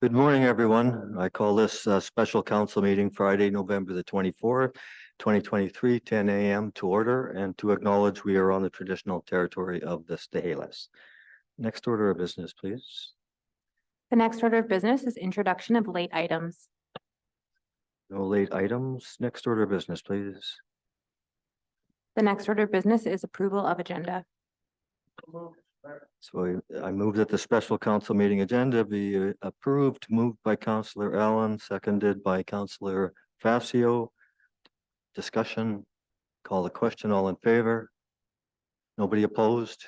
Good morning, everyone. I call this special council meeting Friday, November the 24th, 2023, 10 a.m. to order and to acknowledge we are on the traditional territory of the Stahelas. Next order of business, please. The next order of business is introduction of late items. No late items. Next order of business, please. The next order of business is approval of agenda. So I move that the special council meeting agenda be approved, moved by Councillor Allen, seconded by Councillor Facio. Discussion, call the question, all in favor? Nobody opposed?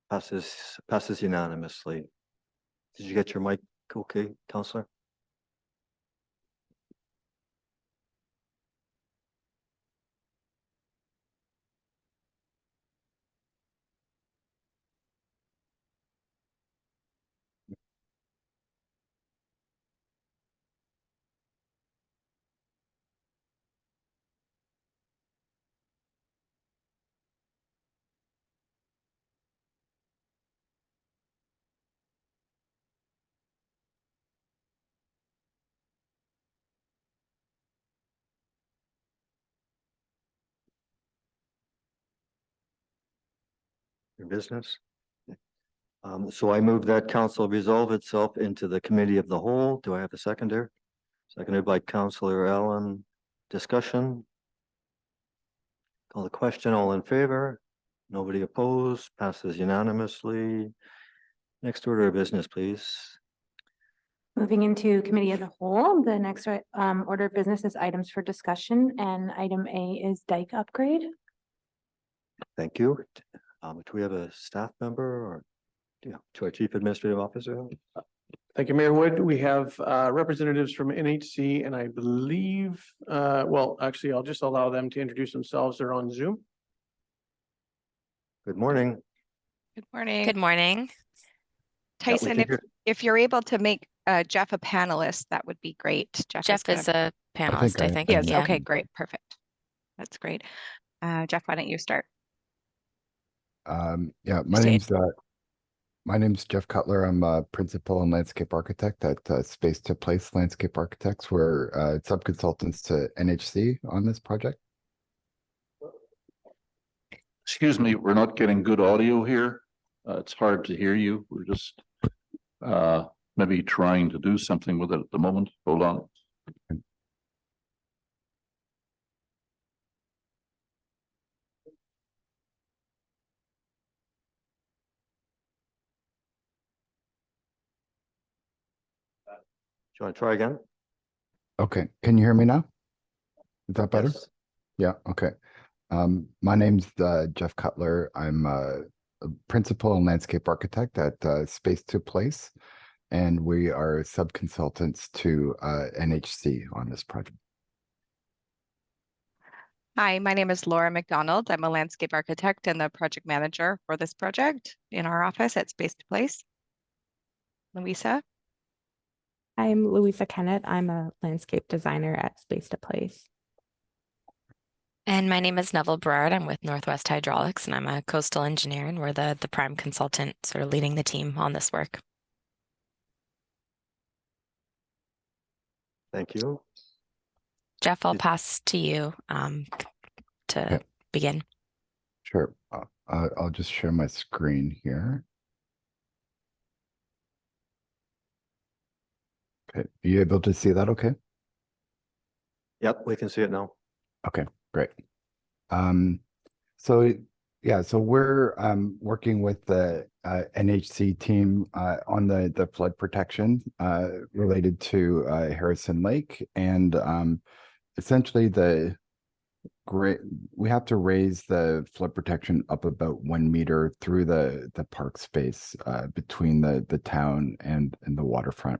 Passes unanimously. Did you get your mic okay, Councillor? Your business. So I move that council resolve itself into the committee of the whole. Do I have a seconder? Seconded by Councillor Allen. Discussion. Call the question, all in favor? Nobody opposed? Passes unanimously. Next order of business, please. Moving into committee of the whole, the next order of business is items for discussion, and item A is dike upgrade. Thank you. Do we have a staff member or to our Chief Administrative Officer? Thank you, Mayor Wood. We have representatives from NHC, and I believe, well, actually, I'll just allow them to introduce themselves. They're on Zoom. Good morning. Good morning. Good morning. Tyson, if you're able to make Jeff a panelist, that would be great. Jeff is a panelist, I think. Yes, Yeah. okay, great, perfect. That's great. Jeff, why don't you start? Yeah, my name's Jeff Cutler. I'm a principal and landscape architect at Space to Place Landscape Architects. We're sub-consultants to NHC on this project. Excuse me, we're not getting good audio here. It's hard to hear you. We're just maybe trying to do something with it at the moment. Hold on. Do you want to try again? Okay, can you hear me now? Is that better? Yes. Yeah, okay. My name's Jeff Cutler. I'm a principal and landscape architect at Space to Place, and we are sub-consultants to NHC on this project. Hi, my name is Laura McDonald. I'm a landscape architect and the project manager for this project in our office at Space to Place. Louisa? I'm Louisa Kennett. I'm a landscape designer at Space to Place. And my name is Neville Berard. I'm with Northwest Hydraulics, and I'm a coastal engineer, and we're the prime consultant sort of leading the team on this work. Thank you. Jeff, I'll pass to you to begin. Sure. I'll just share my screen here. Okay, are you able to see that okay? Yep, we can see it now. Okay, great. So yeah, so we're working with the NHC team on the flood protection related to Harrison Lake, and essentially we have to raise the flood protection up about 1 meter through the park space between the town and the waterfront.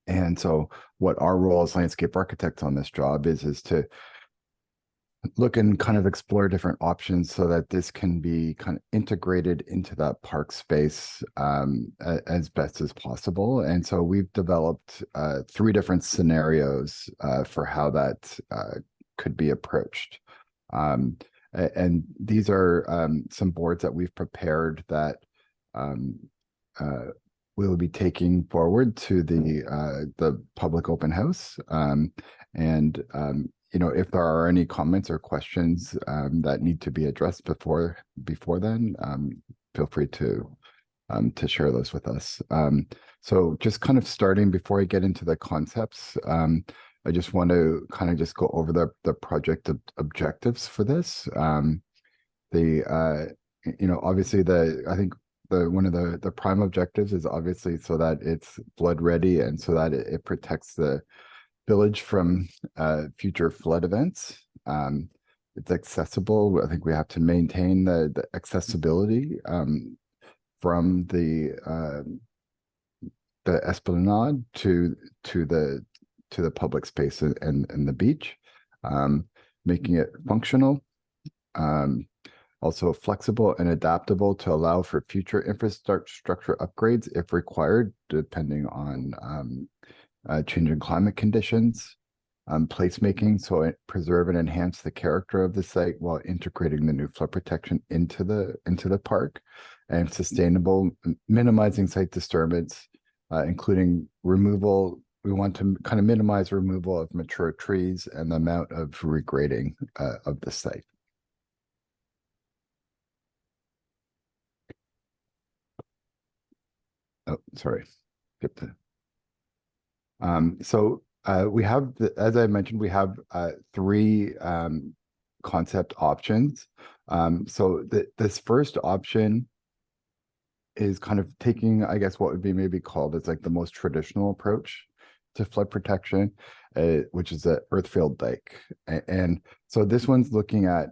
And so what our role as landscape architects on this job is to look and kind of explore different options so that this can be kind of integrated into that park space as best as possible. And so we've developed 3 different scenarios for how that could be approached. And these are some boards that we've prepared that we'll be taking forward to the public open house. You know, if there are any comments or questions that need to be addressed before then, feel free to share those with us. So just kind of starting before I get into the concepts, I just want to kind of just go over the project objectives for this. You know, obviously I think one of the prime objectives is obviously so that it's flood ready and so that it protects the village from future flood events. It's accessible. I think we have to maintain the accessibility from the esplanade to the public space and the beach, making it functional, also flexible and adaptable to allow for future infrastructure upgrades if required, depending on changing climate conditions, placemaking, so it preserve and enhance the character of the site while integrating the new flood protection into the park, and sustainable, minimizing site disturbance, including removal. We want to kind of minimize removal of mature trees and the amount of regrading of the site. Oh, sorry. Skip the. So we have, as I mentioned, we have 3 concept options. So this first option is kind of taking, I guess, what would be maybe called as like the most traditional approach to flood protection, which is a earth-filled dike. And so this one's looking at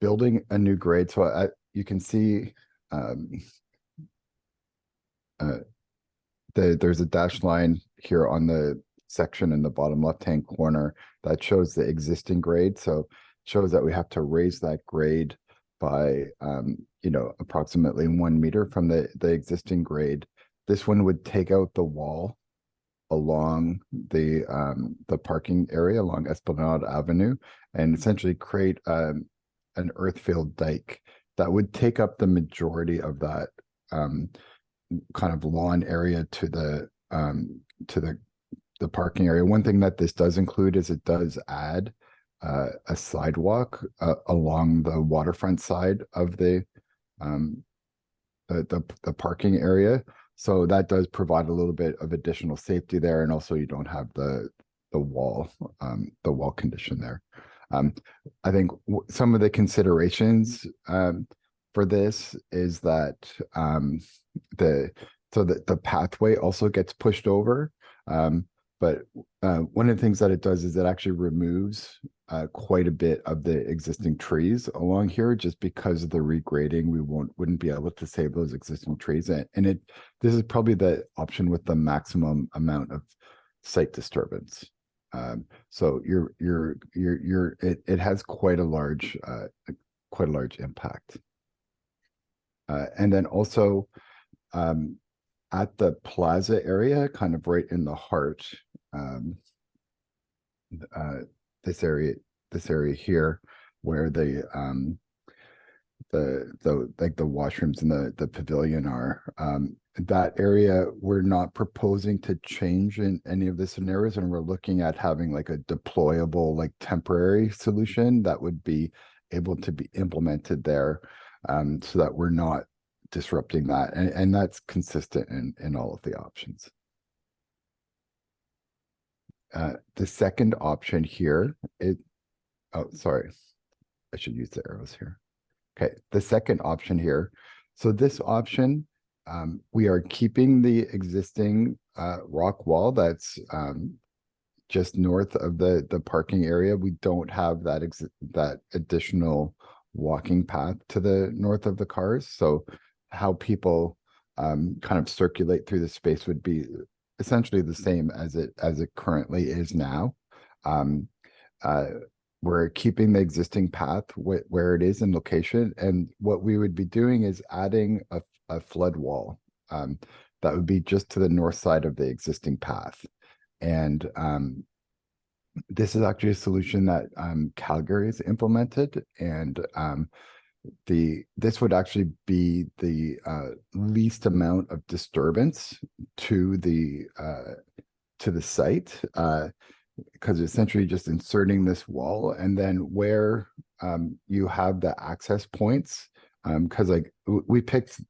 building a new grade. So you can see there's a dashed line here on the section in the bottom left-hand corner that shows the existing grade. So it shows that we have to raise that grade by you know, approximately 1 meter from the existing grade. This one would take out the wall along the parking area along Esplanade Avenue and essentially create an earth-filled dike that would take up the majority of that kind of lawn area to the parking area. One thing that this does include is it does add a sidewalk along the waterfront side of the parking area. So that does provide a little bit of additional safety there, and also you don't have the wall condition there. I think some of the considerations for this is that the pathway also gets pushed over. But one of the things that it does is it actually removes quite a bit of the existing trees along here, just because of the regrading. We wouldn't be able to save those existing trees, and this is probably the option with the maximum amount of site disturbance. So it has quite a large impact. And then also at the plaza area, kind of right in the heart, this area here, where the washrooms and the pavilion are, that area we're not proposing to change in any of the scenarios, and we're looking at having like a deployable, like temporary solution that would be able to be implemented there, so that we're not disrupting that, and that's consistent in all of the options. The second option here oh, sorry, I should use the arrows here. Okay, the second option here. So this option, we are keeping the existing rock wall that's just north of the parking area. We don't have that additional walking path to the north of the cars. So how people kind of circulate through the space would be essentially the same as it currently is now. We're keeping the existing path where it is in location, and what we would be doing is adding a flood wall that would be just to the north side of the existing path. And This is actually a solution that Calgary has implemented, and this would actually be the least amount of disturbance to the site, because essentially just inserting this wall, and then where you have the access points, because like we picked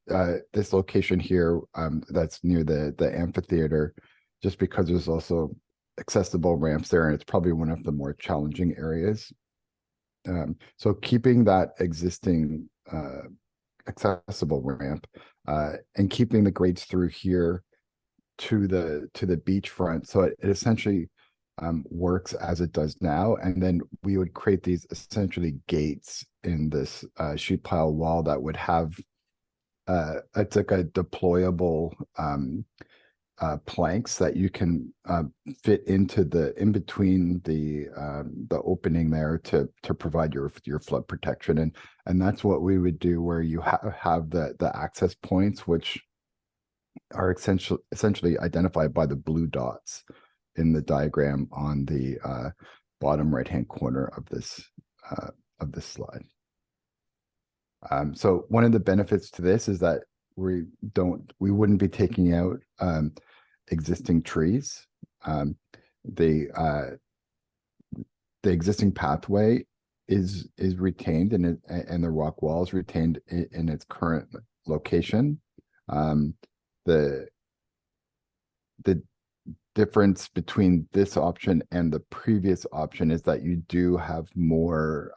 this location here that's near the amphitheater, just because there's also accessible ramps there, and it's probably one of the more challenging areas. So keeping that existing accessible ramp and keeping the grades through here to the beachfront, so it essentially works as it does now, and then we would create these essentially gates in this sheet pile wall that would have it's like a deployable planks that you can fit into in between the opening there to provide your flood protection, and that's what we would do, where you have the access points, which are essentially identified by the blue dots in the diagram on the bottom right-hand corner of this slide. So one of the benefits to this is that we wouldn't be taking out existing trees. The existing pathway is retained, and the rock wall is retained in its current location. The difference between this option and the previous option is that you do have more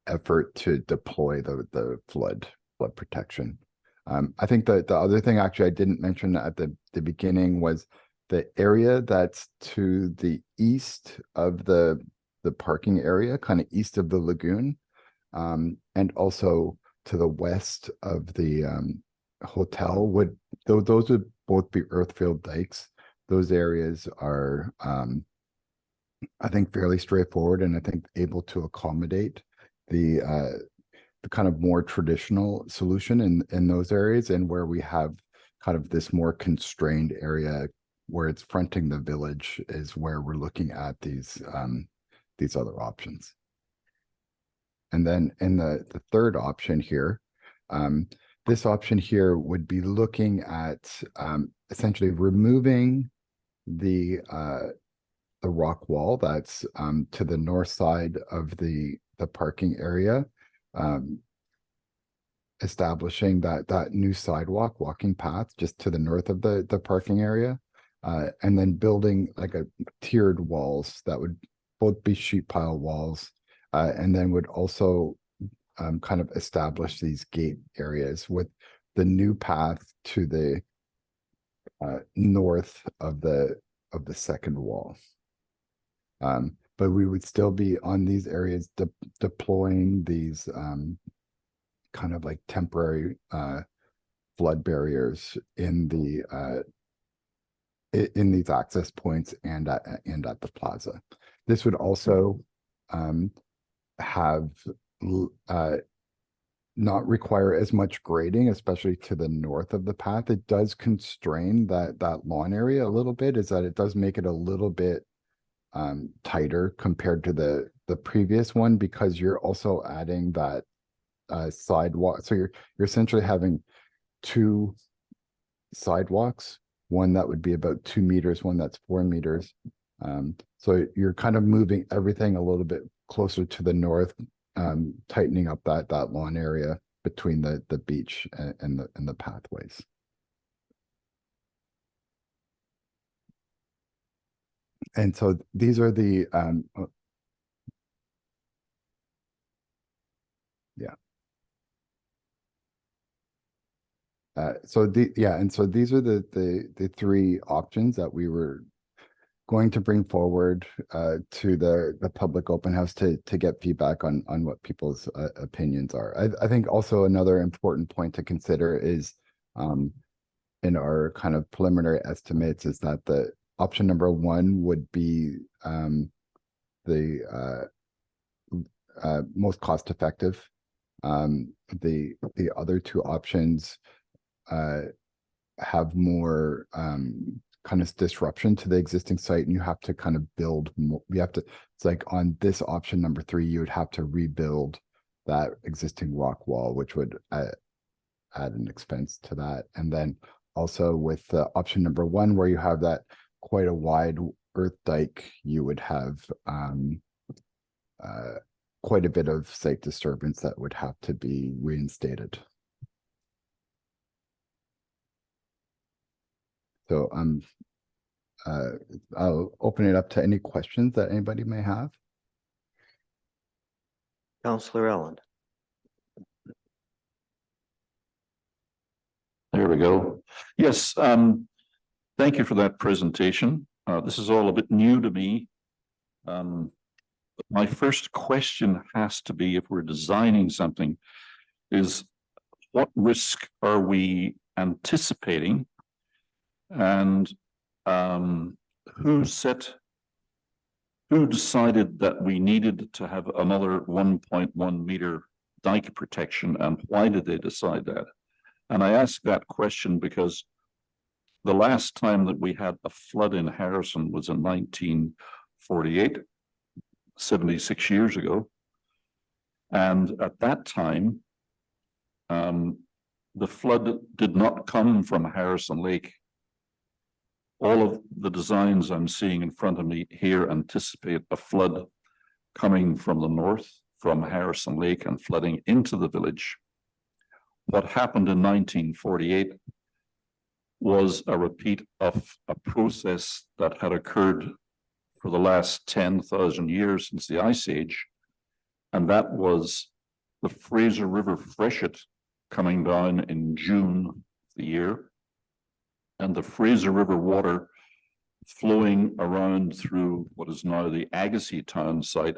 effort to deploy the flood protection. I think that the other thing actually I didn't mention at the beginning was the area that's to the east of the parking area, kind of east of the lagoon, and also to the west of the hotel those would both be earth-filled dikes. Those areas are, I think, fairly straightforward, and I think able to accommodate the kind of more traditional solution in those areas, and where we have kind of this more constrained area where it's fronting the village is where we're looking at these other options. And then in the third option here, this option here would be looking at essentially removing the rock wall that's to the north side of the parking area, establishing that new sidewalk walking path just to the north of the parking area, and then building like a tiered walls that would both be sheet pile walls, and then would also kind of establish these gate areas with the new path to the north of the second wall. But we would still be on these areas deploying these kind of like temporary flood barriers in these access points and at the plaza. This would also have not require as much grading, especially to the north of the path. It does constrain that lawn area a little bit, is that it does make it a little bit tighter compared to the previous one, because you're also adding that sidewalk. So you're essentially having two sidewalks, one that would be about 2 meters, one that's 4 meters. So you're kind of moving everything a little bit closer to the north, tightening up that lawn area between the beach and the pathways. And so these are the so these are the three options that we were going to bring forward to the public open house to get feedback on what people's opinions are. I think also another important point to consider is in our kind of preliminary estimates is that the option number one would be the most cost effective. The other two options have more kind of disruption to the existing site and you have to kind of build, it's like on this option number 3, you would have to rebuild that existing rock wall, which would add an expense to that. And then also with option number 1, where you have that quite a wide earth dike, you would have quite a bit of site disturbance that would have to be reinstated. So I'll open it up to any questions that anybody may have. Counselor Allen. There we go. Yes, thank you for that presentation. This is all a bit new to me. My first question has to be, if we're designing something, is what risk are we anticipating? And who decided that we needed to have another 1.1 meter dike protection, and why did they decide that? And I ask that question because the last time that we had a flood in Harrison was in 1948, 76 years ago. And at that time, the flood did not come from Harrison Lake. All of the designs I'm seeing in front of me here anticipate a flood coming from the north, from Harrison Lake, and flooding into the village. What happened in 1948 was a repeat of a process that had occurred for the last 10,000 years since the Ice Age, and that was the Fraser River freshet coming down in June of the year, and the Fraser River water flowing around through what is now the Agassiz town site,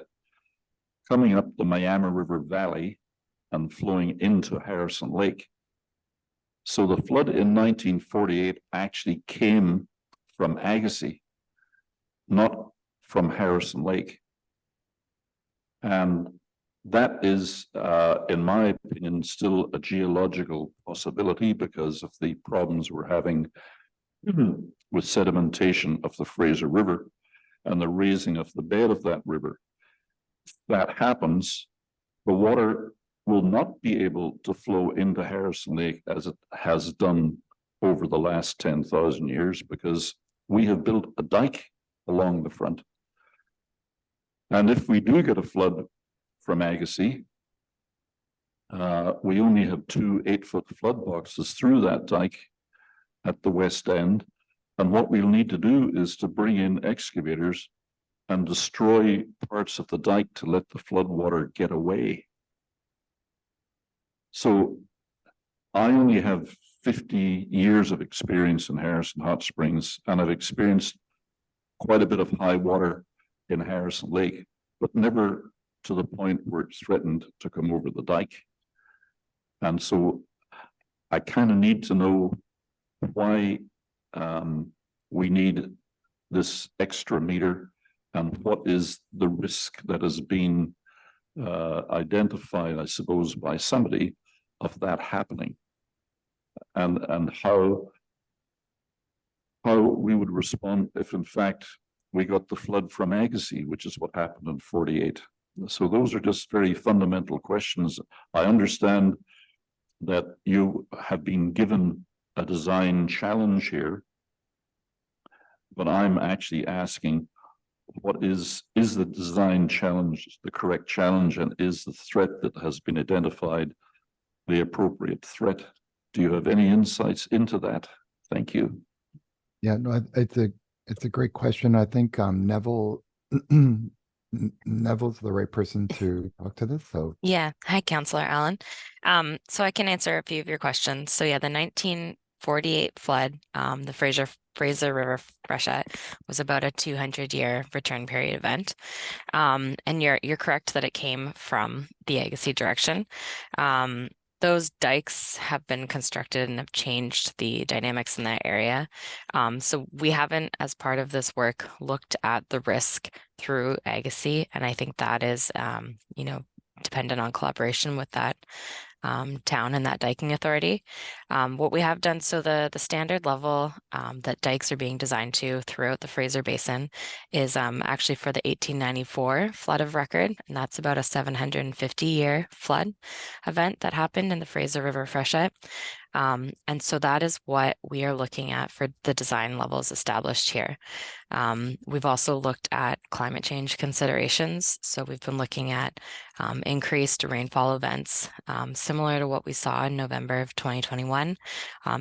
coming up the Miami River Valley and flowing into Harrison Lake. So the flood in 1948 actually came from Agassiz, not from Harrison Lake. And that is, in my opinion, still a geological possibility because of the problems we're having with sedimentation of the Fraser River and the raising of the bed of that river. If that happens, the water will not be able to flow into Harrison Lake as it has done over the last 10,000 years because we have built a dike along the front. And if we do get a flood from Agassiz, we only have 2 8-foot flood boxes through that dike at the west end. And what we'll need to do is to bring in excavators and destroy parts of the dike to let the flood water get away. So I only have 50 years of experience in Harrison Hot Springs, and I've experienced quite a bit of high water in Harrison Lake, but never to the point where it's threatened to come over the dike. And so I kind of need to know why we need this extra meter and what is the risk that has been identified, I suppose, by somebody of that happening, and how we would respond if in fact we got the flood from Agassiz, which is what happened in 48. So those are just very fundamental questions. I understand that you have been given a design challenge here, but I'm actually asking, what is the design challenge the correct challenge, and is the threat that has been identified the appropriate threat? Do you have any insights into that? Thank you. Yeah, no, it's a great question. I think Neville Neville's the right person to talk to this. So Yeah. Hi, Councillor Allen. So I can answer a few of your questions. So yeah, the 1948 flood, the Fraser River freshet was about a 200-year return period event. And you're correct that it came from the Agassiz direction. Those dikes have been constructed and have changed the dynamics in that area. So we haven't, as part of this work, looked at the risk through Agassiz, and I think that is, dependent on collaboration with that town and that diking authority. What we have done, so the standard level that dikes are being designed to throughout the Fraser Basin is actually for the 1894 flood of record, and that's about a 750-year flood event that happened in the Fraser River freshet. And so that is what we are looking at for the design levels established here. We've also looked at climate change considerations. So we've been looking at increased rainfall events, similar to what we saw in November of 2021.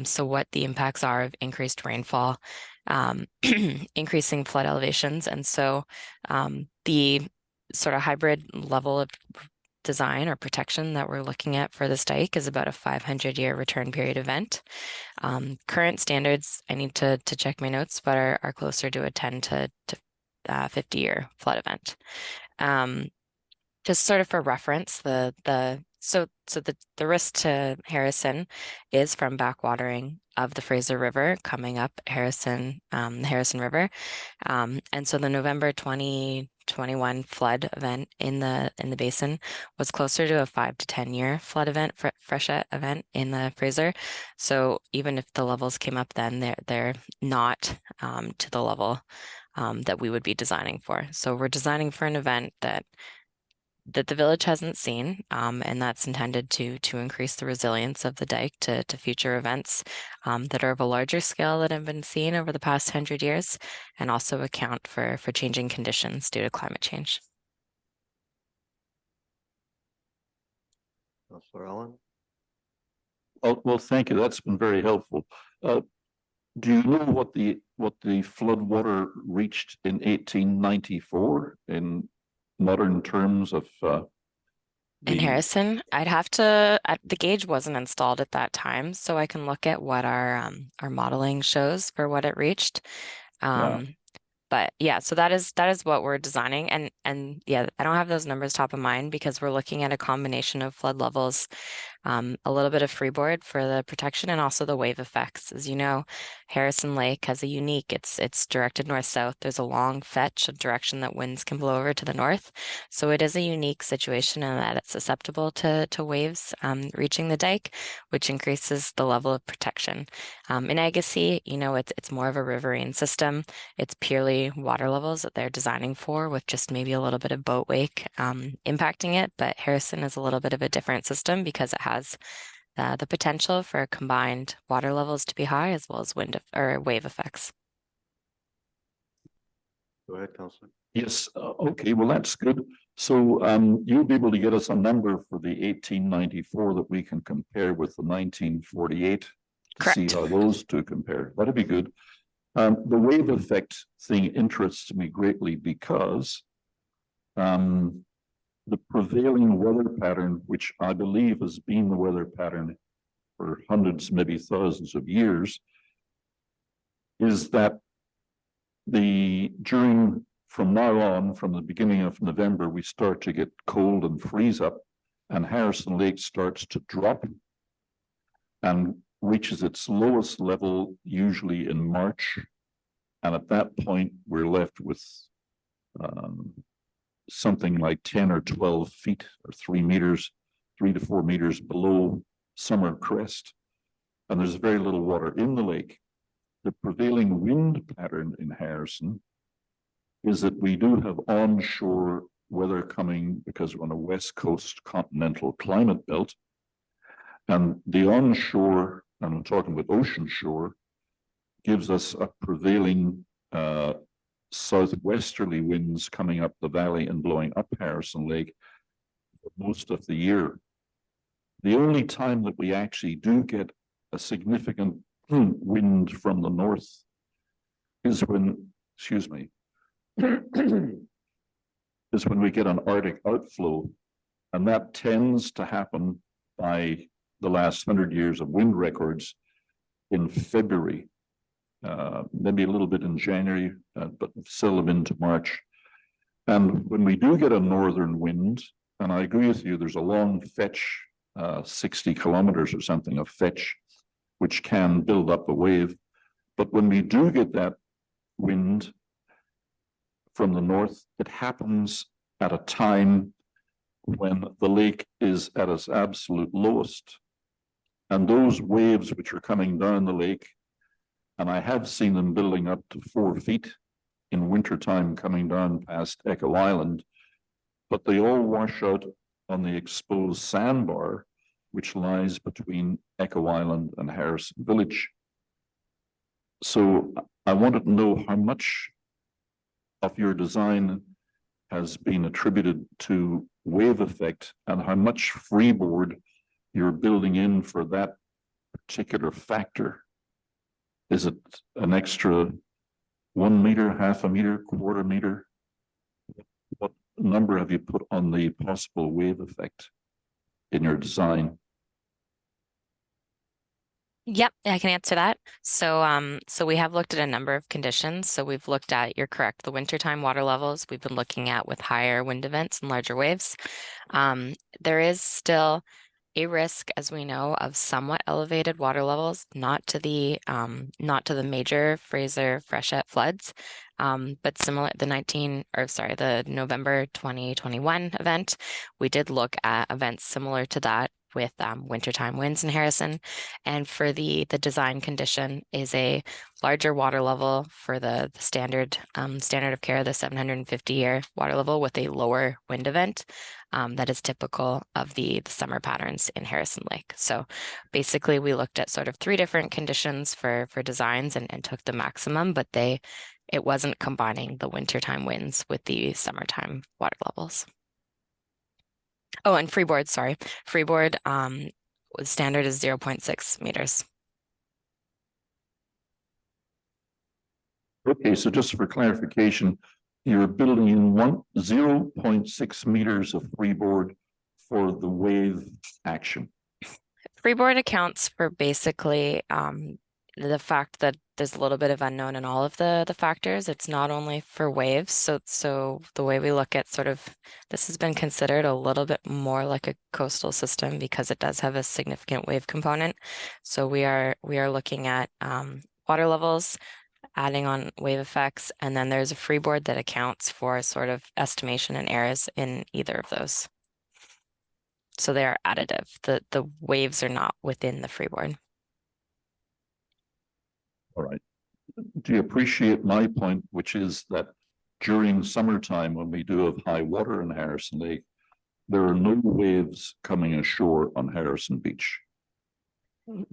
So what the impacts are of increased rainfall, increasing flood elevations. And so the sort of hybrid level of design or protection that we're looking at for this dike is about a 500-year return period event. Current standards, I need to check my notes, but are closer to a 10 to 50-year flood event. Just sort of for reference, the risk to Harrison is from backwatering of the Fraser River coming up Harrison, the Harrison River. And so the November 2021 flood event in the basin was closer to a 5 to 10-year flood event, freshet event in the Fraser. So even if the levels came up then, they're not to the level that we would be designing for. So we're designing for an event that the village hasn't seen, and that's intended to increase the resilience of the dike to future events that are of a larger scale that have been seen over the past 100 years, and also account for changing conditions due to climate change. Councillor Allen? Well, thank you. That's been very helpful. Do you know what the flood water reached in 1894 in modern terms of In Harrison, I'd have to, the gauge wasn't installed at that time, so I can look at what our modeling shows for what it reached. But yeah, so that is what we're designing, and yeah, I don't have those numbers top of mind because we're looking at a combination of flood levels, a little bit of freeboard for the protection, and also the wave effects. As you know, Harrison Lake has a unique, it's directed north-south. There's a long fetch, a direction that winds can blow over to the north. So it is a unique situation in that it's susceptible to waves reaching the dike, which increases the level of protection. In Agassiz, you know, it's more of a riverine system. It's purely water levels that they're designing for, with just maybe a little bit of boat wake impacting it. But Harrison is a little bit of a different system because it has the potential for combined water levels to be high as well as wind or wave effects. Go ahead, Councillor. Yes, okay, well, that's good. So you'll be able to get us a number for the 1894 that we can compare with the 1948 to Correct. see how those two compare. That'd be good. The wave effect thing interests me greatly because the prevailing weather pattern, which I believe has been the weather pattern for hundreds, maybe thousands of years, is that from now on, from the beginning of November, we start to get cold and freeze up, and Harrison Lake starts to drop and reaches its lowest level usually in March. And at that point, we're left with something like 10 or 12 feet or 3 to 4 meters below summer crest. And there's very little water in the lake. The prevailing wind pattern in Harrison is that we do have onshore weather coming because we're on a west coast continental climate belt. And the onshore, and I'm talking about ocean shore, gives us a prevailing southwesterly winds coming up the valley and blowing up Harrison Lake for most of the year. The only time that we actually do get a significant wind from the north is when, is when we get an Arctic outflow, and that tends to happen by the last 100 years of wind records in February. Maybe a little bit in January, but seldom into March. And when we do get a northern wind, and I agree with you, there's a long fetch, 60 kilometers or something of fetch, which can build up a wave. But when we do get that wind from the north, it happens at a time when the lake is at its absolute lowest. And those waves which are coming down the lake, and I have seen them building up to 4 feet in wintertime coming down past Echo Island, but they all wash out on the exposed sandbar, which lies between Echo Island and Harrison Village. So I wanted to know how much of your design has been attributed to wave effect and how much freeboard you're building in for that particular factor. Is it an extra 1 meter, half a meter, quarter meter? What number have you put on the possible wave effect in your design? Yep, I can answer that. So we have looked at a number of conditions. So we've looked at, you're correct, the wintertime water levels we've been looking at with higher wind events and larger waves. There is still a risk, as we know, of somewhat elevated water levels, not to the major Fraser freshet floods, but similar the November 2021 event, we did look at events similar to that with wintertime winds in Harrison. And for the design condition is a larger water level for the standard of care, the 750-year water level with a lower wind event that is typical of the summer patterns in Harrison Lake. So basically we looked at sort of 3 different conditions for designs and took the maximum, but it wasn't combining the wintertime winds with the summertime water levels. Oh, and freeboard, sorry. Freeboard standard is 0.6 meters. Okay, so just for clarification, you're building in 0.6 meters of freeboard for the wave action. Freeboard accounts for basically the fact that there's a little bit of unknown in all of the factors. It's not only for waves. So the way we look at sort of, this has been considered a little bit more like a coastal system because it does have a significant wave component. So we are looking at water levels, adding on wave effects, and then there's a freeboard that accounts for sort of estimation and errors in either of those. So they are additive. The waves are not within the freeboard. All right. Do you appreciate my point, which is that during summertime, when we do have high water in Harrison Lake, there are no waves coming ashore on Harrison Beach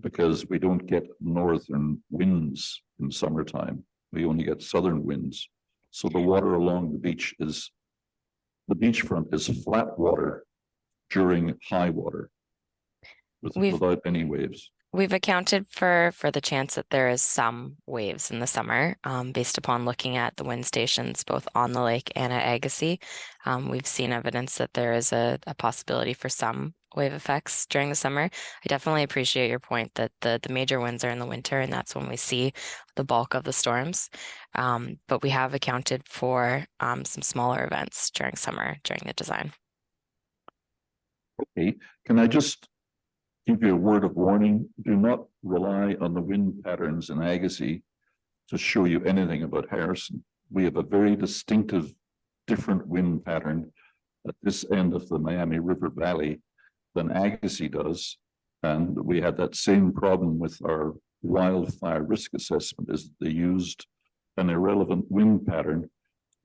because we don't get northern winds in summertime. We only get southern winds. So the water along the beachfront is flat water during high water without any waves. We've accounted for the chance that there is some waves in the summer based upon looking at the wind stations both on the lake and at Agassiz. We've seen evidence that there is a possibility for some wave effects during the summer. I definitely appreciate your point that the major winds are in the winter and that's when we see the bulk of the storms. But we have accounted for some smaller events during summer during the design. Okay, can I just give you a word of warning? Do not rely on the wind patterns in Agassiz to show you anything about Harrison. We have a very distinctive, different wind pattern at this end of the Miami River Valley than Agassiz does. And we had that same problem with our wildfire risk assessment, is they used an irrelevant wind pattern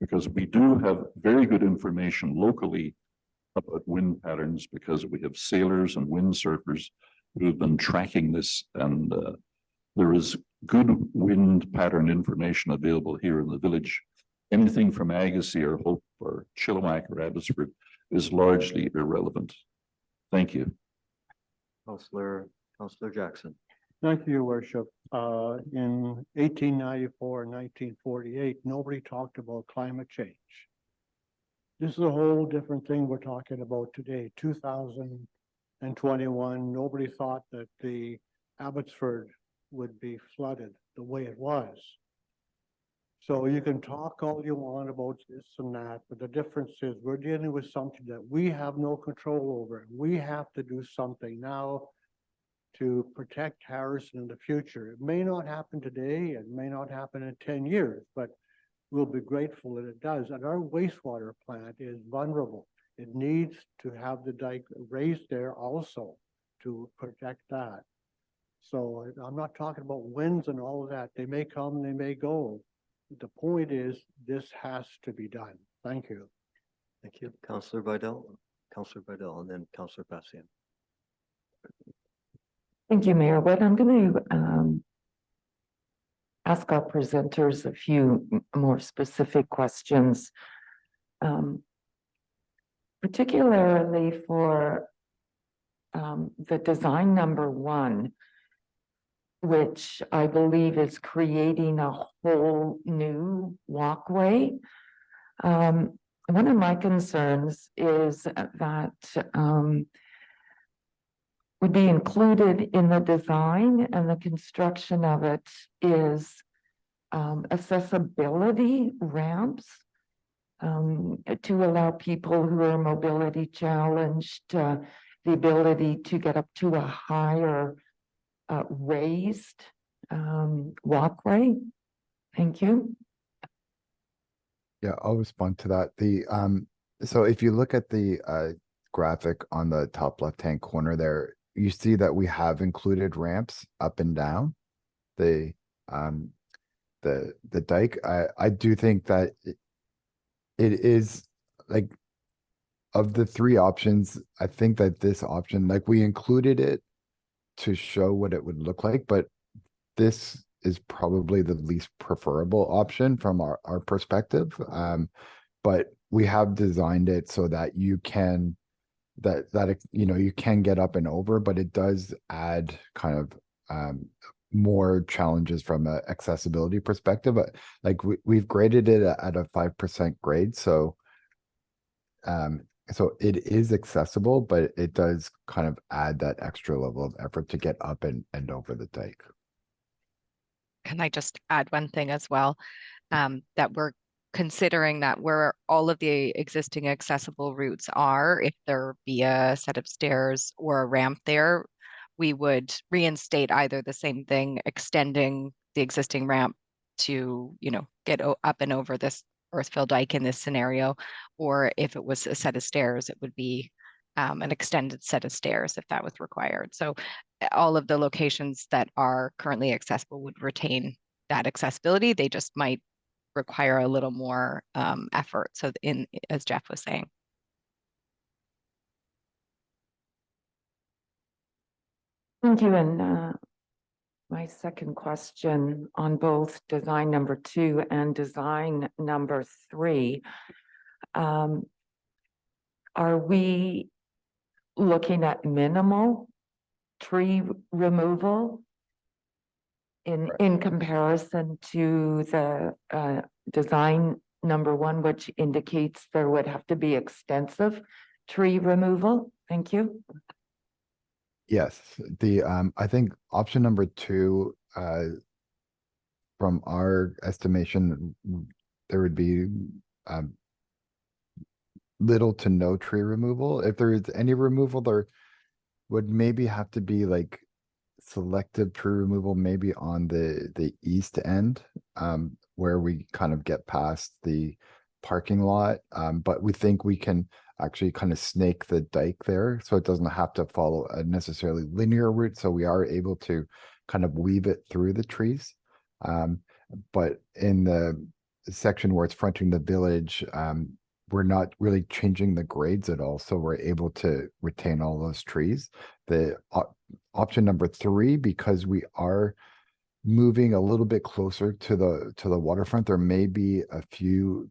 because we do have very good information locally about wind patterns because we have sailors and windsurfers who have been tracking this, and there is good wind pattern information available here in the village. Anything from Agassiz or Hope or Chilliwack or Abbotsford is largely irrelevant. Thank you. Councillor Jackson. Thank you, Your Worship. In 1894 and 1948, nobody talked about climate change. This is a whole different thing we're talking about today, 2021. Nobody thought that the Abbotsford would be flooded the way it was. So you can talk all you want about this and that, but the difference is we're dealing with something that we have no control over. We have to do something now to protect Harrison in the future. It may not happen today, it may not happen in 10 years, but we'll be grateful that it does. And our wastewater plant is vulnerable. It needs to have the dike raised there also to protect that. So I'm not talking about winds and all of that. They may come, they may go. The point is, this has to be done. Thank you. Thank you, Councillor Vidal, and then Councillor Passian. Thank you, Mayor. What I'm going to ask our presenters a few more specific questions, particularly for the design number 1, which I believe is creating a whole new walkway. One of my concerns is that would be included in the design and the construction of it is accessibility ramps to allow people who are mobility challenged the ability to get up to a higher raised walkway. Thank you. Yeah, I'll respond to that. So if you look at the graphic on the top left-hand corner there, you see that we have included ramps up and down the dike. I do think that it is like, of the 3 options, I think that this option, like, we included it to show what it would look like, but this is probably the least preferable option from our perspective. But we have designed it so that you can you can get up and over, but it does add kind of more challenges from an accessibility perspective. But like we've graded it at a 5% grade, so so it is accessible, but it does kind of add that extra level of effort to get up and over the dike. Can I just add one thing as well? That we're considering that where all of the existing accessible routes are, if there be a set of stairs or a ramp there, we would reinstate either the same thing, extending the existing ramp to, get up and over this earthfill dike in this scenario, or if it was a set of stairs, it would be an extended set of stairs if that was required. So all of the locations that are currently accessible would retain that accessibility. They just might require a little more effort. So as Jeff was saying. Thank you. And my second question on both design number 2 and design number 3, are we looking at minimal tree removal in comparison to the design number 1, which indicates there would have to be extensive tree removal? Thank you. Yes, I think option number 2, from our estimation, there would be little to no tree removal. If there is any removal, there would maybe have to be like selective tree removal, maybe on the east end, where we kind of get past the parking lot. But we think we can actually kind of snake the dike there, so it doesn't have to follow a necessarily linear route. So we are able to kind of weave it through the trees. But in the section where it's fronting the village, we're not really changing the grades at all, so we're able to retain all those trees. The option number 3, because we are moving a little bit closer to the waterfront, there may be a few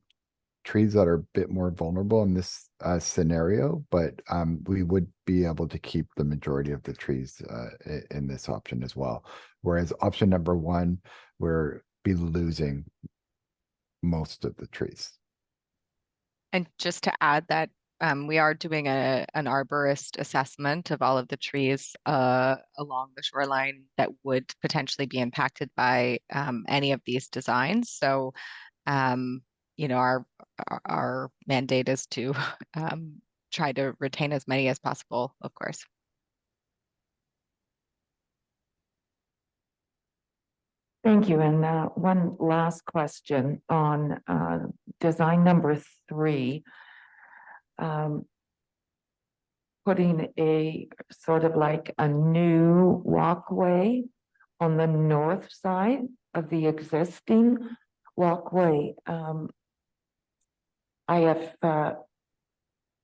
trees that are a bit more vulnerable in this scenario, but we would be able to keep the majority of the trees in this option as well. Whereas option number 1, we're be losing most of the trees. And just to add that we are doing an arborist assessment of all of the trees along the shoreline that would potentially be impacted by any of these designs. So, our mandate is to try to retain as many as possible, of course. Thank you. And one last question on design number 3. putting a sort of like a new walkway on the north side of the existing walkway. I have,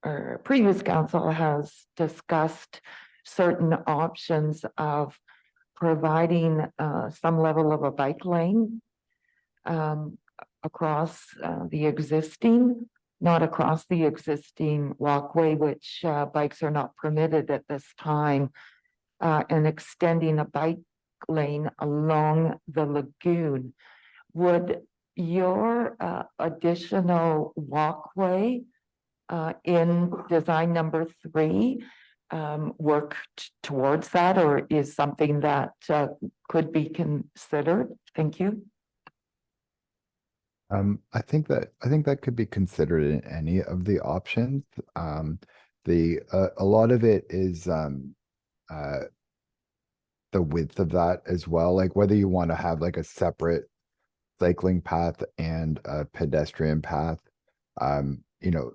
or previous council has discussed certain options of providing some level of a bike lane across the existing, not across the existing walkway, which bikes are not permitted at this time, and extending a bike lane along the lagoon. Would your additional walkway in design number 3 work towards that, or is something that could be considered? Thank you. I think that could be considered in any of the options. A lot of it is the width of that as well, like whether you want to have like a separate cycling path and a pedestrian path. You know,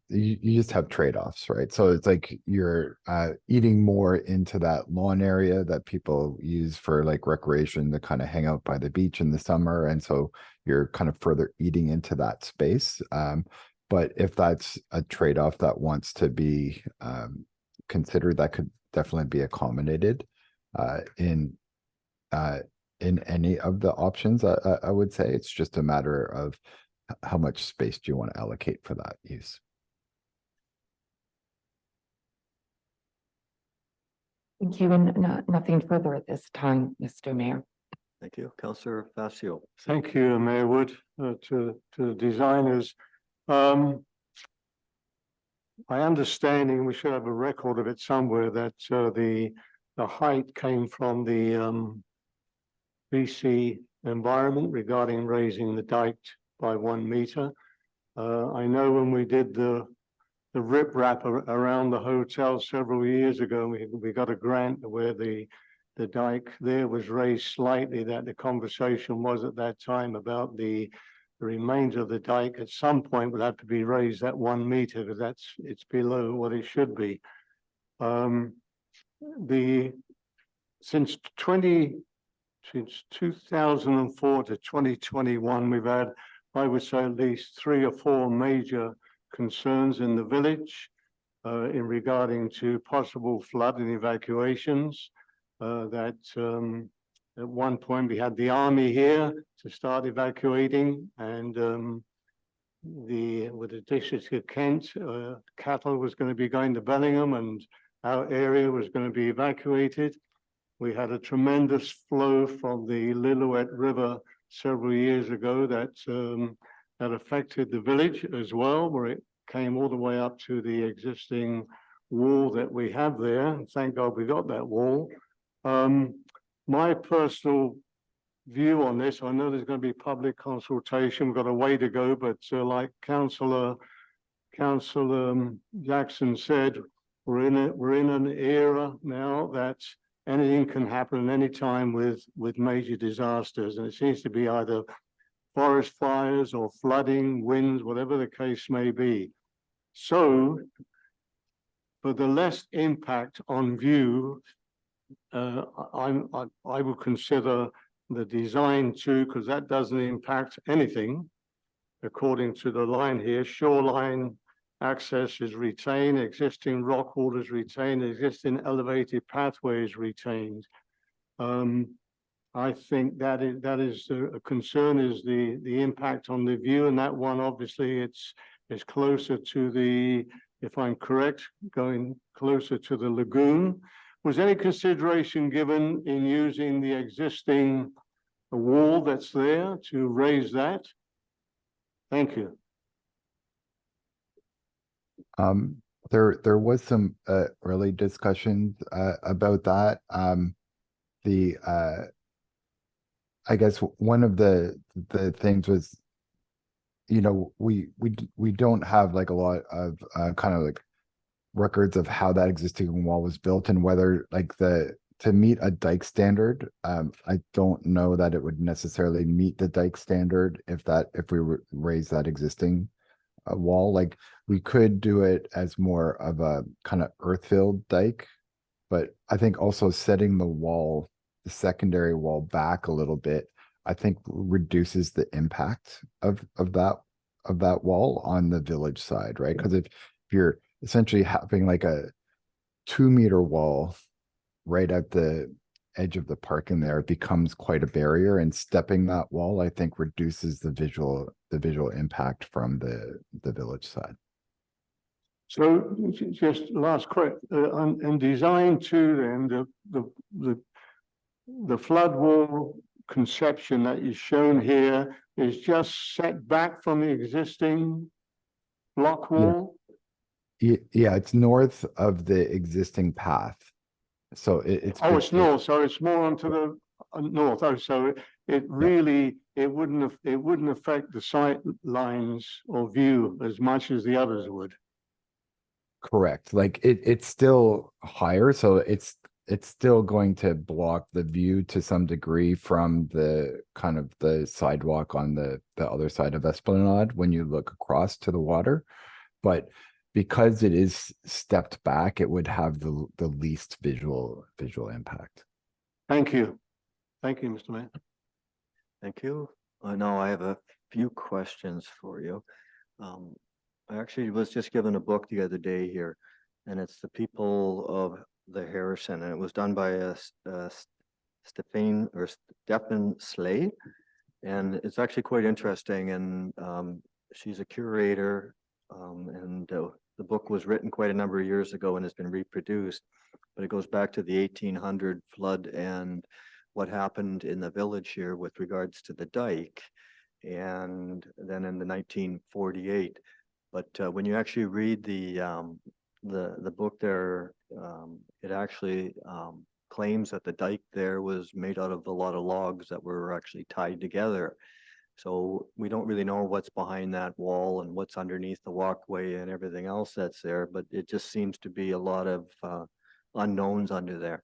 you just have trade-offs, right? So it's like you're eating more into that lawn area that people use for like recreation to kind of hang out by the beach in the summer, and so you're kind of further eating into that space. But if that's a trade-off that wants to be considered, that could definitely be accommodated in any of the options. I would say it's just a matter of how much space do you want to allocate for that use. Thank you, and nothing further at this time, Mr. Mayor. Thank you. Councillor Facio. Thank you, Mayor Wood, to the designers. My understanding, we should have a record of it somewhere, that the height came from the BC environment regarding raising the dike by 1 meter. I know when we did the riprap around the hotel several years ago, we got a grant where the dike there was raised slightly, that the conversation was at that time about the remains of the dike at some point would have to be raised at 1 meter, because it's below what it should be. Since 2004 to 2021, we've had, I would say, at least 3 or 4 major concerns in the village in regarding to possible flood and evacuations. At one point we had the army here to start evacuating, and with the district of Kent, cattle was going to be going to Bellingham, and our area was going to be evacuated. We had a tremendous flow from the Lillooet River several years ago that affected the village as well, where it came all the way up to the existing wall that we have there. And thank God we got that wall. My personal view on this, I know there's going to be public consultation, we've got a way to go, but like Councillor Jackson said, we're in an era now that anything can happen at any time with major disasters, and it seems to be either forest fires or flooding, winds, whatever the case may be. So for the less impact on view, I would consider the design too, because that doesn't impact anything. According to the line here, shoreline access is retained, existing rock wall is retained, existing elevated pathways retained. I think that is a concern, is the impact on the view, and that one obviously it's closer to the, if I'm correct, going closer to the lagoon. Was any consideration given in using the existing wall that's there to raise that? Thank you. There was some early discussions about that. I guess one of the things was, you know, we don't have like a lot of kind of like records of how that existing wall was built, and whether like to meet a dike standard. I don't know that it would necessarily meet the dike standard if we raise that existing a wall, like we could do it as more of a kind of earth-filled dike. But I think also setting the wall, the secondary wall back a little bit, I think reduces the impact of that wall on the village side, right? Because if you're essentially having like a 2 meter wall right at the edge of the park in there, it becomes quite a barrier, and stepping that wall, I think, reduces the visual impact from the village side. So just last quick, on design two, then the flood wall conception that is shown here is just set back from the existing block wall? Yeah, it's north of the existing path. So it's. Oh, it's north, so it's more onto the north. Oh, so it really, it wouldn't affect the sight lines or view as much as the others would. Correct. Like it's still higher, so it's still going to block the view to some degree from the kind of the sidewalk on the other side of Esplanade when you look across to the water. But because it is stepped back, it would have the least visual impact. Thank you. Thank you, Mr. Mayor. Thank you. Now I have a few questions for you. I actually was just given a book the other day here, and it's The People of the Harrison, and it was done by Stephen Slade, and it's actually quite interesting. And she's a curator, and the book was written quite a number of years ago and has been reproduced, but it goes back to the 1800 flood and what happened in the village here with regards to the dike, and then in the 1948. But when you actually read the book there, it actually claims that the dike there was made out of a lot of logs that were actually tied together. So we don't really know what's behind that wall and what's underneath the walkway and everything else that's there, but it just seems to be a lot of unknowns under there.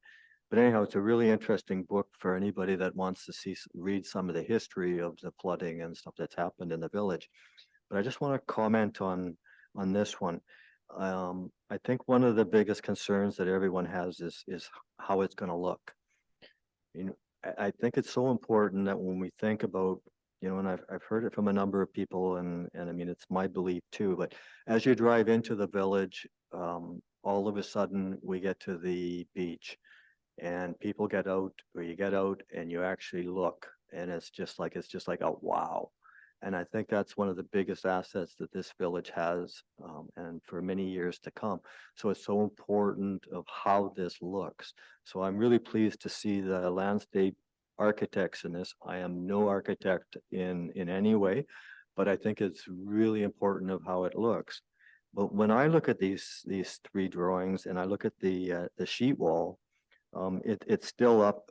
But anyhow, it's a really interesting book for anybody that wants to read some of the history of the flooding and stuff that's happened in the village. But I just want to comment on this one. I think one of the biggest concerns that everyone has is how it's going to look. You know, I think it's so important that when we think about, you know, and I've heard it from a number of people, and I mean, it's my belief too, but as you drive into the village, all of a sudden we get to the beach and people get out, or you get out and you actually look, and it's just like a wow. And I think that's one of the biggest assets that this village has, and for many years to come. So it's so important of how this looks. So I'm really pleased to see the landscape architects in this. I am no architect in any way, but I think it's really important of how it looks. But when I look at these three drawings and I look at the sheet wall, it's still up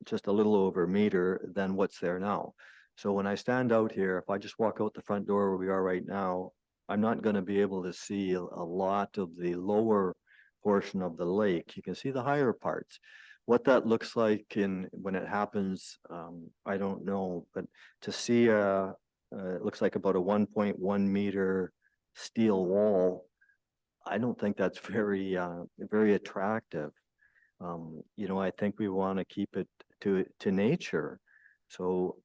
just a little over a meter than what's there now. So when I stand out here, if I just walk out the front door where we are right now, I'm not going to be able to see a lot of the lower portion of the lake. You can see the higher parts. What that looks like when it happens, I don't know. But to see it looks like about a 1.1 meter steel wall, I don't think that's very attractive. You know, I think we want to keep it to nature. So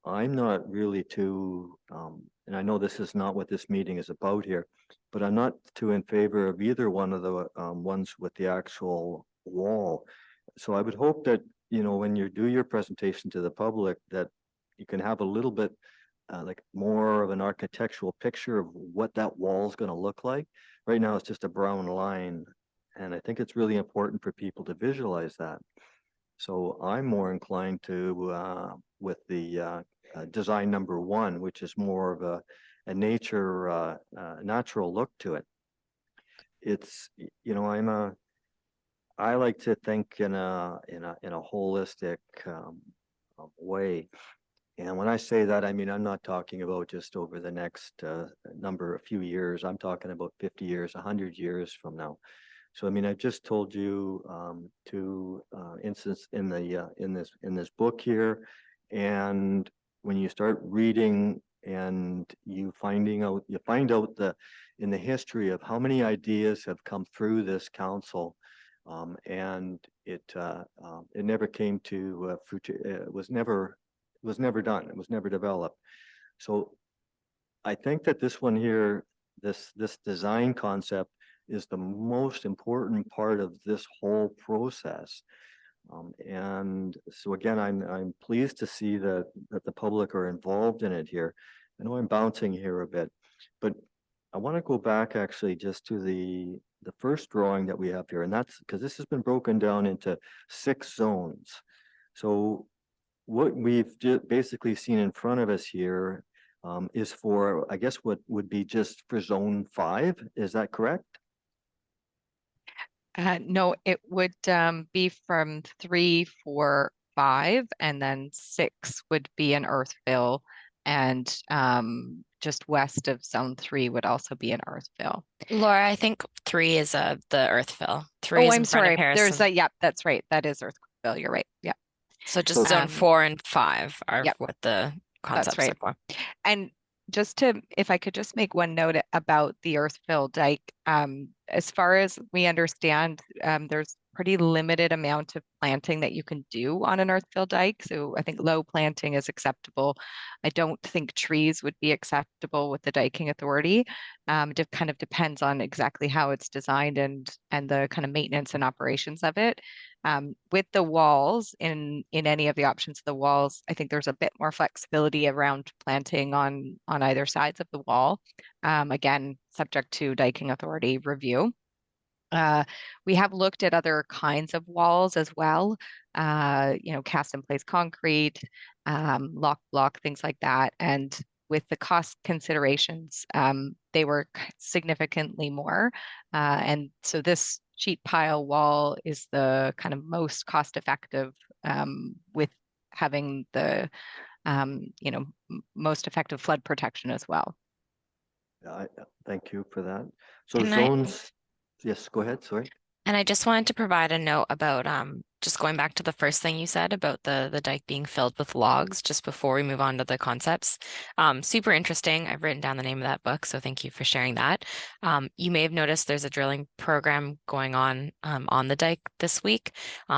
I'm not really too, and I know this is not what this meeting is about here, but I'm not too in favor of either one of the ones with the actual wall. So I would hope that, you know, when you do your presentation to the public, that you can have a little bit like more of an architectural picture of what that wall is going to look like. Right now, it's just a brown line, and I think it's really important for people to visualize that. So I'm more inclined to with the design number one, which is more of a natural look to it. It's, you know, I like to think in a holistic way. And when I say that, I mean, I'm not talking about just over the next a few years. I'm talking about 50 years, 100 years from now. So, I mean, I've just told you two instances in this book here, and when you start reading and you find out in the history of how many ideas have come through this council. And it never came to fruition. It was never done. It was never developed. So I think that this one here, this design concept is the most important part of this whole process. And so again, I'm pleased to see that the public are involved in it here. I know I'm bouncing here a bit, but I want to go back actually just to the first drawing that we have here, and that's because this has been broken down into 6 zones. So what we've basically seen in front of us here is for, I guess, what would be just for zone 5. Is that correct? No, it would be from 3, 4, 5, and then 6 would be an earth fill, and just west of zone 3 would also be an earth fill. Laura, I think 3 is the earth fill. 3 Oh, is I'm in front of sorry. There's Harrison. yeah, that's right. That is earth fill. You're right. Yeah. So just zone Um, 4 and 5 are yep, what the concepts right. are for. And just to, if I could just make one note about the earth fill dike, as far as we understand, there's pretty limited amount of planting that you can do on an earth fill dike. So I think low planting is acceptable. I don't think trees would be acceptable with the diking authority. It kind of depends on exactly how it's designed and the kind of maintenance and operations of it. With the walls, in any of the options of the walls, I think there's a bit more flexibility around planting on either sides of the wall. Again, subject to diking authority review. We have looked at other kinds of walls as well, cast in place concrete, lock block, things like that. And with the cost considerations, they were significantly more. And so this sheet pile wall is the kind of most cost effective with having the, most effective flood protection as well. Thank you for that. So Can I- zones, yes, go ahead, sorry. And I just wanted to provide a note about just going back to the first thing you said about the dike being filled with logs just before we move on to the concepts. Super interesting. I've written down the name of that book, so thank you for sharing that. You may have noticed there's a drilling program going on the dike this week.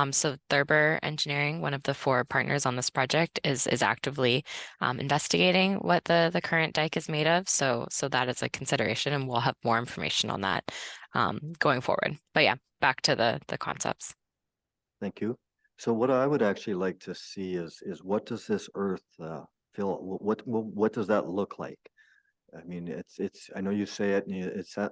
So Thurber Engineering, one of the 4 partners on this project, is actively investigating what the current dike is made of. So that is a consideration, and we'll have more information on that going forward. But yeah, back to the concepts. Thank you. So what I would actually like to see is what does this earth fill? What does that look like? I mean, it's. I know you say it, and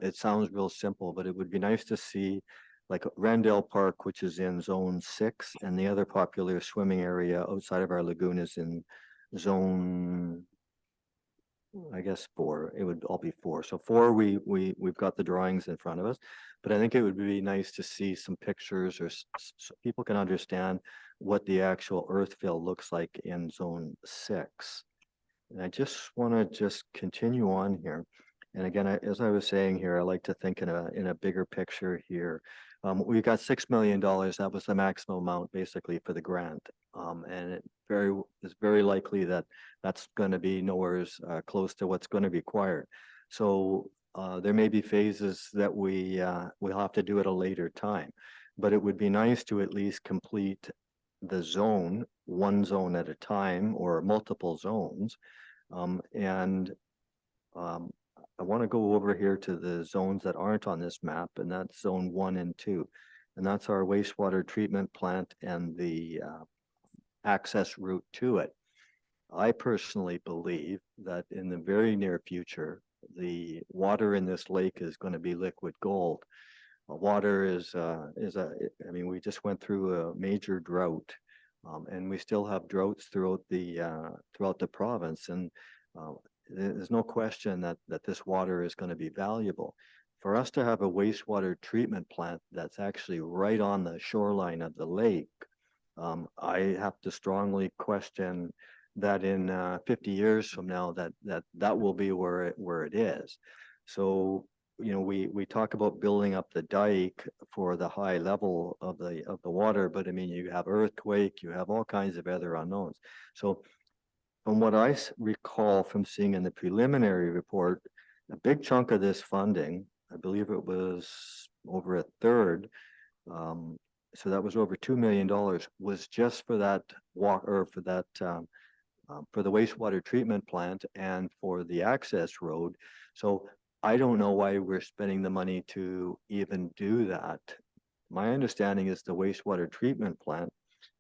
it sounds real simple, but it would be nice to see, like Randell Park, which is in zone 6, and the other popular swimming area outside of our lagoon is in zone, I guess 4. It would all be 4. So 4, we've got the drawings in front of us, but I think it would be nice to see some pictures or so people can understand what the actual earth fill looks like in zone 6. And I just want to continue on here. And again, as I was saying here, I like to think in a bigger picture here. We got $6 million. That was the maximum amount basically for the grant. And it is very likely that that's going to be nowhere close to what's going to be required. So there may be phases that we'll have to do at a later time, but it would be nice to at least complete the zone, one zone at a time or multiple zones. I want to go over here to the zones that aren't on this map, and that's zone 1 and 2. And that's our wastewater treatment plant and the access route to it. I personally believe that in the very near future, the water in this lake is going to be liquid gold. Water I mean, we just went through a major drought, and we still have droughts throughout the province. And there's no question that this water is going to be valuable. For us to have a wastewater treatment plant that's actually right on the shoreline of the lake, I have to strongly question that in 50 years from now that will be where it is. So, we talk about building up the dike for the high level of the water, but I mean, you have earthquake, you have all kinds of other unknowns. So from what I recall from seeing in the preliminary report, a big chunk of this funding, I believe it was over a third, so that was over $2 million, was just for that for that for the wastewater treatment plant and for the access road. So I don't know why we're spending the money to even do that. My understanding is the wastewater treatment plant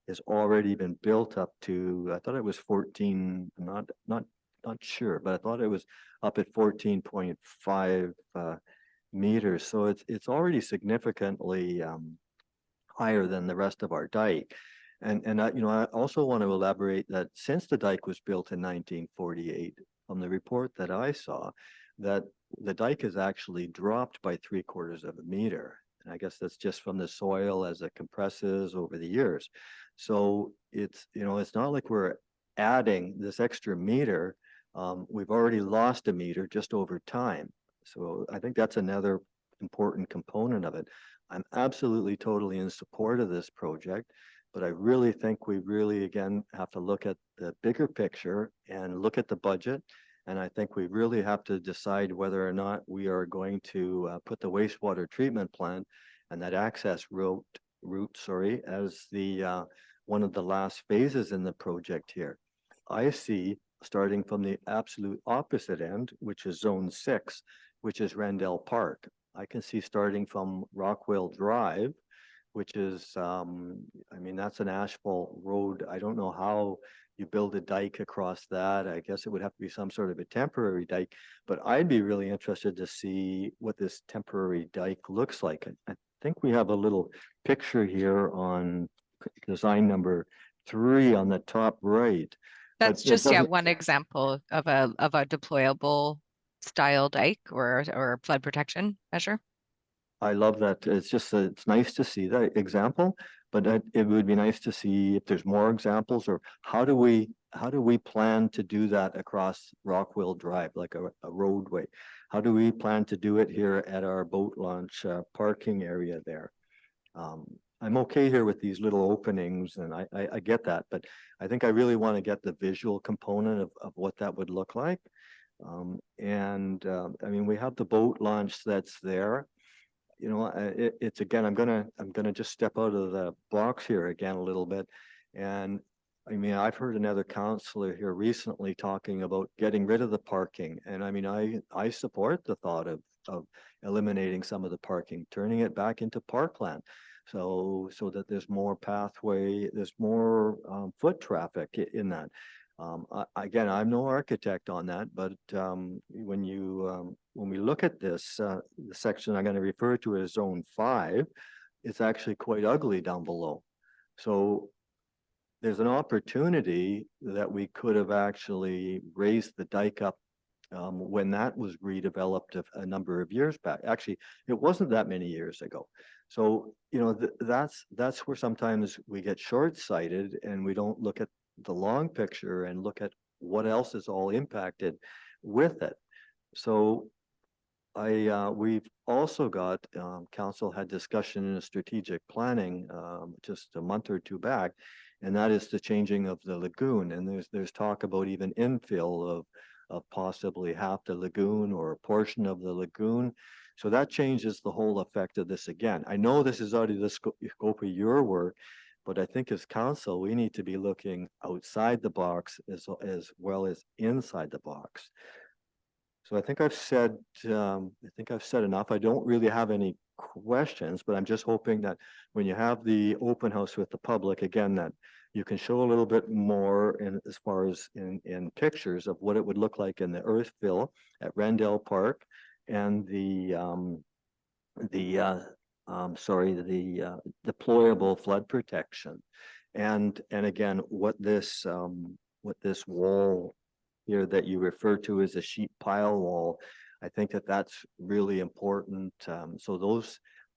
has already been built up to, I thought it was 14, not sure, but I thought it was up at 14.5 meters. So it's already significantly higher than the rest of our dike. And I, I also want to elaborate that since the dike was built in 1948, from the report that I saw, that the dike has actually dropped by 3/4 of a meter. And I guess that's just from the soil as it compresses over the years. So it's, it's not like we're adding this extra meter. We've already lost a meter just over time. So I think that's another important component of it. I'm absolutely totally in support of this project, but I really think we really, again, have to look at the bigger picture and look at the budget. And I think we really have to decide whether or not we are going to put the wastewater treatment plant and that access route, as the one of the last phases in the project here. I see starting from the absolute opposite end, which is zone 6, which is Rendell Park. I can see starting from Rockwell Drive, which is, I mean, that's an asphalt road. I don't know how you build a dike across that. I guess it would have to be some sort of a temporary dike, but I'd be really interested to see what this temporary dike looks like. I think we have a little picture here on design number 3 on the top right. That's But it just, doesn't- one example of a deployable style dike or flood protection measure. I love that. It's just, it's nice to see that example, but it would be nice to see if there's more examples, or how do we plan to do that across Rockwell Drive, like a roadway? How do we plan to do it here at our boat launch parking area there? I'm okay here with these little openings, and I get that, but I think I really want to get the visual component of what that would look like. I mean, we have the boat launch that's there. It's again, I'm gonna just step out of the box here again a little bit. And I mean, I've heard another counselor here recently talking about getting rid of the parking. And I mean, I support the thought of eliminating some of the parking, turning it back into parkland. So that there's more pathway, there's more foot traffic in that. Again, I'm no architect on that, but when we look at this, the section I'm going to refer to as zone 5, it's actually quite ugly down below. So there's an opportunity that we could have actually raised the dike up when that was redeveloped a number of years back. Actually, it wasn't that many years ago. So, that's where sometimes we get short-sighted and we don't look at the long picture and look at what else is all impacted with it. So we've also got, council had discussion in a strategic planning just a month or two back, and that is the changing of the lagoon. And there's talk about even infill of possibly half the lagoon or a portion of the lagoon. So that changes the whole effect of this again. I know this is already the scope of your work, but I think as council, we need to be looking outside the box as well as inside the box. So I think I've said enough. I don't really have any questions, but I'm just hoping that when you have the open house with the public, again, that you can show a little bit more as far as in pictures of what it would look like in the earthfill at Rendell Park and the deployable flood protection, and again what this wall here that you refer to as a sheet pile wall, I think that's really important. So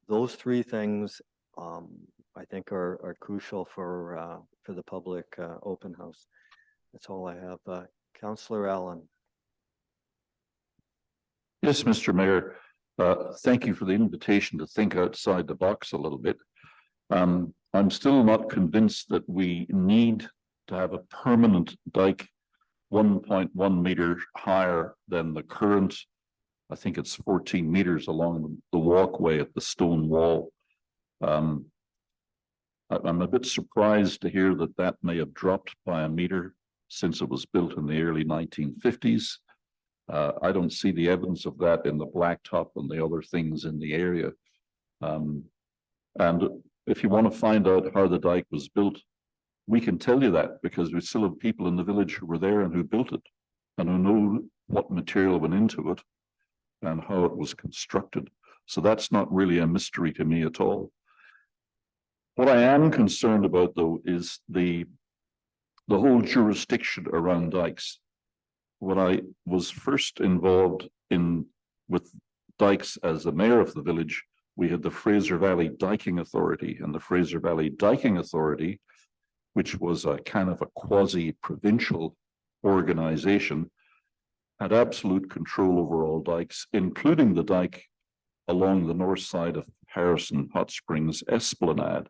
those 3 things I think are crucial for the public open house. That's all I have. Councillor Allen. Yes, Mr. Mayor. Thank you for the invitation to think outside the box a little bit. I'm still not convinced that we need to have a permanent dike 1.1 meter higher than the current. I think it's 14 meters along the walkway at the stone wall. I'm a bit surprised to hear that that may have dropped by a meter since it was built in the early 1950s. I don't see the evidence of that in the blacktop and the other things in the area. And if you want to find out how the dike was built, we can tell you that because we still have people in the village who were there and who built it and who know what material went into it and how it was constructed. So that's not really a mystery to me at all. What I am concerned about, though, is the whole jurisdiction around dikes. When I was first involved with dikes as the mayor of the village, we had the Fraser Valley Diking Authority, and the Fraser Valley Diking Authority, which was a kind of a quasi-provincial organization, had absolute control over all dikes, including the dike along the north side of Harrison Hot Springs Esplanade.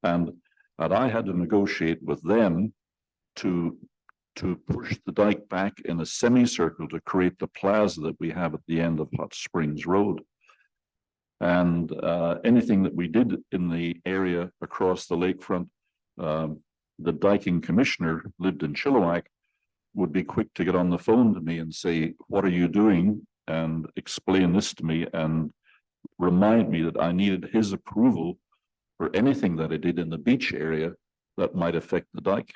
And I had to negotiate with them to push the dike back in a semicircle to create the plaza that we have at the end of Hot Springs Road. And anything that we did in the area across the lakefront, the diking commissioner lived in Chilliwack, would be quick to get on the phone to me and say, what are you doing? And explain this to me and remind me that I needed his approval for anything that I did in the beach area that might affect the dike.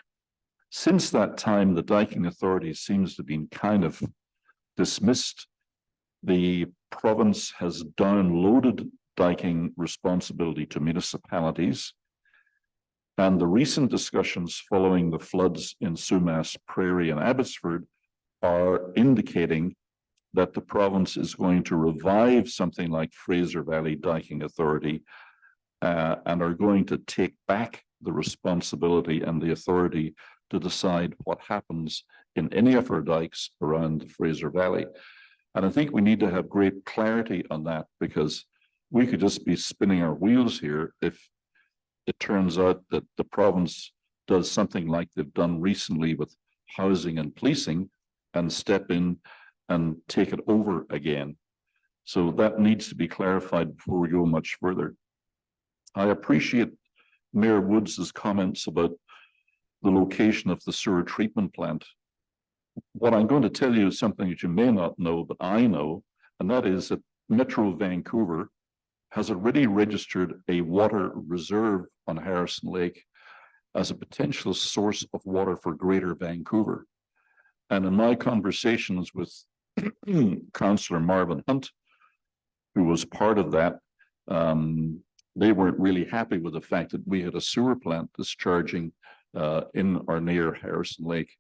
Since that time, the diking authority seems to have been kind of dismissed. The province has downloaded diking responsibility to municipalities. And the recent discussions following the floods in Sumas Prairie and Abbotsford are indicating that the province is going to revive something like Fraser Valley Diking Authority and are going to take back the responsibility and the authority to decide what happens in any of our dikes around the Fraser Valley. And I think we need to have great clarity on that, because we could just be spinning our wheels here if it turns out that the province does something like they've done recently with housing and policing and step in and take it over again. So that needs to be clarified before we go much further. I appreciate Mayor Woods's comments about the location of the sewer treatment plant. What I'm going to tell you is something that you may not know, but I know, and that is that Metro Vancouver has already registered a water reserve on Harrison Lake as a potential source of water for Greater Vancouver. And in my conversations with Councillor Marvin Hunt, who was part of that, they weren't really happy with the fact that we had a sewer plant discharging in or near Harrison Lake.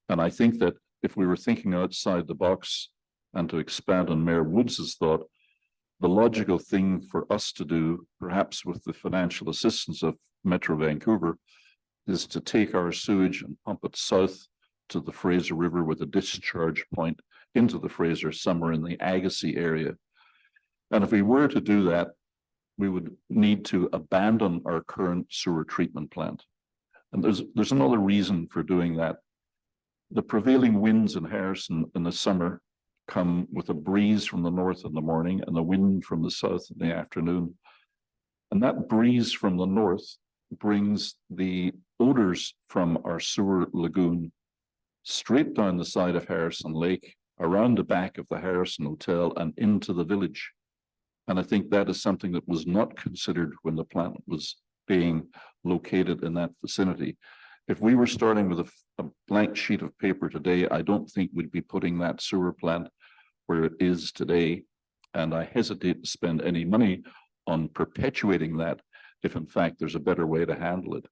And I think that if we were thinking outside the box and to expand on Mayor Woods's thought, the logical thing for us to do, perhaps with the financial assistance of Metro Vancouver, is to take our sewage and pump it south to the Fraser River with a discharge point into the Fraser somewhere in the Agassiz area. And if we were to do that, we would need to abandon our current sewer treatment plant. And there's another reason for doing that. The prevailing winds in Harrison in the summer come with a breeze from the north in the morning and the wind from the south in the afternoon. And that breeze from the north brings the odors from our sewer lagoon straight down the side of Harrison Lake, around the back of the Harrison Hotel and into the village. And I think that is something that was not considered when the plant was being located in that vicinity. If we were starting with a blank sheet of paper today, I don't think we'd be putting that sewer plant where it is today. And I hesitate to spend any money on perpetuating that if in fact there's a better way to handle it.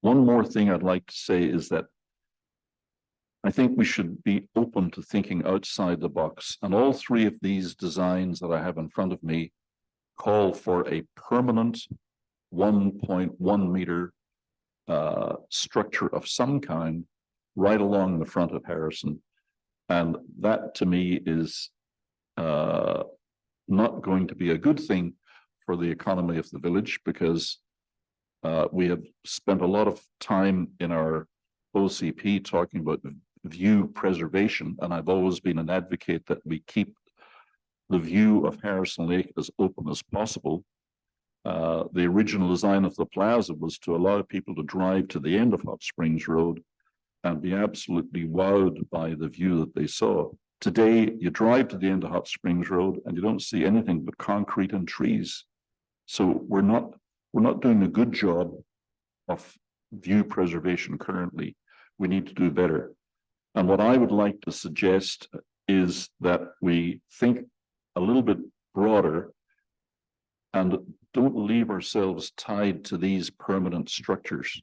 One more thing I'd like to say is that I think we should be open to thinking outside the box. And all three of these designs that I have in front of me call for a permanent 1.1 meter structure of some kind right along the front of Harrison. And that to me is not going to be a good thing for the economy of the village, because we have spent a lot of time in our OCP talking about view preservation, and I've always been an advocate that we keep the view of Harrison Lake as open as possible. The original design of the plaza was to allow people to drive to the end of Hot Springs Road and be absolutely wowed by the view that they saw. Today, you drive to the end of Hot Springs Road and you don't see anything but concrete and trees. So we're not doing a good job of view preservation currently. We need to do better. And what I would like to suggest is that we think a little bit broader and don't leave ourselves tied to these permanent structures.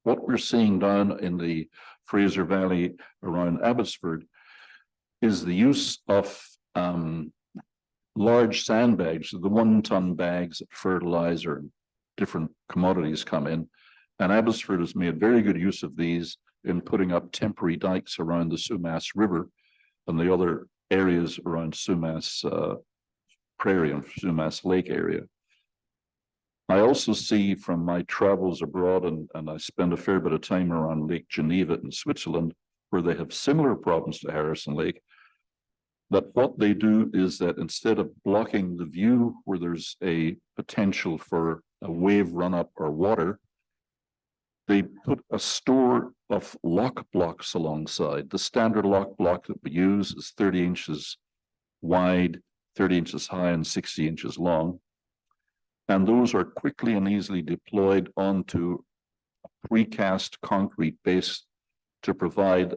What we're seeing down in the Fraser Valley around Abbotsford is the use of large sandbags, the 1-ton bags that fertilizer and different commodities come in. And Abbotsford has made very good use of these in putting up temporary dikes around the Sumas River and the other areas around Sumas Prairie and Sumas Lake area. I also see from my travels abroad, and I spend a fair bit of time around Lake Geneva in Switzerland, where they have similar problems to Harrison Lake, that what they do is that instead of blocking the view where there's a potential for a wave run up or water, they put a store of lock blocks alongside. The standard lock block that we use is 30 inches wide, 30 inches high, and 60 inches long. And those are quickly and easily deployed onto a precast concrete base to provide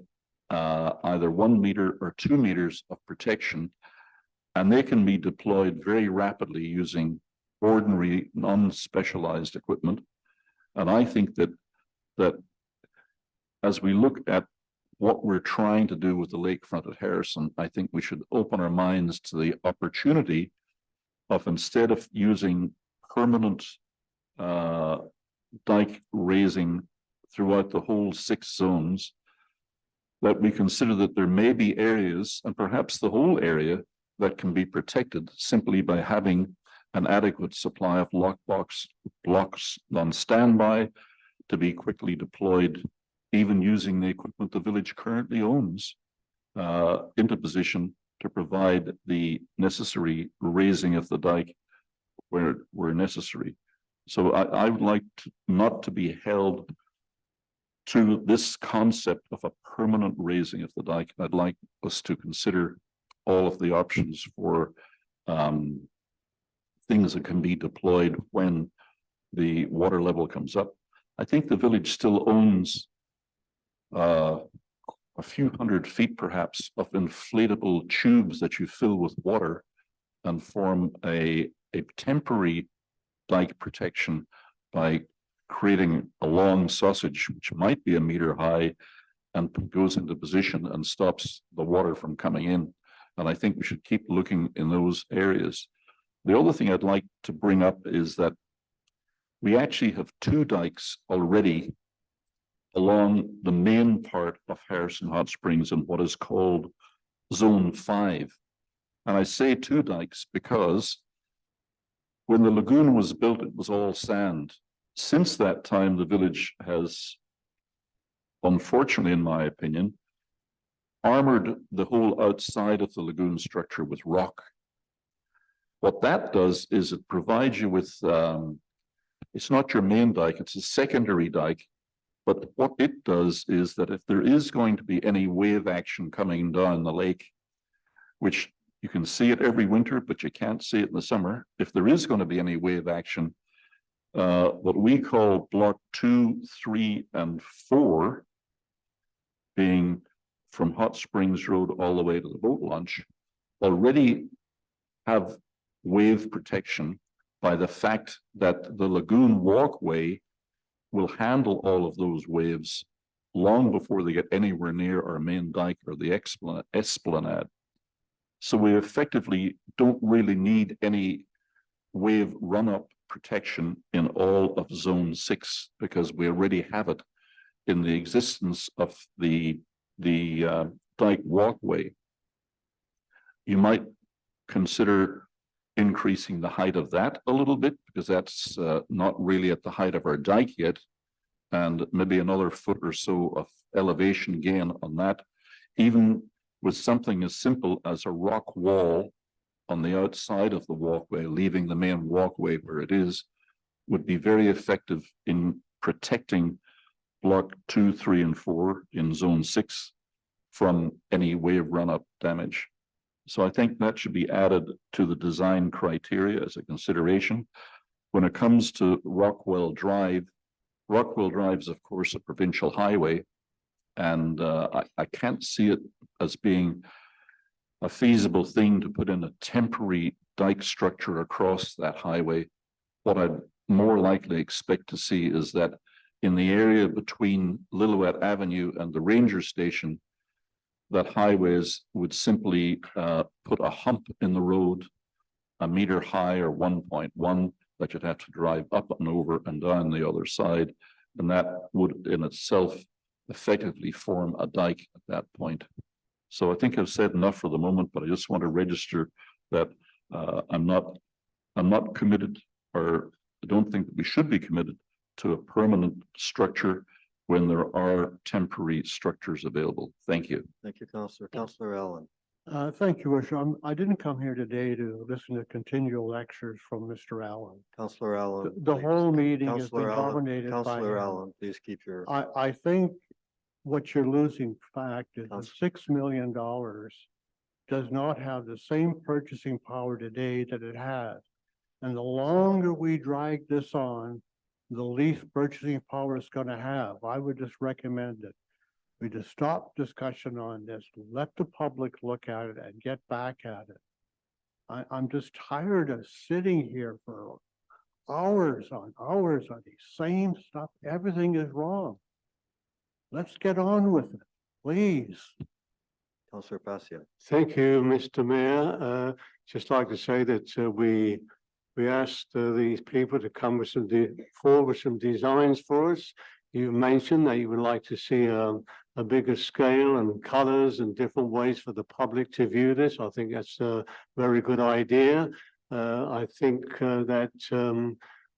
either 1 meter or 2 meters of protection. And they can be deployed very rapidly using ordinary non-specialized equipment. And I think that as we look at what we're trying to do with the lakefront at Harrison, I think we should open our minds to the opportunity of, instead of using permanent dike raising throughout the whole 6 zones, that we consider that there may be areas, and perhaps the whole area, that can be protected simply by having an adequate supply of blocks on standby to be quickly deployed, even using the equipment the village currently owns, into position to provide the necessary raising of the dike where necessary. So I would like not to be held to this concept of a permanent raising of the dike. I'd like us to consider all of the options for things that can be deployed when the water level comes up. I think the village still owns a few hundred feet perhaps of inflatable tubes that you fill with water and form a temporary dike protection by creating a long sausage, which might be 1 meter high, and goes into position and stops the water from coming in. And I think we should keep looking in those areas. The other thing I'd like to bring up is that we actually have 2 dikes already along the main part of Harrison Hot Springs in what is called Zone 5. And I say 2 dikes because when the lagoon was built, it was all sand. Since that time, the village has, unfortunately, in my opinion, armored the whole outside of the lagoon structure with rock. What that does is it provides you with, it's not your main dike, it's a secondary dike. But what it does is that if there is going to be any wave action coming down the lake, which you can see it every winter, but you can't see it in the summer. If there is going to be any wave action, what we call block 2, 3, and 4, being from Hot Springs Road all the way to the boat launch, already have wave protection by the fact that the lagoon walkway will handle all of those waves long before they get anywhere near our main dike or the esplanade. So we effectively don't really need any wave run-up protection in all of Zone 6 because we already have it in the existence of the dike walkway. You might consider increasing the height of that a little bit because that's not really at the height of our dike yet. and maybe another foot or so of elevation gain on that, even with something as simple as a rock wall on the outside of the walkway, leaving the main walkway where it is, would be very effective in protecting block 2, 3, and 4 in zone 6 from any wave run-up damage. So I think that should be added to the design criteria as a consideration. When it comes to Rockwell Drive is, of course, a provincial highway, and I can't see it as being a feasible thing to put in a temporary dike structure across that highway. What I'd more likely expect to see is that in the area between Lillooet Avenue and the ranger station, that highways would simply put a hump in the road, a meter high or 1.1, that you'd have to drive up and over and down the other side. And that would in itself effectively form a dike at that point. So I think I've said enough for the moment, but I just want to register that I'm not committed, or I don't think that we should be committed to a permanent structure when there are temporary structures available. Thank you. Thank you, Councillor. Councillor Allen. Thank you, Worship. I didn't come here today to listen to continual lectures from Mr. Allen. Councillor Allen. The please. whole meeting has been Councillor Allen. dominated by Councillor him. Allen, please keep your. I think what you're losing fact is the Councillor. $6 million does not have the same purchasing power today that it had. And the longer we drag this on, the least purchasing power it's gonna have. I would just recommend it. We just stop discussion on this, let the public look at it and get back at it. I'm just tired of sitting here for hours on the same stuff. Everything is wrong. Let's get on with it, please. Councillor Passia. Thank you, Mr. Mayor. Just like to say that we asked these people to come with forward with some designs for us. You mentioned that you would like to see a bigger scale and colors and different ways for the public to view this. I think that's a very good idea. I think that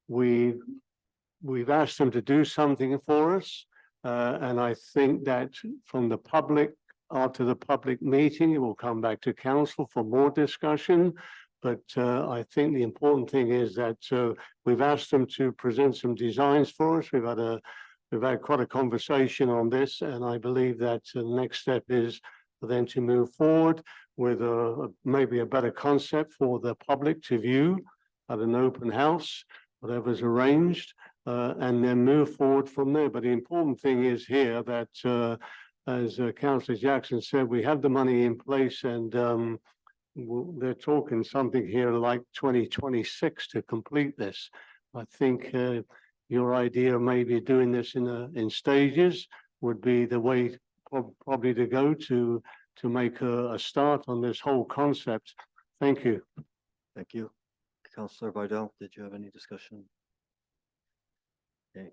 we've asked them to do something for us. And I think that from the public, after the public meeting, it will come back to council for more discussion. But I think the important thing is that we've asked them to present some designs for us. We've had quite a conversation on this, and I believe that the next step is for them to move forward with maybe a better concept for the public to view at an open house, whatever's arranged, and then move forward from there. But the important thing is here that, as Councillor Jackson said, we have the money in place, and they're talking something here like 2026 to complete this. I think your idea of maybe doing this in stages would be the way probably to go to make a start on this whole concept. Thank you. Thank you. Councillor Vidal, did you have any discussion? Okay.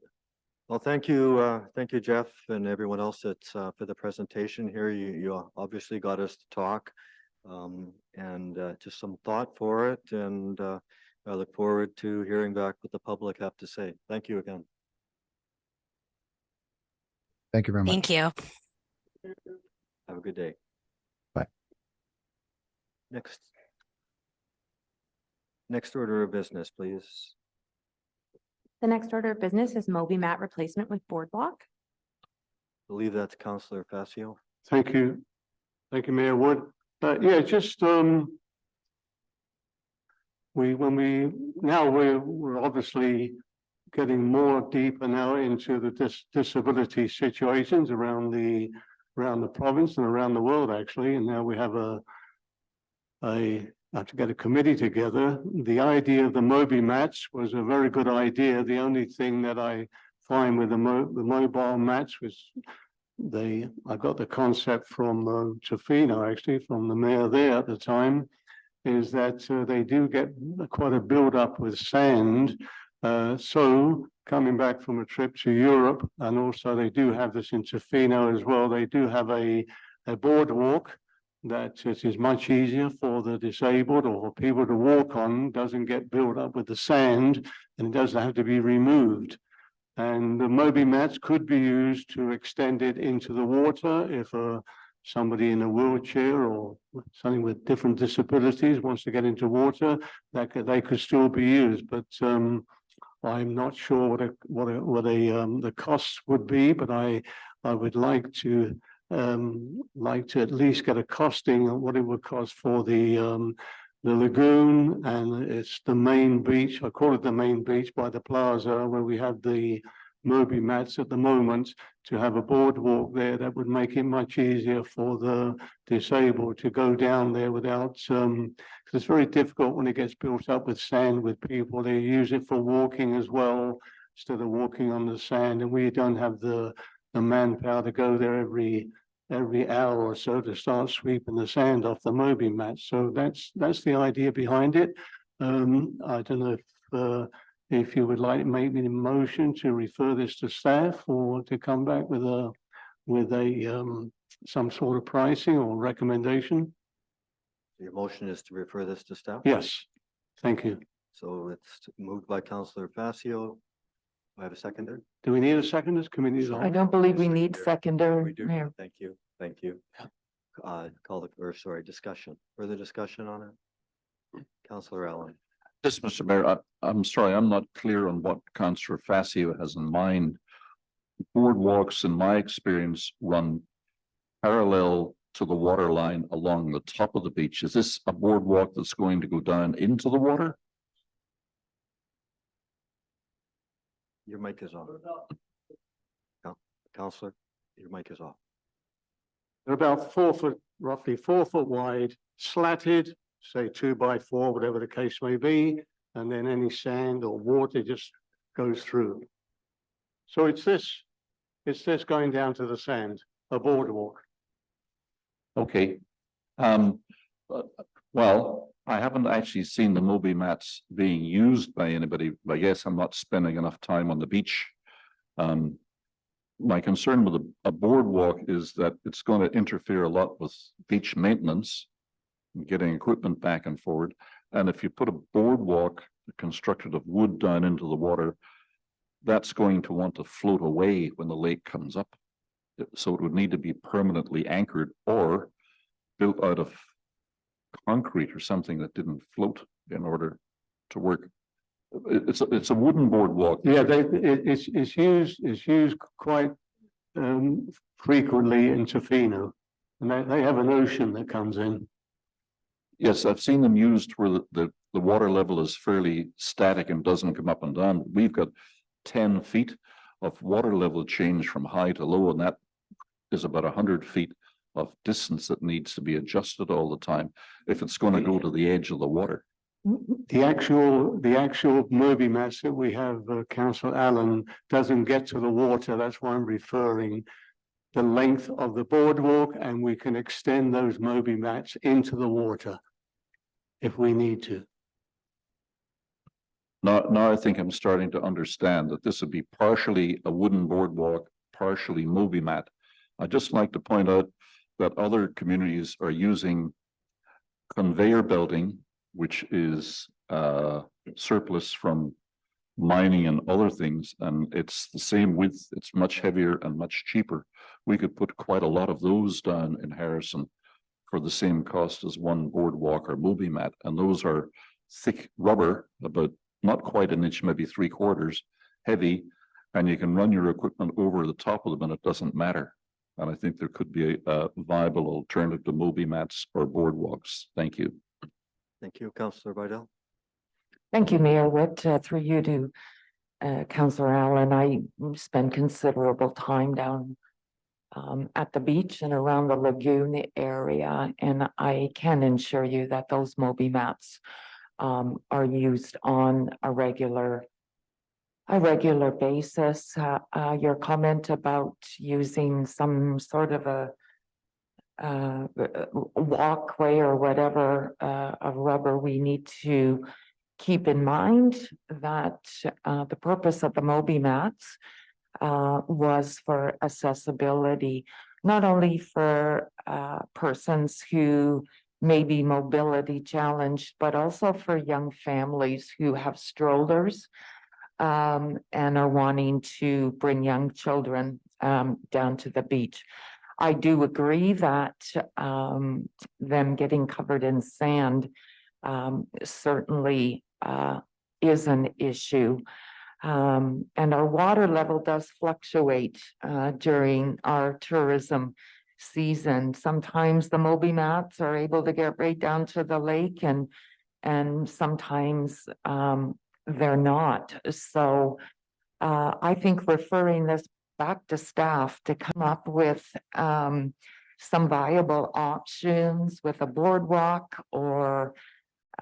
Well, thank you, Jeff, and everyone else that's for the presentation here. You obviously got us to talk, and just some thought for it, and I look forward to hearing back what the public have to say. Thank you again. Thank you very much. Thank you. Have a good day. Bye. Next order of business, please. The next order of business is Moby mat replacement with boardwalk. I believe that's Councillor Facio. Thank you. Thank you, Mayor Wood. Yeah, just we're obviously getting more deeper now into the disability situations around the province and around the world, actually. And now we have have to get a committee together. The idea of the Moby mats was a very good idea. The only thing that I find with the mobile mats was I got the concept from Tofino, actually, from the mayor there at the time, is that they do get quite a build-up with sand. So coming back from a trip to Europe, and also they do have this in Tofino as well, they do have a boardwalk that it is much easier for the disabled or for people to walk on, doesn't get built up with the sand, and it doesn't have to be removed. And the Moby mats could be used to extend it into the water if somebody in a wheelchair or something with different disabilities wants to get into water, they could still be used. But I'm not sure what the costs would be, but I would like to at least get a costing on what it would cost for the lagoon, and it's the main beach. I call it the main beach by the plaza where we have the Moby mats at the moment, to have a boardwalk there that would make it much easier for the disabled to go down there without, because it's very difficult when it gets built up with sand with people. They use it for walking as well, instead of walking on the sand, and we don't have the manpower to go there every hour or so to start sweeping the sand off the Moby mats. So that's the idea behind it. I don't know if you would like to make me a motion to refer this to staff, or to come back with some sort of pricing or recommendation. Your motion is to refer this to staff? Yes, thank you. So it's moved by Councillor Facio. Do I have a seconder? Do we need a second as committee? I don't believe we need seconder, We do. Mayor. Thank you. Thank you. Discussion. Further discussion on it? Councillor Allen. Yes, Mr. Mayor, I'm sorry, I'm not clear on what Councillor Facio has in mind. Boardwalks, in my experience, run parallel to the water line along the top of the beach. Is this a boardwalk that's going to go down into the water? Your mic is on. Councillor, your mic is off. They're about 4 foot, roughly 4 foot wide, slatted, say 2 by 4, whatever the case may be, and then any sand or water just goes through. So it's this going down to the sand, a boardwalk. Okay. Well, I haven't actually seen the Moby mats being used by anybody, but I guess I'm not spending enough time on the beach. My concern with a boardwalk is that it's going to interfere a lot with beach maintenance, getting equipment back and forward. And if you put a boardwalk constructed of wood down into the water, that's going to want to float away when the lake comes up. So it would need to be permanently anchored or built out of concrete or something that didn't float in order to work. It's a wooden boardwalk. Yeah, it's used quite frequently in Tofino, and they have an ocean that comes in. Yes, I've seen them used where the water level is fairly static and doesn't come up and down. We've got 10 feet of water level change from high to low, and that is about 100 feet of distance that needs to be adjusted all the time if it's going to go to the edge of the water. The actual Moby mats that we have, Councillor Allen, doesn't get to the water. That's why I'm referring the length of the boardwalk, and we can extend those Moby mats into the water if we need to. Now I think I'm starting to understand that this would be partially a wooden boardwalk, partially Moby mat. I'd just like to point out that other communities are using conveyor belting, which is surplus from mining and other things, and it's the same width, it's much heavier and much cheaper. We could put quite a lot of those down in Harrison for the same cost as one boardwalk or Moby mat, and those are thick rubber, about not quite an inch, maybe 3/4, heavy, and you can run your equipment over the top of them and it doesn't matter. And I think there could be a viable alternative to Moby mats or boardwalks. Thank you. Thank you, Councillor Vidal. Thank you, Mayor Witt. Through you to Councillor Allen. I spend considerable time down at the beach and around the lagoon area, and I can assure you that those Moby mats are used on a regular basis. Your comment about using some sort of a walkway or whatever of rubber, we need to keep in mind that the purpose of the Moby mats was for accessibility, not only for persons who may be mobility challenged, but also for young families who have strollers. and are wanting to bring young children down to the beach. I do agree that them getting covered in sand certainly is an issue. And our water level does fluctuate during our tourism season. Sometimes the Moby mats are able to get right down to the lake, and sometimes they're not. So I think referring this back to staff to come up with some viable options with a boardwalk, or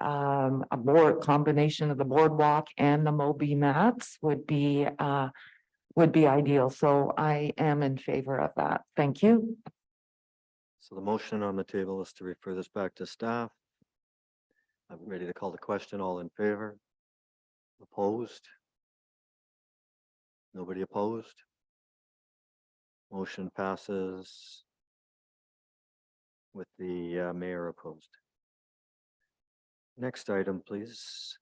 a combination of the boardwalk and the Moby mats would be ideal. So I am in favor of that. Thank you. So the motion on the table is to refer this back to staff. I'm ready to call the question. All in favor? Opposed? Nobody opposed? Motion passes with the mayor opposed. Next item, please.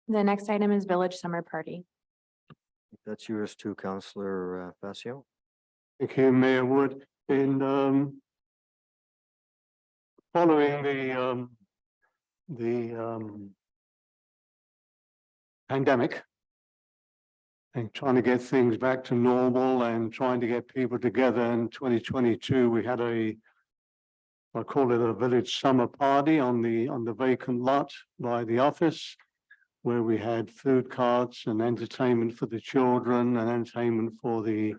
The next item is Village Summer Party. That's yours too, Councillor Facio. Thank you, Mayor Wood. In following the pandemic and trying to get things back to normal and trying to get people together in 2022, we had I call it a village summer party on the vacant lot by the office, where we had food carts and entertainment for the children and entertainment for the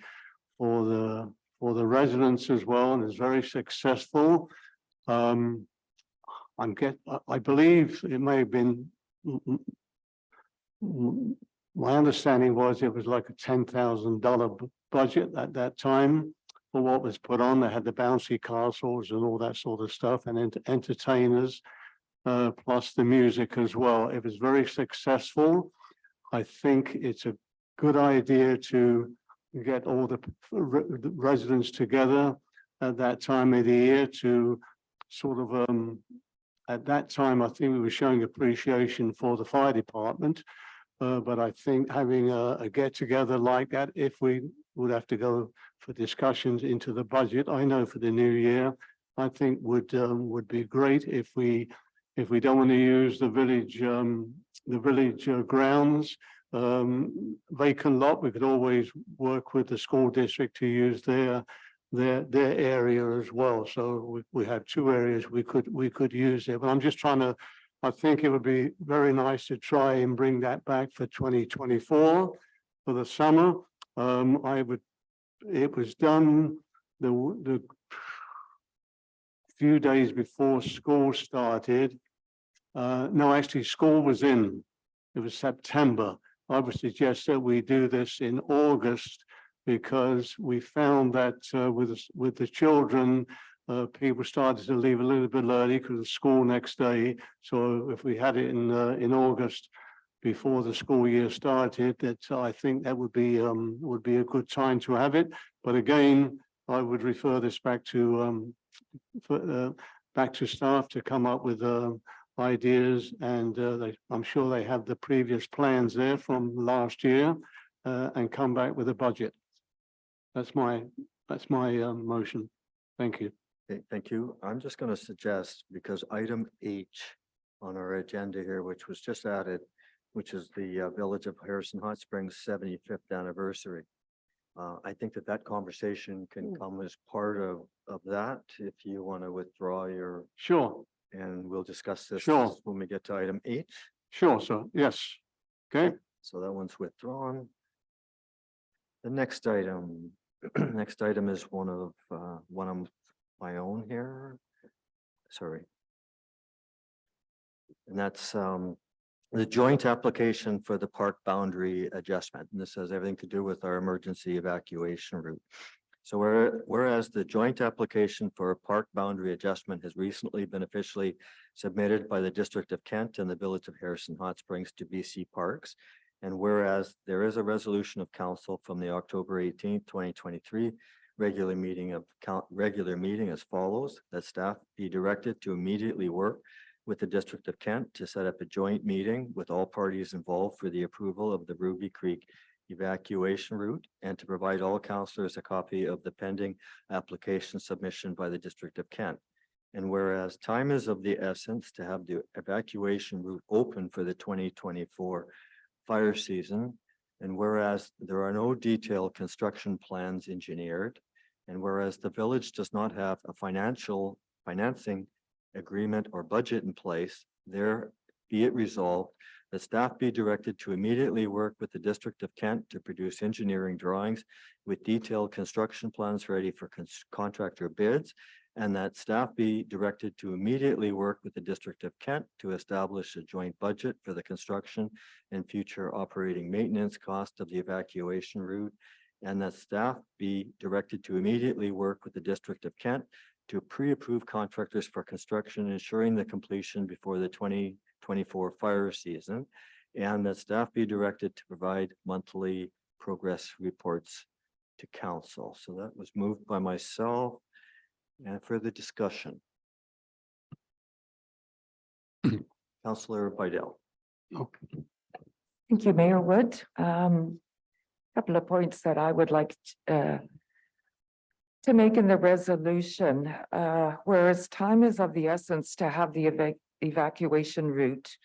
residents as well, and it's very successful. I believe it may have been, my understanding was it was like a $10,000 budget at that time for what was put on. They had the bouncy castles and all that sort of stuff, and entertainers, plus the music as well. It was very successful. I think it's a good idea to get all the residents together at that time of the year to sort of, at that time, I think we were showing appreciation for the fire department. But I think having a get together like that, if we would have to go for discussions into the budget, I know for the new year, I think would be great. If we don't want to use the village grounds, vacant lot, we could always work with the school district to use their area as well. So we have two areas we could use it. But I'm just trying to, I think it would be very nice to try and bring that back for 2024 for the summer. It was done the few days before school started. No, actually school was in, it was September. I would suggest that we do this in August, because we found that with the children, people started to leave a little bit early because of school next day. So if we had it in August before the school year started, that I think that would be a good time to have it. But again, I would refer this back to staff to come up with ideas, and I'm sure they have the previous plans there from last year, and come back with a budget. That's my motion. Thank you. Okay, thank you. I'm just going to suggest, because item H on our agenda here, which was just added, which is the Village of Harrison Hot Springs 75th anniversary. I think that conversation can come as part of that, if you want to withdraw your. Sure. And we'll discuss this Sure. when we get to item H. Sure, so yes. Okay. So that one's withdrawn. The next item, is one of my own here. Sorry. And that's the joint application for the park boundary adjustment. And this has everything to do with our emergency evacuation route. So whereas the joint application for a park boundary adjustment has recently been officially submitted by the District of Kent and the Village of Harrison Hot Springs to BC Parks, and whereas there is a resolution of council from the October 18th, 2023 regular meeting as follows, that staff be directed to immediately work with the District of Kent to set up a joint meeting with all parties involved for the approval of the Ruby Creek evacuation route and to provide all councillors a copy of the pending application submission by the District of Kent. And whereas time is of the essence to have the evacuation route open for the 2024 fire season, and whereas there are no detailed construction plans engineered, and whereas the village does not have a financing agreement or budget in place, there be it resolved that staff be directed to immediately work with the District of Kent to produce engineering drawings with detailed construction plans ready for contractor bids, and that staff be directed to immediately work with the District of Kent to establish a joint budget for the construction and future operating maintenance cost of the evacuation route, and that staff be directed to immediately work with the District of Kent to pre-approve contractors for construction, ensuring the completion before the 2024 fire season, and that staff be directed to provide monthly progress reports to council. So that was moved by myself. And further discussion. Councillor Bidell. Thank you, Mayor Wood. Couple of points that I would like to make in the resolution. Whereas time is of the essence to have the evacuation route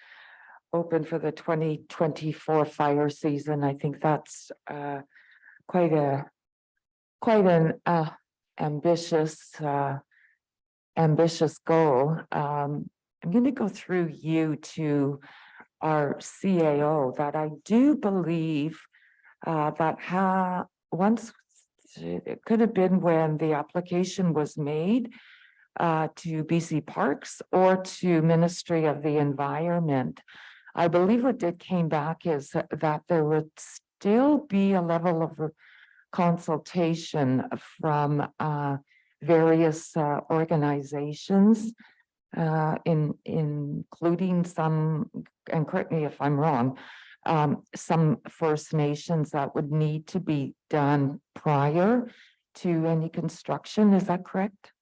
open for the 2024 fire season. I think that's quite an ambitious goal. I'm going to go through you to our CAO that I do believe that once it could have been when the application was made to BC Parks or to Ministry of the Environment. I believe what came back is that there would still be a level of consultation from various organizations, including some, and correct me if I'm wrong, some First Nations that would need to be done prior to any construction. Is that correct?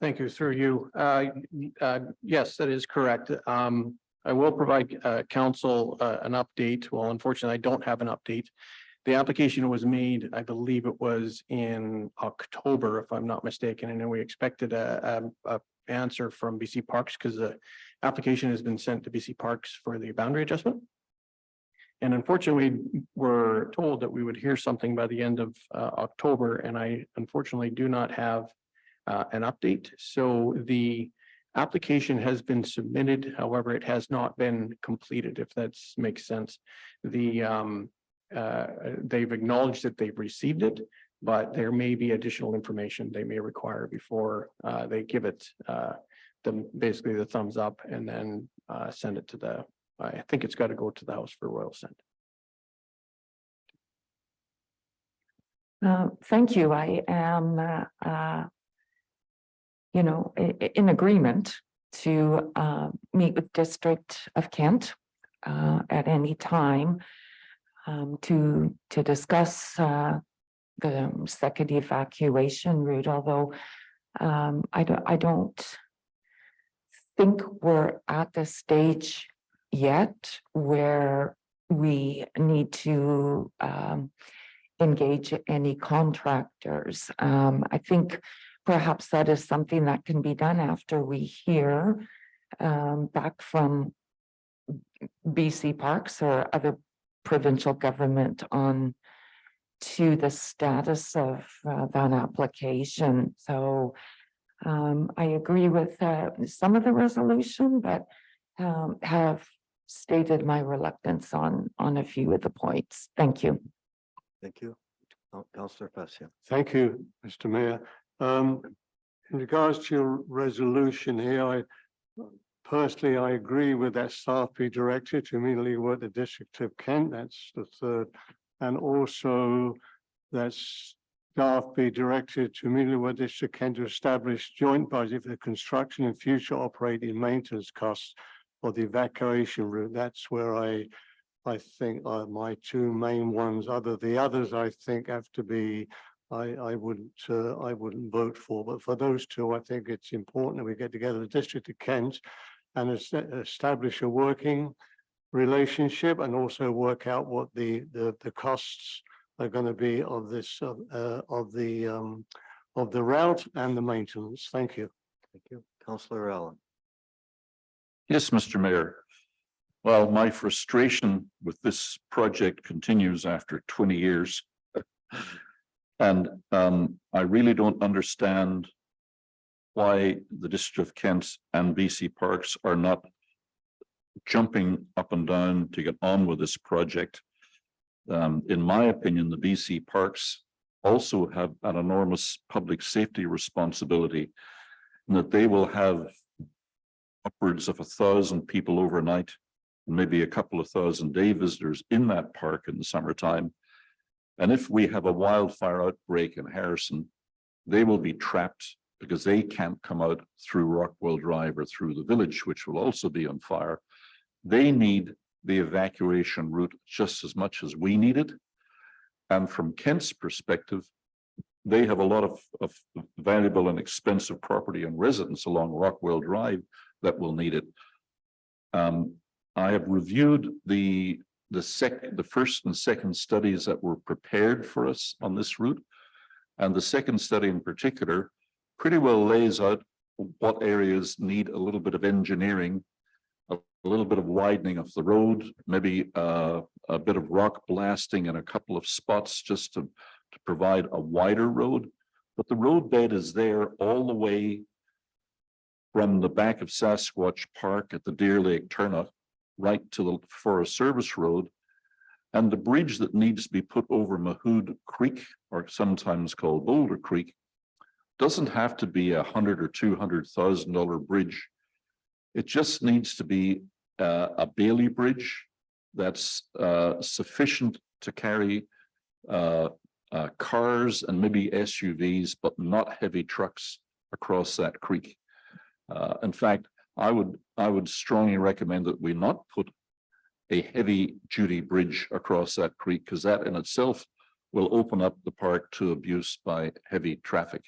Thank you, through you. Yes, that is correct. I will provide council an update. Well, unfortunately, I don't have an update. The application was made, I believe it was in October, if I'm not mistaken, and then we expected a answer from BC Parks because the application has been sent to BC Parks for the boundary adjustment. And unfortunately, we're told that we would hear something by the end of October, and I unfortunately do not have an update. So the application has been submitted, however, it has not been completed, if that makes sense. They've acknowledged that they've received it, but there may be additional information they may require before they give it basically the thumbs up and then send it to I think it's got to go to the House for Royal Assent. Thank you. I am in agreement to meet with District of Kent at any time to discuss the second evacuation route, although I don't think we're at the stage yet where we need to engage any contractors. I think perhaps that is something that can be done after we hear back from BC Parks or other provincial government on to the status of that application. So I agree with some of the resolution, but have stated my reluctance on a few of the points. Thank you. Thank you. Councillor Passia. Thank you, Mr. Mayor. In regards to your resolution here, personally, I agree with that staff be directed to immediately work the District of Kent. That's the third. And also that staff be directed to immediately work District of Kent to establish joint budget for the construction and future operating maintenance costs for the evacuation route. That's where I think are my two main ones. The others I think have to be I wouldn't vote for, but for those two, I think it's important that we get together, the District of Kent, and establish a working relationship and also work out what the costs are going to be of this, of the route and the maintenance. Thank you. Thank you. Councillor Allen. Yes, Mr. Mayor. Well, my frustration with this project continues after 20 years. And I really don't understand why the District of Kent and BC Parks are not jumping up and down to get on with this project. In my opinion, the BC Parks also have an enormous public safety responsibility in that they will have upwards of 1,000 people overnight, maybe a couple of thousand day visitors in that park in the summertime. And if we have a wildfire outbreak in Harrison, they will be trapped because they can't come out through Rockwell Drive or through the village, which will also be on fire. They need the evacuation route just as much as we need it. And from Kent's perspective, they have a lot of valuable and expensive property and residents along Rockwell Drive that will need it. I have reviewed the first and second studies that were prepared for us on this route. And the second study in particular pretty well lays out what areas need a little bit of engineering, a little bit of widening of the road, maybe a bit of rock blasting in a couple of spots just to provide a wider road. But the road bed is there all the way from the back of Sasquatch Park at the Deer Lake turnout right to the Forest Service Road. And the bridge that needs to be put over Mahood Creek, or sometimes called Boulder Creek, doesn't have to be $100,000 or $200,000 bridge. It just needs to be a Bailey bridge that's sufficient to carry cars and maybe SUVs, but not heavy trucks across that creek. In fact, I would strongly recommend that we not put a heavy duty bridge across that creek, because that in itself will open up the park to abuse by heavy traffic.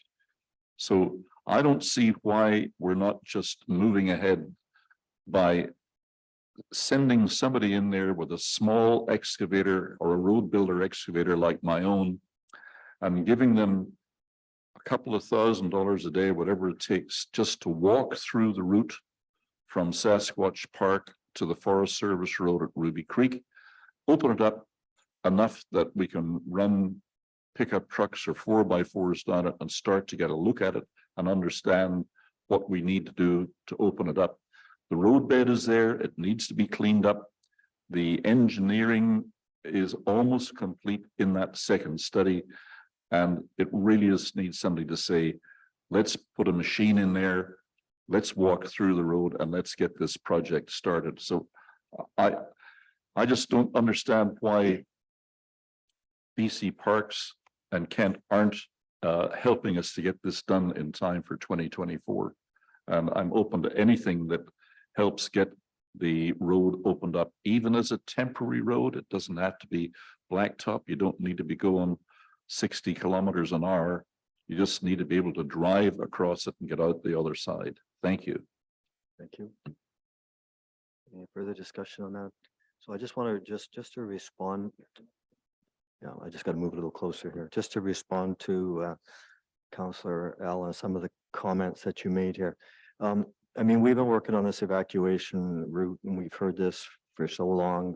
So I don't see why we're not just moving ahead by sending somebody in there with a small excavator or a road builder excavator like my own and giving them a couple of $1,000 a day, whatever it takes, just to walk through the route from Sasquatch Park to the Forest Service Road at Ruby Creek, open it up enough that we can run pickup trucks or 4x4s down it and start to get a look at it and understand what we need to do to open it up. The roadbed is there, it needs to be cleaned up. The engineering is almost complete in that second study. And it really just needs somebody to say, let's put a machine in there, let's walk through the road and let's get this project started. So I just don't understand why BC Parks and Kent aren't helping us to get this done in time for 2024. And I'm open to anything that helps get the road opened up, even as a temporary road. It doesn't have to be blacktop. You don't need to be going 60 kilometers an hour. You just need to be able to drive across it and get out the other side. Thank you. Thank you. Any further discussion on that? So I just want to just to respond. Yeah, I just got to move a little closer here, just to respond to Councillor Allen, some of the comments that you made here. I mean, we've been working on this evacuation route and we've heard this for so long.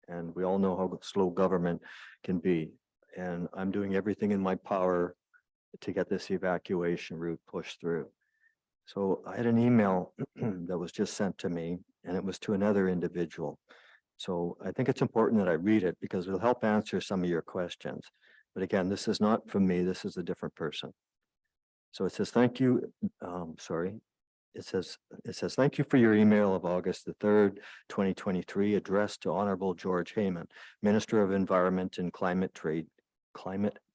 And we all know how slow government can be. And I'm doing everything in my power to get this evacuation route pushed through. So I had an email that was just sent to me and it was to another individual. So I think it's important that I read it because it'll help answer some of your questions. But again, this is not from me, this is a different person. So it says, thank you. It says, thank you for your email of August the 3rd, 2023, addressed to Honorable George Heyman, Minister of Environment and Climate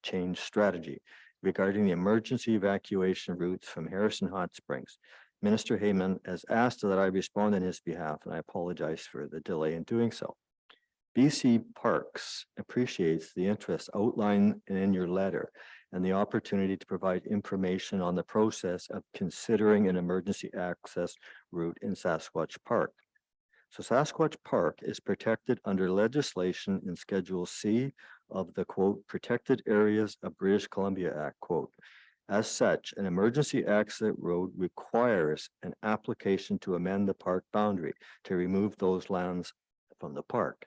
Change Strategy, regarding the emergency evacuation routes from Harrison Hot Springs. Minister Heyman has asked that I respond on his behalf, and I apologize for the delay in doing so. BC Parks appreciates the interest outlined in your letter and the opportunity to provide information on the process of considering an emergency access route in Sasquatch Park. So Sasquatch Park is protected under legislation in Schedule C of the quote, Protected Areas of British Columbia Act, quote. As such, an emergency exit road requires an application to amend the park boundary to remove those lands from the park.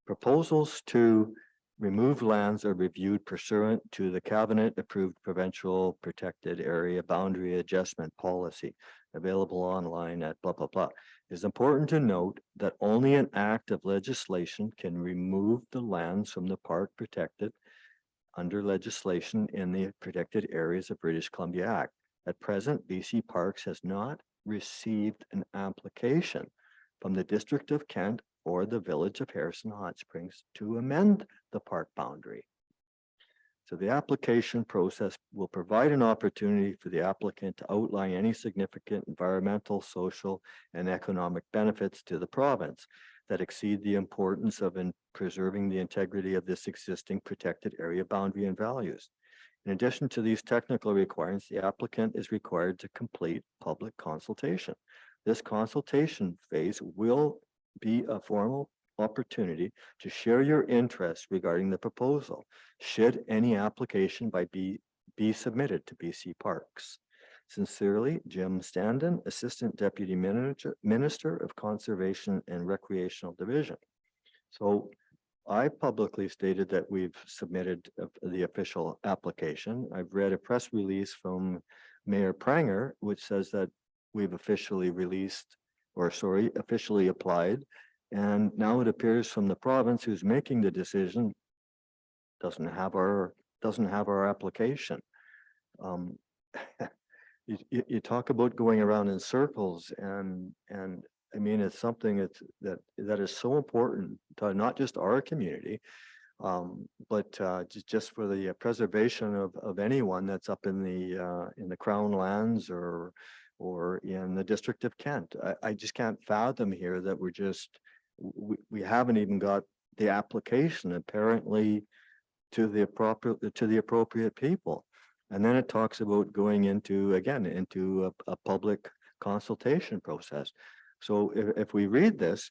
Proposals to remove lands are reviewed pursuant to the cabinet-approved provincial protected area boundary adjustment policy available online at blah, blah, blah. It is important to note that only an act of legislation can remove the lands from the park protected under legislation in the Protected Areas of British Columbia Act. At present, BC Parks has not received an application from the District of Kent or the Village of Harrison Hot Springs to amend the park boundary. So the application process will provide an opportunity for the applicant to outline any significant environmental, social, and economic benefits to the province that exceed the importance of preserving the integrity of this existing protected area boundary and values. In addition to these technical requirements, the applicant is required to complete public consultation. This consultation phase will be a formal opportunity to share your interests regarding the proposal, should any application be submitted to BC Parks. Sincerely, Jim Standen, Assistant Deputy Minister of Conservation and Recreational Division. So I publicly stated that we've submitted the official application. I've read a press release from Mayor Pranger, which says that we've officially officially applied. And now it appears from the province who's making the decision doesn't have our application. You talk about going around in circles, and I mean, it's something that is so important to not just our community, but just for the preservation of anyone that's up in the Crown Lands or in the District of Kent. I just can't fathom here that we haven't even got the application apparently to the appropriate people. And then it talks about going into a public consultation process. So if we read this,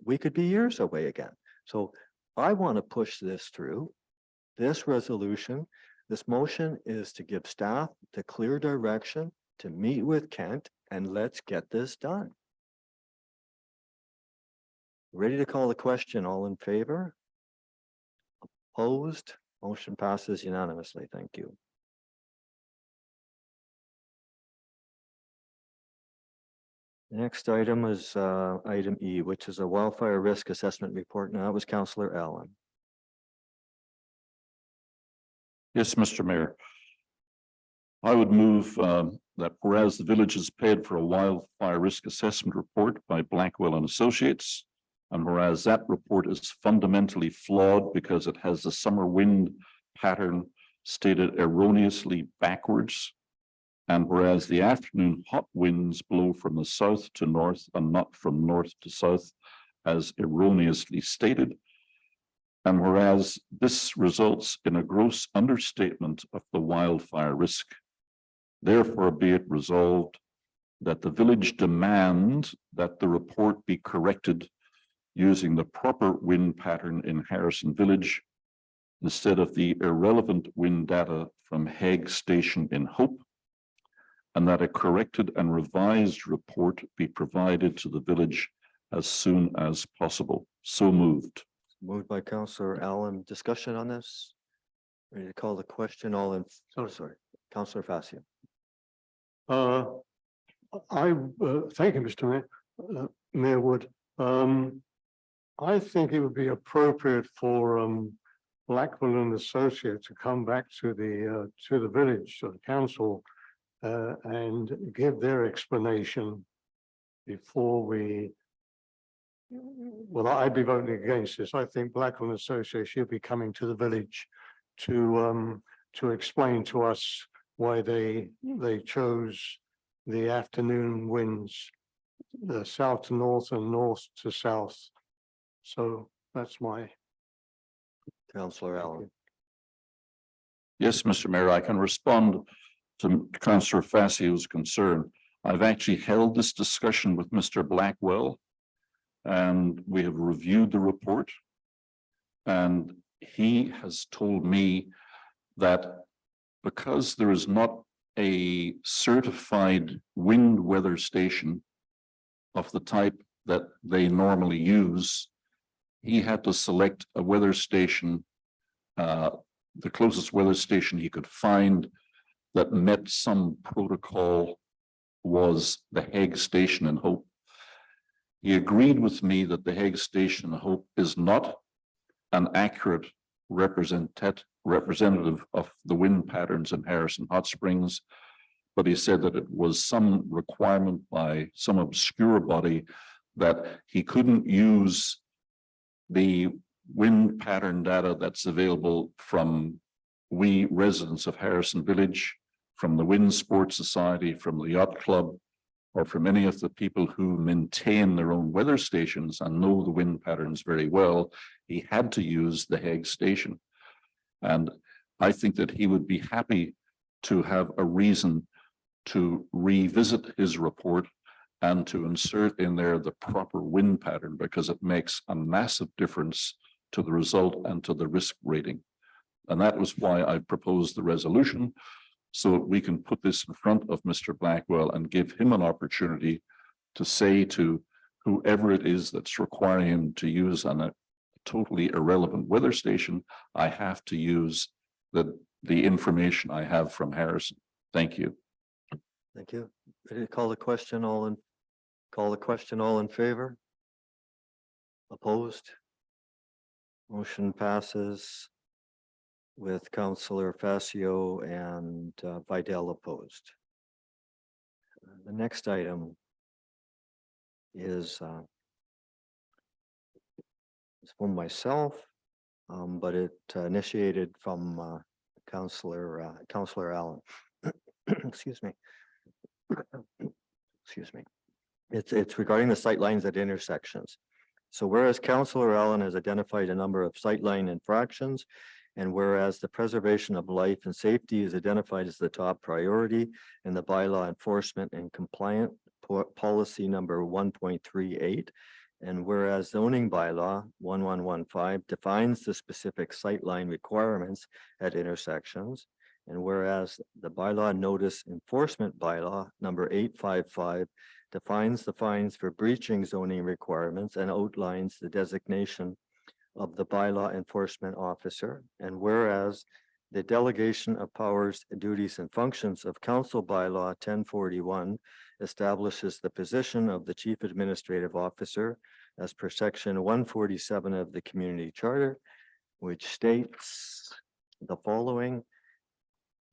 we could be years away again. So I want to push this through. This resolution, this motion is to give staff the clear direction to meet with Kent, and let's get this done. Ready to call the question? All in favor? Opposed? Motion passes unanimously. Thank you. The next item is item E, which is a wildfire risk assessment report. Now that was Councillor Allen. Yes, Mr. Mayor. I would move that whereas the village has paid for a wildfire risk assessment report by Blackwell and Associates, and whereas that report is fundamentally flawed because it has the summer wind pattern stated erroneously backwards, and whereas the afternoon hot winds blow from the south to north and not from north to south as erroneously stated, and whereas this results in a gross understatement of the wildfire risk, therefore be it resolved that the village demand that the report be corrected using the proper wind pattern in Harrison Village instead of the irrelevant wind data from Hague Station in Hope, and that a corrected and revised report be provided to the village as soon as possible. So moved. Moved by Councillor Allen. Discussion on this? Ready to call the question? Sorry, Councillor Facio. Thank you, Mr. Mayor Wood. I think it would be appropriate for Blackwell and Associates to come back to the village, to the council, and give their explanation before we. Well, I'd be voting against this. I think Blackwell and Associates should be coming to the village to explain to us why they chose the afternoon winds, the south to north and north to south So that's my. Councillor Allen. Yes, Mr. Mayor, I can respond to Councillor Fascio's concern. I've actually held this discussion with Mr. Blackwell, and we have reviewed the report. And he has told me that because there is not a certified wind weather station of the type that they normally use, he had to select a weather station, the closest weather station he could find that met some protocol was the Hague Station in Hope. He agreed with me that the Hague Station in Hope is not an accurate representative of the wind patterns in Harrison Hot Springs, but he said that it was some requirement by some obscure body that he couldn't use the wind pattern data that's available from we residents of Harrison Village, from the Wind Sports Society, from the Yacht Club, or from any of the people who maintain their own weather stations and know the wind patterns very well. He had to use the Hague Station. And I think that he would be happy to have a reason to revisit his report and to insert in there the proper wind pattern, because it makes a massive difference to the result and to the risk rating. And that was why I proposed the resolution, so that we can put this in front of Mr. Blackwell and give him an opportunity to say to whoever it is that's requiring him to use on a totally irrelevant weather station, I have to use the information I have from Harrison. Thank you. Thank you. Ready to call the question all in favor? Opposed? Motion passes with Councillor Facio and Vidal opposed. The next item is from myself, but it initiated from Councillor Allen. Excuse me. Excuse me. It's regarding the sight lines at intersections. So whereas Councillor Allen has identified a number of sightline infractions, and whereas the preservation of life and safety is identified as the top priority in the bylaw enforcement and compliant policy number 1.38, and whereas zoning bylaw 1115 defines the specific sightline requirements at intersections, and whereas the bylaw notice enforcement bylaw number 855 defines the fines for breaching zoning requirements and outlines the designation of the bylaw enforcement officer, and whereas the delegation of powers, duties, and functions of Council Bylaw 1041 establishes the position of the Chief Administrative Officer as per section 147 of the Community Charter, which states the following.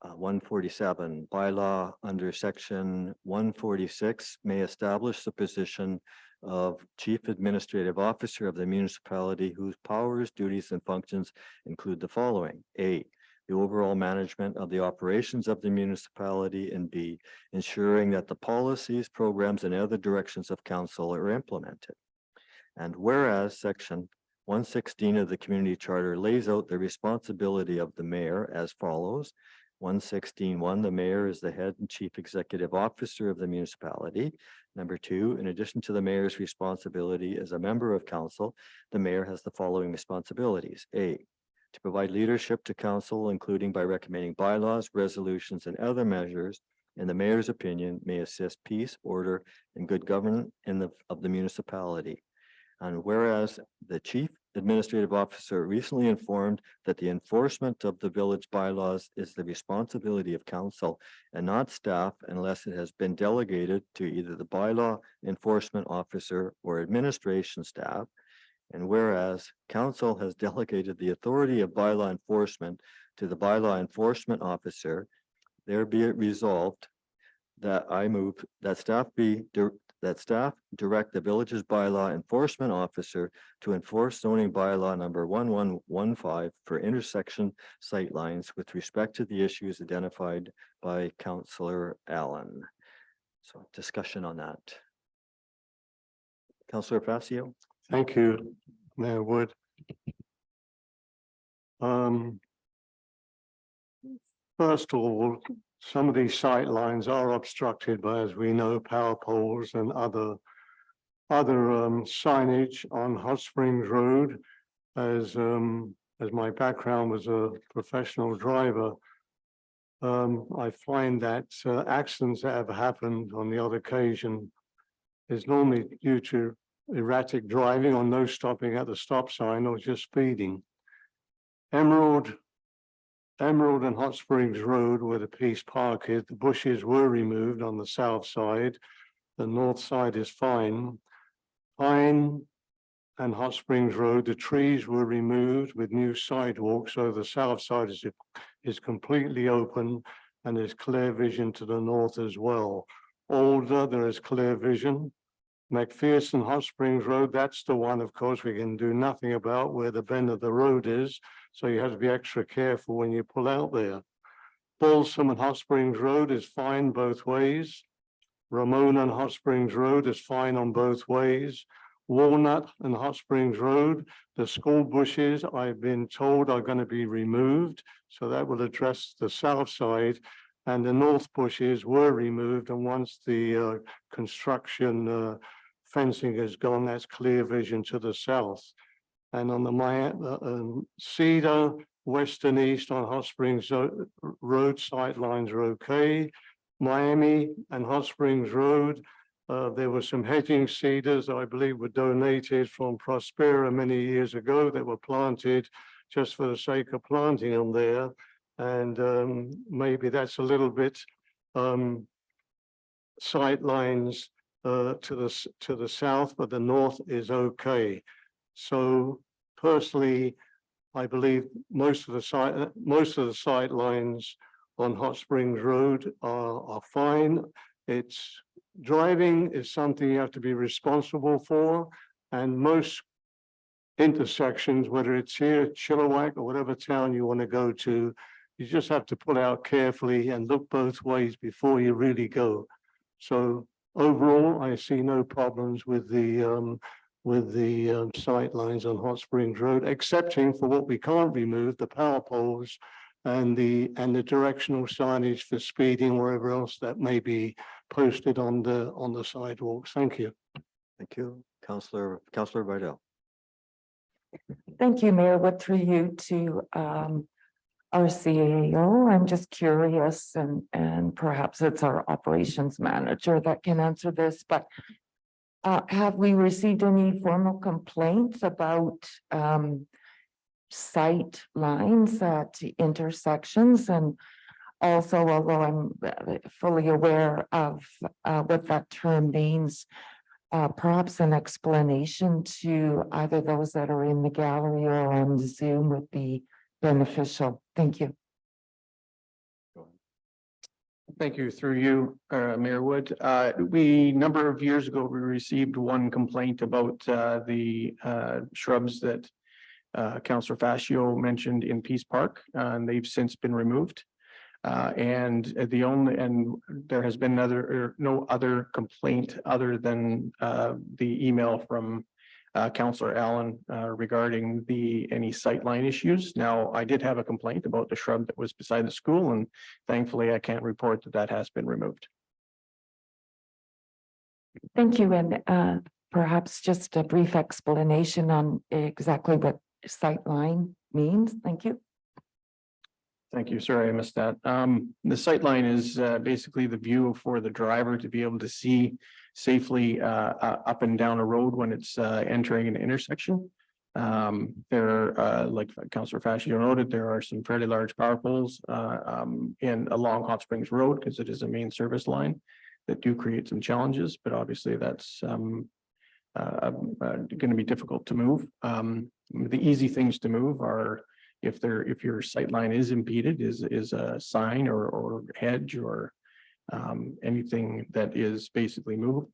147 bylaw under section 146 may establish the position of Chief Administrative Officer of the municipality whose powers, duties, and functions include the following. A, the overall management of the operations of the municipality, and B, ensuring that the policies, programs, and other directions of council are implemented. And whereas section 116 of the Community Charter lays out the responsibility of the mayor as follows. 116.1, the mayor is the head and chief executive officer of the municipality. Number 2, in addition to the mayor's responsibility as a member of council, the mayor has the following responsibilities. A, to provide leadership to council, including by recommending bylaws, resolutions, and other measures, in the mayor's opinion, may assist peace, order, and good governance of the municipality. And whereas the chief administrative officer recently informed that the enforcement of the village bylaws is the responsibility of council and not staff unless it has been delegated to either the bylaw enforcement officer or administration staff. And whereas council has delegated the authority of bylaw enforcement to the bylaw enforcement officer, there be it resolved that I move that staff direct the village's bylaw enforcement officer to enforce zoning bylaw number 1115 for intersection sightlines with respect to the issues identified by Councillor Allen. So discussion on that. Councillor Facio. Thank you. Mayor Wood. First of all, some of these sight lines are obstructed by, as we know, power poles and other signage on Hot Springs Road. As my background was a professional driver, I find that accidents that have happened on the odd occasion is normally due to erratic driving or no stopping at the stop sign or just speeding. Emerald and Hot Springs Road, where the Peace Park is, the bushes were removed on the south side. The north side is fine. Pine and Hot Springs Road, the trees were removed with new sidewalks, so the south side is completely open and there's clear vision to the north as well. Older, there is clear vision. McPherson Hot Springs Road, that's the one, of course, we can do nothing about where the bend of the road is. So you have to be extra careful when you pull out there. Balsam and Hot Springs Road is fine both ways. Ramona and Hot Springs Road is fine on both ways. Walnut and Hot Springs Road, the school bushes, I've been told, are going to be removed. So that will address the south side. And the north bushes were removed. And once the construction fencing is gone, that's clear vision to the south. And on the Cedar, west and east on Hot Springs Road, sight lines are okay. Miami and Hot Springs Road, there were some hedging cedars, I believe, were donated from Prospera many years ago that were planted just for the sake of planting them there. And maybe that's a little bit sight lines to the south, but the north is okay. So personally, I believe most of the sight lines on Hot Springs Road are fine. It's driving is something you have to be responsible for, and most intersections, whether it's here, Chilliwack, or whatever town you want to go to, you just have to pull out carefully and look both ways before you really go. So overall, I see no problems with the sight lines on Hot Springs Road, excepting for what we can't remove, the power poles and the directional signage for speeding wherever else that may be posted on the sidewalks. Thank you. Thank you. Councillor Vidal. Thank you, Mayor. What through you to our CAO? I'm just curious, and perhaps it's our operations manager that can answer this, but have we received any formal complaints about sight lines at intersections? And also, although I'm fully aware of what that term means, perhaps an explanation to either those that are in the gallery or on Zoom would be beneficial. Thank you. Thank you. Through you, Mayor Wood. Number of years ago, we received one complaint about the shrubs that Councillor Fascio mentioned in Peace Park, and they've since been removed. And there has been no other complaint other than the email from Councillor Allen regarding any sightline issues. Now, I did have a complaint about the shrub that was beside the school, and thankfully I can't report that has been removed. Thank you. And perhaps just a brief explanation on exactly what sightline means. Thank you. Thank you. Sorry, I missed that. The sight line is basically the view for the driver to be able to see safely up and down a road when it's entering an intersection. Like Councillor Fascio noted, there are some fairly large power poles along Hot Springs Road because it is a main service line that do create some challenges, but obviously that's going to be difficult to move. The easy things to move are if your sight line is impeded, is a sign or hedge or anything that is basically moved.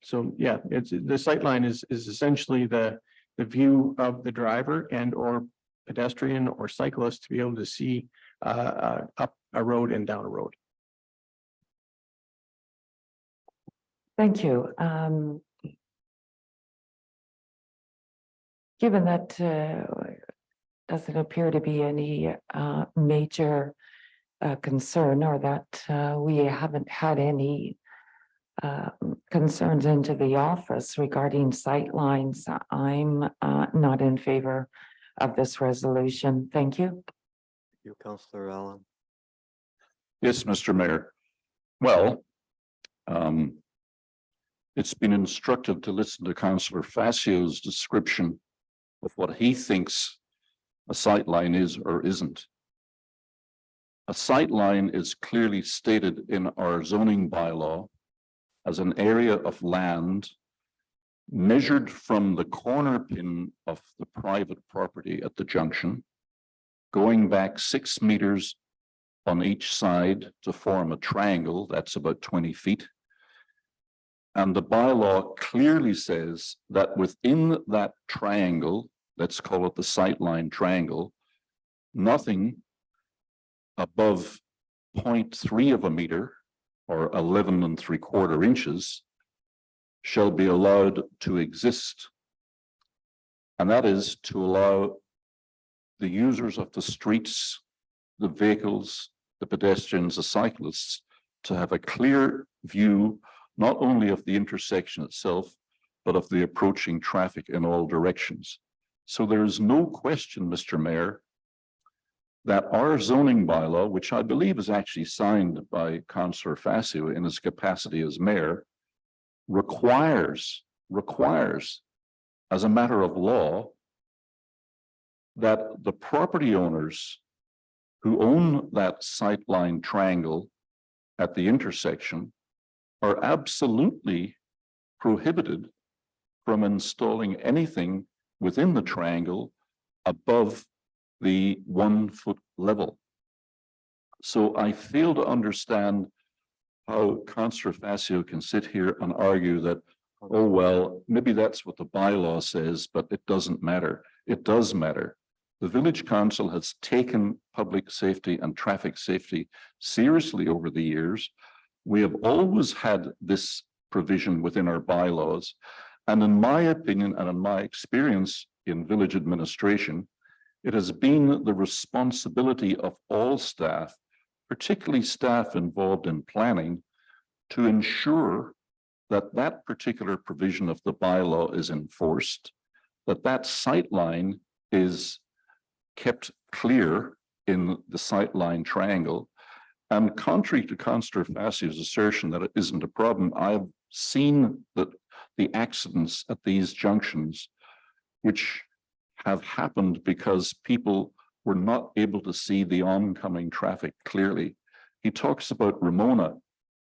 So yeah, the sight line is essentially the view of the driver and or pedestrian or cyclist to be able to see up a road and down a road. Thank you. given that doesn't appear to be any major concern, or that we haven't had any concerns into the office regarding sightlines, I'm not in favor of this resolution. Thank you. You, Councillor Allen. Yes, Mr. Mayor. Well, it's been instructive to listen to Councillor Facio's description of what he thinks a sightline is or isn't. A sightline is clearly stated in our zoning bylaw as an area of land measured from the corner pin of the private property at the junction, going back 6 meters on each side to form a triangle, that's about 20 feet. And the bylaw clearly says that within that triangle, let's call it the sightline triangle, nothing above 0.3 of a meter or 11 3/4 inches shall be allowed to exist. And that is to allow the users of the streets, the vehicles, the pedestrians, the cyclists to have a clear view, not only of the intersection itself, but of the approaching traffic in all directions. So there is no question, Mr. Mayor, that our zoning bylaw, which I believe is actually signed by Councillor Facio in his capacity as mayor, requires as a matter of law that the property owners who own that sightline triangle at the intersection are absolutely prohibited from installing anything within the triangle above the 1 foot level. So I fail to understand how Councillor Facio can sit here and argue that, oh, well, maybe that's what the bylaw says, but it doesn't matter. It does matter. The Village Council has taken public safety and traffic safety seriously over the years. We have always had this provision within our bylaws. And in my opinion, and in my experience in village administration, it has been the responsibility of all staff, particularly staff involved in planning, to ensure that that particular provision of the bylaw is enforced, that that sightline is kept clear in the sightline triangle. And contrary to Councillor Facio's assertion that it isn't a problem, I've seen that the accidents at these junctions, which have happened because people were not able to see the oncoming traffic clearly. He talks about Ramona.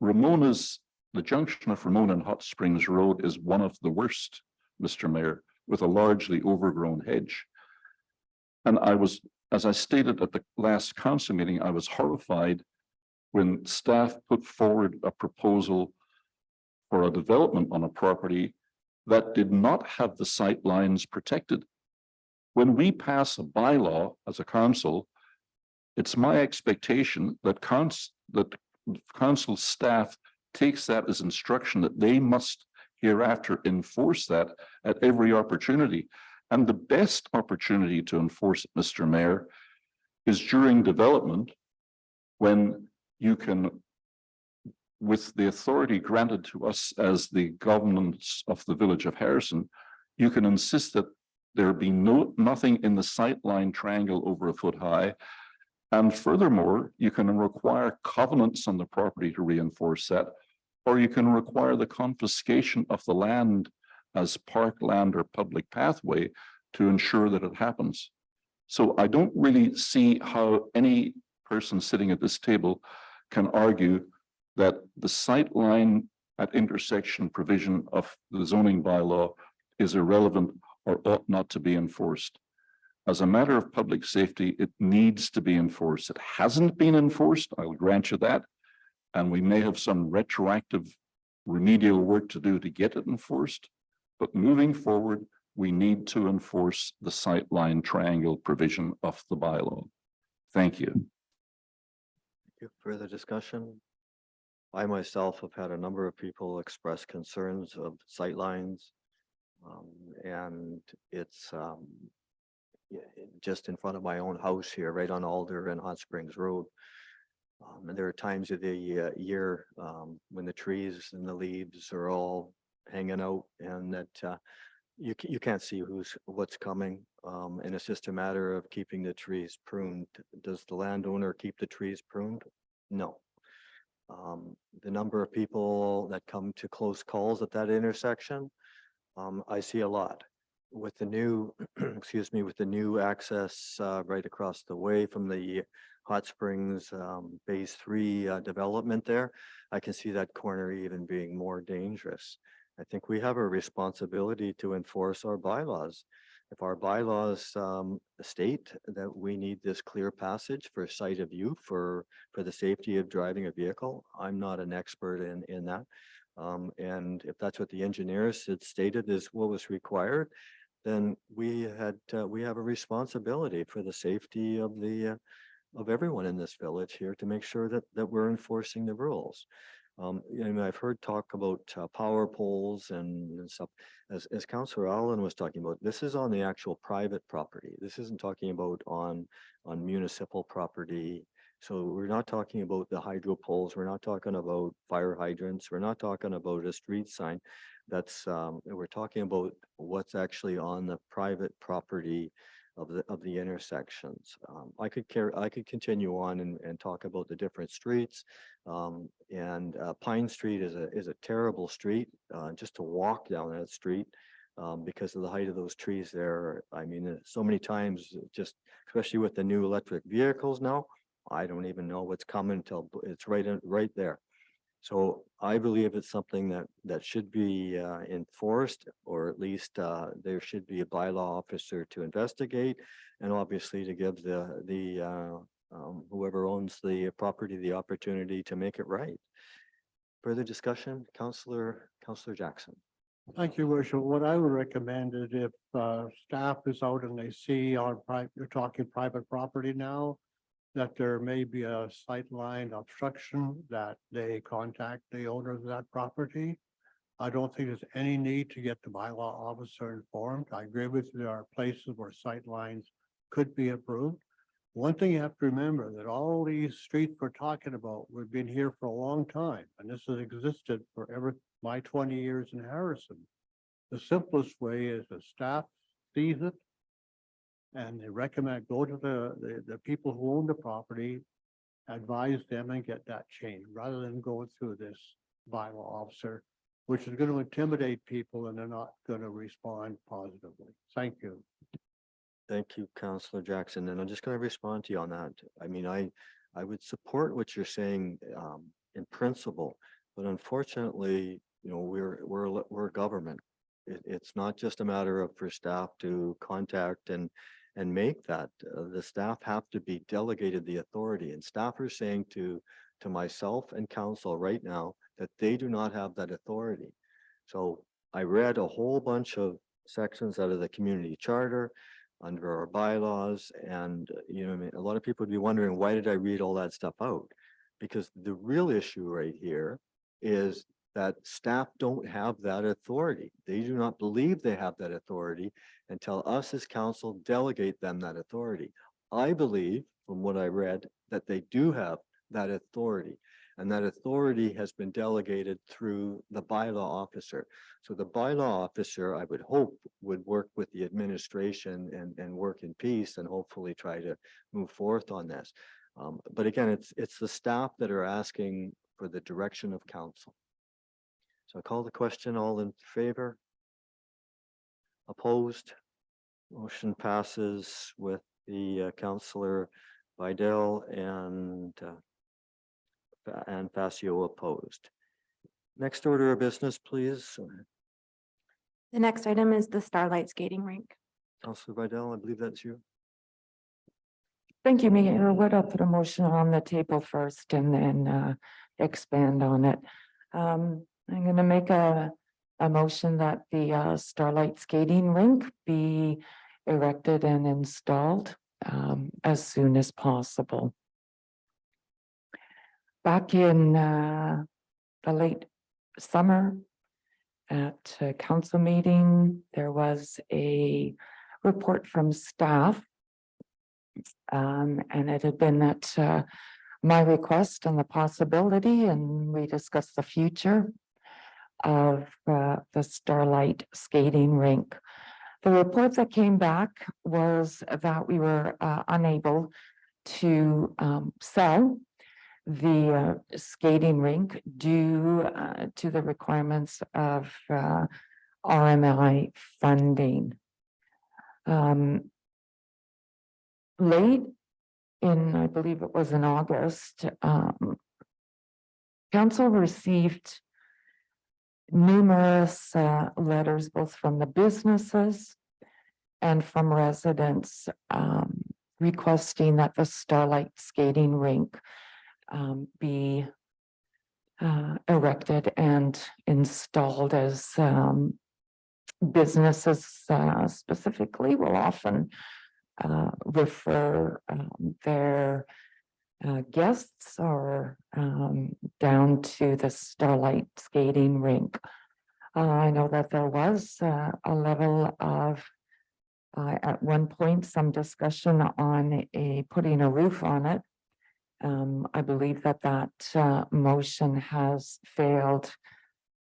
The junction of Ramona and Hot Springs Road is one of the worst, Mr. Mayor, with a largely overgrown hedge. And as I stated at the last council meeting, I was horrified when staff put forward a proposal for a development on a property that did not have the sight lines protected. When we pass a bylaw as a council, it's my expectation that council staff takes that as instruction that they must hereafter enforce that at every opportunity. And the best opportunity to enforce it, Mr. Mayor, is during development, when you can, with the authority granted to us as the governance of the village of Harrison, you can insist that there be nothing in the sightline triangle over a foot high. And furthermore, you can require covenants on the property to reinforce that, or you can require the confiscation of the land as park land or public pathway to ensure that it happens. So I don't really see how any person sitting at this table can argue that the sightline at intersection provision of the zoning bylaw is irrelevant or ought not to be enforced. As a matter of public safety, it needs to be enforced. It hasn't been enforced, I'll grant you that. And we may have some retroactive remedial work to do to get it enforced. But moving forward, we need to enforce the sightline triangle provision of the bylaw. Thank you. Further discussion? I myself have had a number of people express concerns of sightlines And it's just in front of my own house here, right on Alder and Hot Springs Road. And there are times of the year when the trees and the leaves are all hanging out, and that you can't see what's coming. And it's just a matter of keeping the trees pruned. Does the landowner keep the trees pruned? No. The number of people that come to close calls at that intersection, I see a lot. With the new, excuse me, with the new access right across the way from the Hot Springs Phase 3 development there, I can see that corner even being more dangerous. I think we have a responsibility to enforce our bylaws. If our bylaws state that we need this clear passage for sight of view for the safety of driving a vehicle, I'm not an expert in that. And if that's what the engineers had stated is what was required, then we have a responsibility for the safety of everyone in this village here to make sure that we're enforcing the rules. I've heard talk about power poles and stuff. As Councillor Allen was talking about, this is on the actual private property. This isn't talking about on municipal property. So we're not talking about the hydro poles. We're not talking about fire hydrants. We're not talking about a street sign. That's we're talking about what's actually on the private property of the intersections. I could continue on and talk about the different streets. And Pine Street is a terrible street just to walk down that street because of the height of those trees there. I mean, so many times, just especially with the new electric vehicles now, I don't even know what's coming until it's right there. So I believe it's something that should be enforced, or at least there should be a bylaw officer to investigate, and obviously to give the whoever owns the property the opportunity to make it right. Further discussion, Councillor Jackson. Thank you, Worship. What I would recommend is if staff is out and they see you're talking private property now, that there may be a sightline obstruction, that they contact the owner of that property. I don't think there's any need to get the bylaw officer informed. I agree with you, there are places where sightlines could be approved. One thing you have to remember, that all these streets we're talking about, we've been here for a long time, and this has existed forever, my 20 years in Harrison. The simplest way is the staff sees it, and they recommend, go to the people who own the property, advise them and get that changed, rather than going through this bylaw officer, which is going to intimidate people and they're not going to respond positively. Thank you. Thank you, Councillor Jackson. And I'm just going to respond to you on that. I mean, I would support what you're saying in principle, but unfortunately, you know, we're government. It's not just a matter of for staff to contact and make that. The staff have to be delegated the authority, and staff are saying to myself and council right now that they do not have that authority. So I read a whole bunch of sections out of the community charter under our bylaws, and you know, I mean, a lot of people would be wondering, why did I read all that stuff out? Because the real issue right here is that staff don't have that authority. They do not believe they have that authority until us as council delegate them that authority. I believe, from what I read, that they do have that authority, and that authority has been delegated through the bylaw officer. So the bylaw officer, I would hope, would work with the administration and work in peace and hopefully try to move forth on this. But again, it's the staff that are asking for the direction of council. So I call the question. All in favor? Opposed? Motion passes with the Councillor Vidal and Facio opposed. Next order of business, please. The next item is the Starlight Skating Rink. Councillor Vidal, I believe that's you. Thank you, Mayor. What I'll put a motion on the table first and then expand on it. I'm going to make a motion that the Starlight Skating Rink be erected and installed as soon as possible. Back in the late summer, at a council meeting, there was a report from staff. And it had been at my request and the possibility, and we discussed the future of the Starlight skating rink. The report that came back was that we were unable to sell the skating rink due to the requirements of RMI funding. Late in, I believe it was in August, council received numerous letters, both from the businesses and from residents, requesting that the Starlight skating rink be erected and installed, as businesses specifically will often refer their guests or down to the Starlight skating rink. I know that there was a level of at one point some discussion on putting a roof on it. I believe that motion has failed.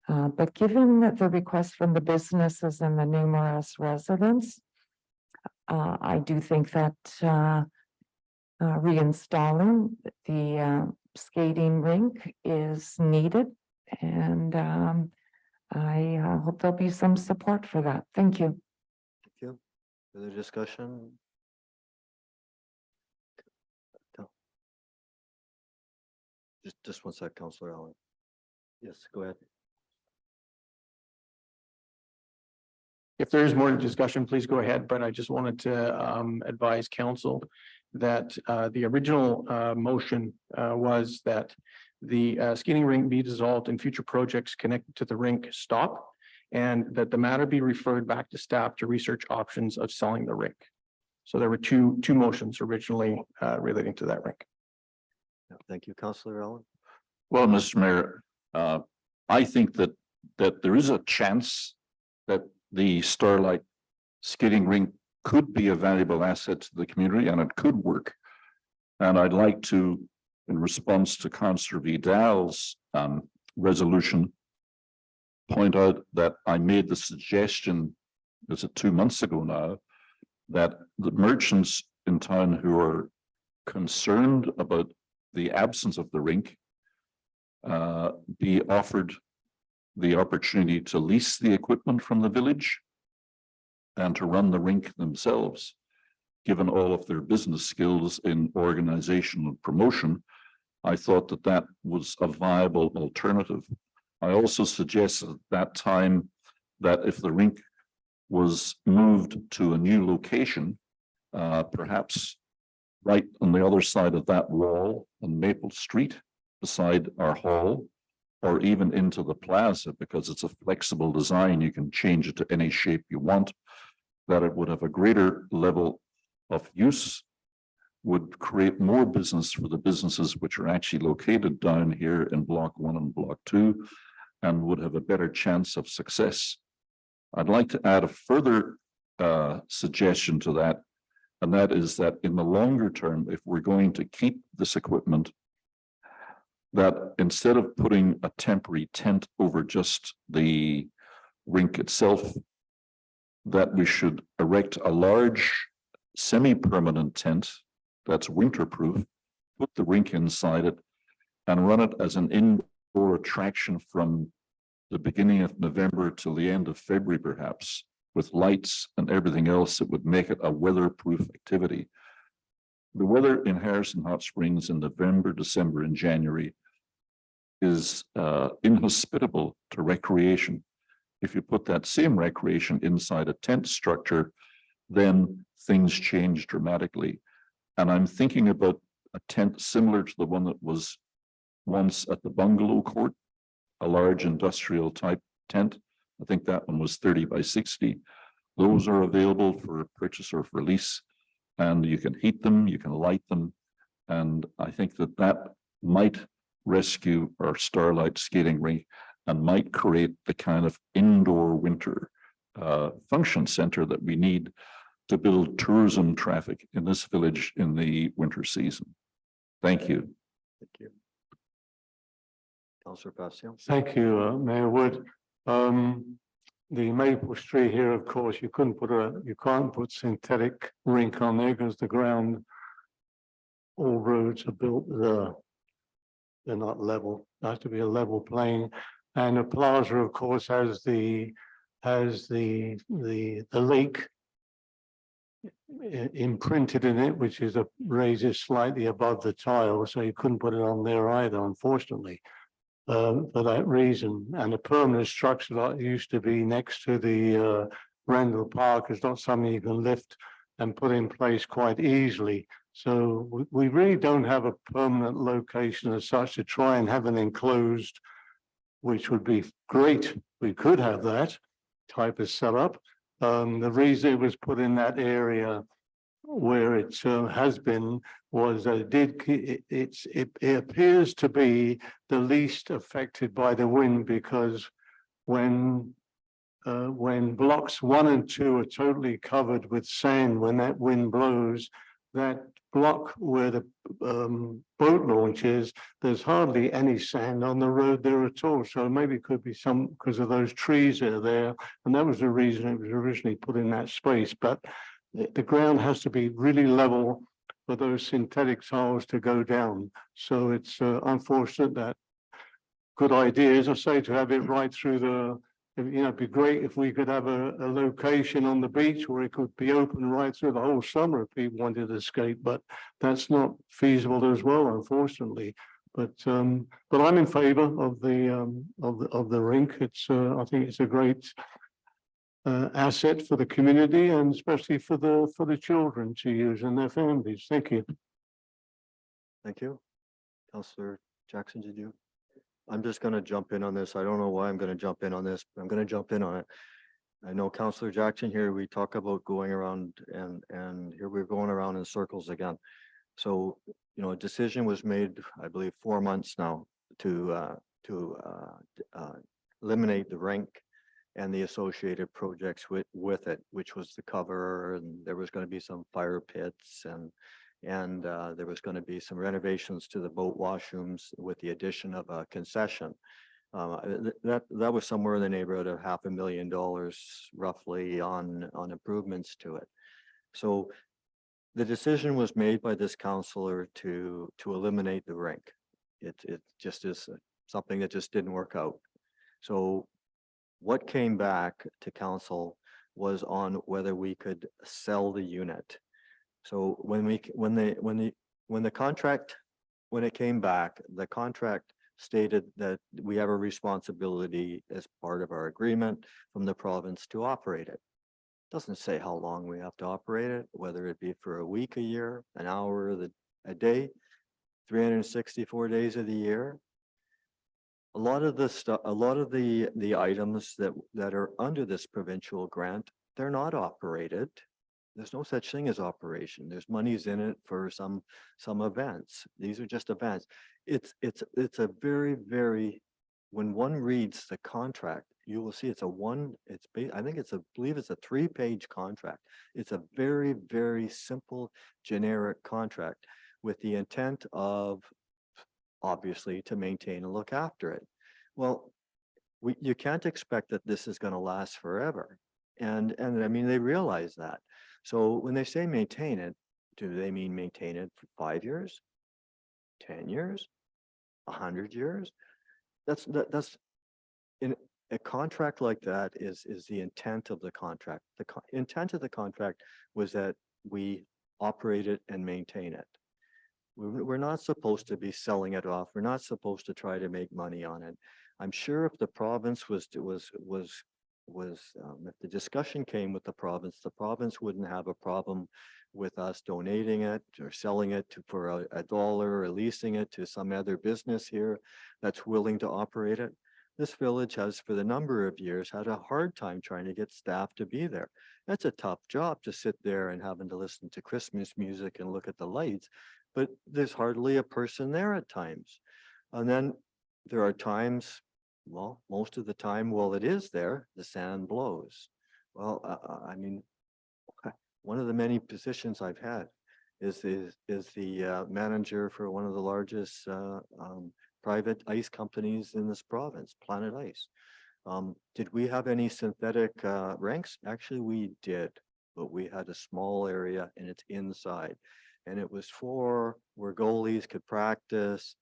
But given that the request from the businesses and the numerous residents, I do think that reinstalling the skating rink is needed, and I hope there'll be some support for that. Thank you. Thank you. Further discussion? No. Just one sec, Councillor Allen. Yes, go ahead. If there is more discussion, please go ahead, but I just wanted to advise council that the original motion was that the skating rink be dissolved and future projects connected to the rink stop, and that the matter be referred back to staff to research options of selling the rink. So there were two motions originally relating to that rink. Thank you, Councillor Allen. Well, Mr. Mayor, I think that there is a chance that the Starlight skating rink could be a valuable asset to the community, and it could work. And I'd like to, in response to Councillor Vidal's resolution, point out that I made the suggestion, is it 2 months ago now, that the merchants in town who are concerned about the absence of the rink be offered the opportunity to lease the equipment from the village and to run the rink themselves, given all of their business skills in organization and promotion. I thought that that was a viable alternative. I also suggested at that time that if the rink was moved to a new location, perhaps right on the other side of that wall on Maple Street, beside our hall, or even into the plaza, because it's a flexible design, you can change it to any shape you want, that it would have a greater level of use, would create more business for the businesses which are actually located down here in Block 1 and Block 2, and would have a better chance of success. I'd like to add a further suggestion to that, and that is that in the longer term, if we're going to keep this equipment, that instead of putting a temporary tent over just the rink itself, that we should erect a large semi-permanent tent that's winterproof, put the rink inside it, and run it as an indoor attraction from the beginning of November till the end of February, perhaps, with lights and everything else that would make it a weatherproof activity. The weather in Harrison Hot Springs in November, December, and January is inhospitable to recreation. If you put that same recreation inside a tent structure, then things change dramatically. And I'm thinking about a tent similar to the one that was once at the Bungalow Court, a large industrial type tent. I think that one was 30 by 60. Those are available for purchase or for lease, and you can heat them, you can light them. And I think that that might rescue our Starlight skating rink and might create the kind of indoor winter function center that we need to build tourism traffic in this village in the winter season. Thank you. Thank you. Councillor Pascal. Thank you, Mayor Wood. The maple tree here, of course, you can't put synthetic rink on there because the ground, all roads are built, they're not level. It has to be a level plane. And the plaza, of course, has the lake imprinted in it, which is raises slightly above the tile, so you couldn't put it on there either, unfortunately. For that reason, and the permanent structure that used to be next to the Randall Park is not something you can lift and put in place quite easily. So we really don't have a permanent location as such to try and have an enclosed, which would be great. We could have that type of setup. The reason it was put in that area where it has been was that it appears to be the least affected by the wind, because when blocks 1 and 2 are totally covered with sand, when that wind blows, that block where the boat launch is, there's hardly any sand on the road there at all. So maybe it could be some because of those trees that are there, and that was the reason it was originally put in that space. But the ground has to be really level for those synthetic tiles to go down. So it's unfortunate that good idea, as I say, to have it right through the, it'd be great if we could have a location on the beach where it could be open right through the whole summer if people wanted to escape, but that's not feasible as well, unfortunately. But I'm in favor of the rink. It's I think it's a great asset for the community, and especially for the children to use and their families. Thank you. Thank you. Councillor Jackson, did you? I'm just going to jump in on this. I don't know why I'm going to jump in on this, but I'm going to jump in on it. I know Councillor Jackson here, we talk about going around and here we're going around in circles again. So, you know, a decision was made, I believe 4 months now to eliminate the rink and the associated projects with it, which was the cover, and there was going to be some fire pits and there was going to be some renovations to the boat washrooms with the addition of a concession. That was somewhere in the neighborhood of $500,000 roughly on improvements to it. So the decision was made by this councillor to eliminate the rink. It just is something that just didn't work out. So what came back to council was on whether we could sell the unit. So when the contract came back, the contract stated that we have a responsibility as part of our agreement from the province to operate it. Doesn't say how long we have to operate it, whether it be for a week, a year, an hour, a day, 364 days of the year. A lot of the stuff, a lot of the items that are under this provincial grant, they're not operated. There's no such thing as operation. There's monies in it for some events. These are just events. It's a very, very, when one reads the contract, you will see I think I believe it's a 3-page contract. It's a very, very simple, generic contract with the intent of, obviously, to maintain and look after it. Well, you can't expect that this is going to last forever. And I mean, they realize that. So when they say maintain it, do they mean maintain it for 5 years, 10 years, 100 years? That's in a contract like that is the intent of the contract. The intent of the contract was that we operate it and maintain it. We're not supposed to be selling it off. We're not supposed to try to make money on it. I'm sure if the province if the discussion came with the province wouldn't have a problem with us donating it or selling it for a dollar or leasing it to some other business here that's willing to operate it. This village has, for the number of years, had a hard time trying to get staff to be there. That's a tough job to sit there and having to listen to Christmas music and look at the lights, but there's hardly a person there at times. And then there are times Well, most of the time, while it is there, the sand blows. Well, I mean, one of the many positions I've had is the manager for one of the largest private ice companies in this province, Planet Ice. Did we have any synthetic rinks? Actually, we did, but we had a small area and it's inside. And it was for where goalies could practice.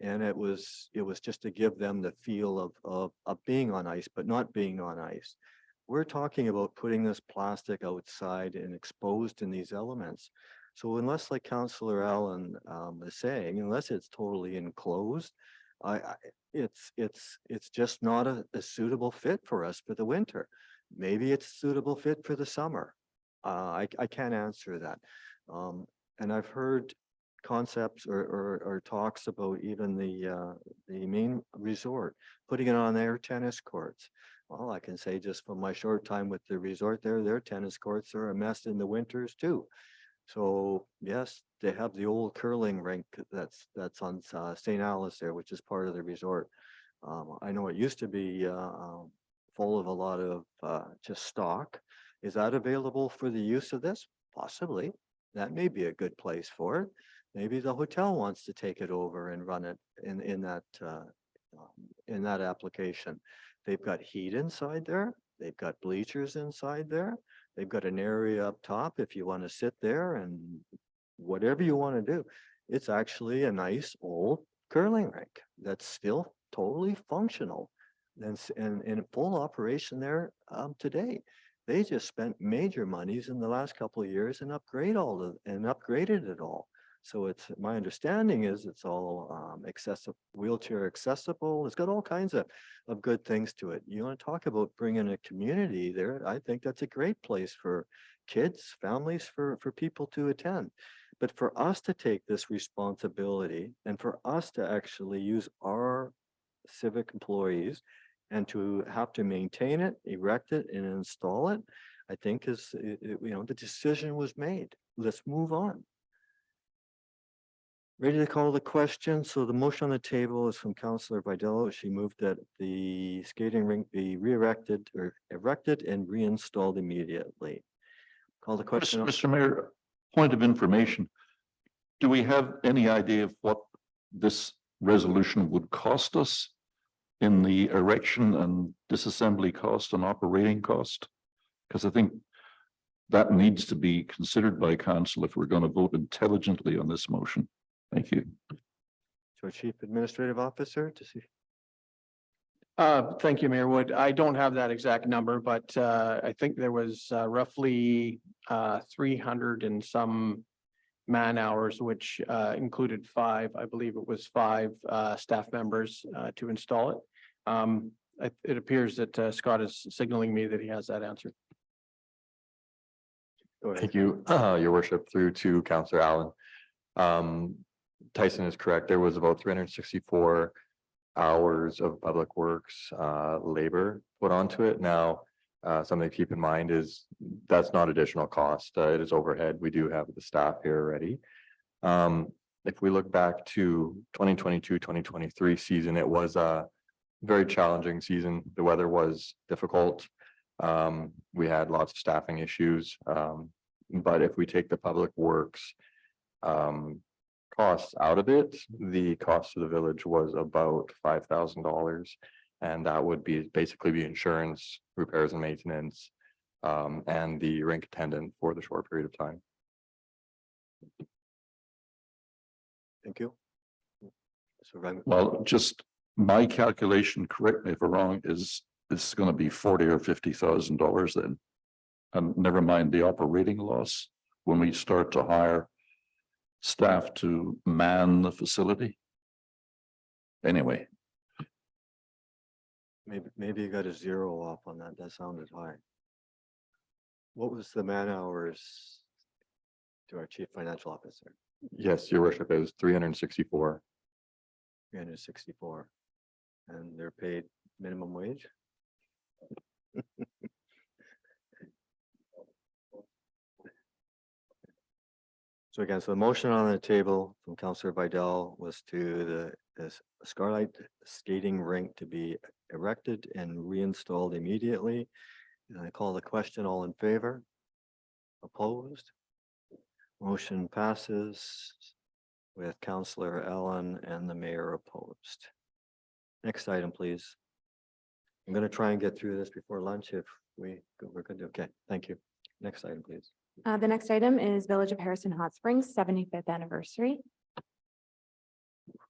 And it was just to give them the feel of being on ice, but not being on ice. We're talking about putting this plastic outside and exposed in these elements. So unless, like Councillor Allen is saying, unless it's totally enclosed, it's just not a suitable fit for us for the winter. Maybe it's a suitable fit for the summer. I can't answer that. And I've heard concepts or talks about even the main resort, putting it on their tennis courts. Well, I can say just from my short time with the resort there, their tennis courts are a mess in the winters too. So yes, they have the old curling rink that's on St. Alice there, which is part of the resort. I know it used to be full of a lot of just stock. Is that available for the use of this? Possibly. That may be a good place for it. Maybe the hotel wants to take it over and run it in that application. They've got heat inside there. They've got bleachers inside there. They've got an area up top if you want to sit there and whatever you want to do. It's actually a nice old curling rink that's still totally functional and in full operation there today. They just spent major monies in the last couple of years and upgraded it all. So it's my understanding is it's all wheelchair accessible. It's got all kinds of good things to it. You want to talk about bringing a community there? I think that's a great place for kids, families, for people to attend. But for us to take this responsibility and for us to actually use our civic employees and to have to maintain it, erect it, and install it, I think the decision was made. Let's move on. Ready to call the question. So the motion on the table is from Councillor Vidal. She moved that the skating rink be erected and reinstalled immediately. Call the question. Mr. Mayor, point of information. Do we have any idea of what this resolution would cost us in the erection and disassembly cost and operating cost? Because I think that needs to be considered by council if we're going to vote intelligently on this motion. Thank you. To our Chief Administrative Officer to see. Thank you, Mayor Wood. I don't have that exact number, but I think there was roughly 300 and some man hours, which included five staff members to install it. It appears that Scott is signaling me that he has that answer. Thank you, Your Worship, through to Councillor Allen. Tyson is correct. There was about 364 hours of public works labor put onto it. Now, something to keep in mind is that's not additional cost. It is overhead. We do have the staff here already. If we look back to 2022-2023 season, it was a very challenging season. The weather was difficult. We had lots of staffing issues. But if we take the public works costs out of it, the cost of the village was about $5,000, and that would be basically insurance, repairs and maintenance, and the rink attendant for the short period of time. Thank you. So Well, just my calculation, correct me if I'm wrong, is it's going to be $40,000 or $50,000 then, and never mind the operating loss when we start to hire staff to man the facility. Anyway, maybe you got a zero off on that. That sounded high. What was the man hours to our Chief Financial Officer? Yes, Your Worship, it was 364. 364. And they're paid minimum wage? So again, so the motion on the table from Councillor Vidal was to is Scarlight Skating Rink to be erected and reinstalled immediately. And I call the question, all in favor? Opposed? Motion passes with Counselor Allen and the mayor opposed. Next item, please. I'm going to try and get through this before lunch if we're good. Okay, thank you. Next item, please. The next item is Village of Harrison Hot Springs 75th anniversary.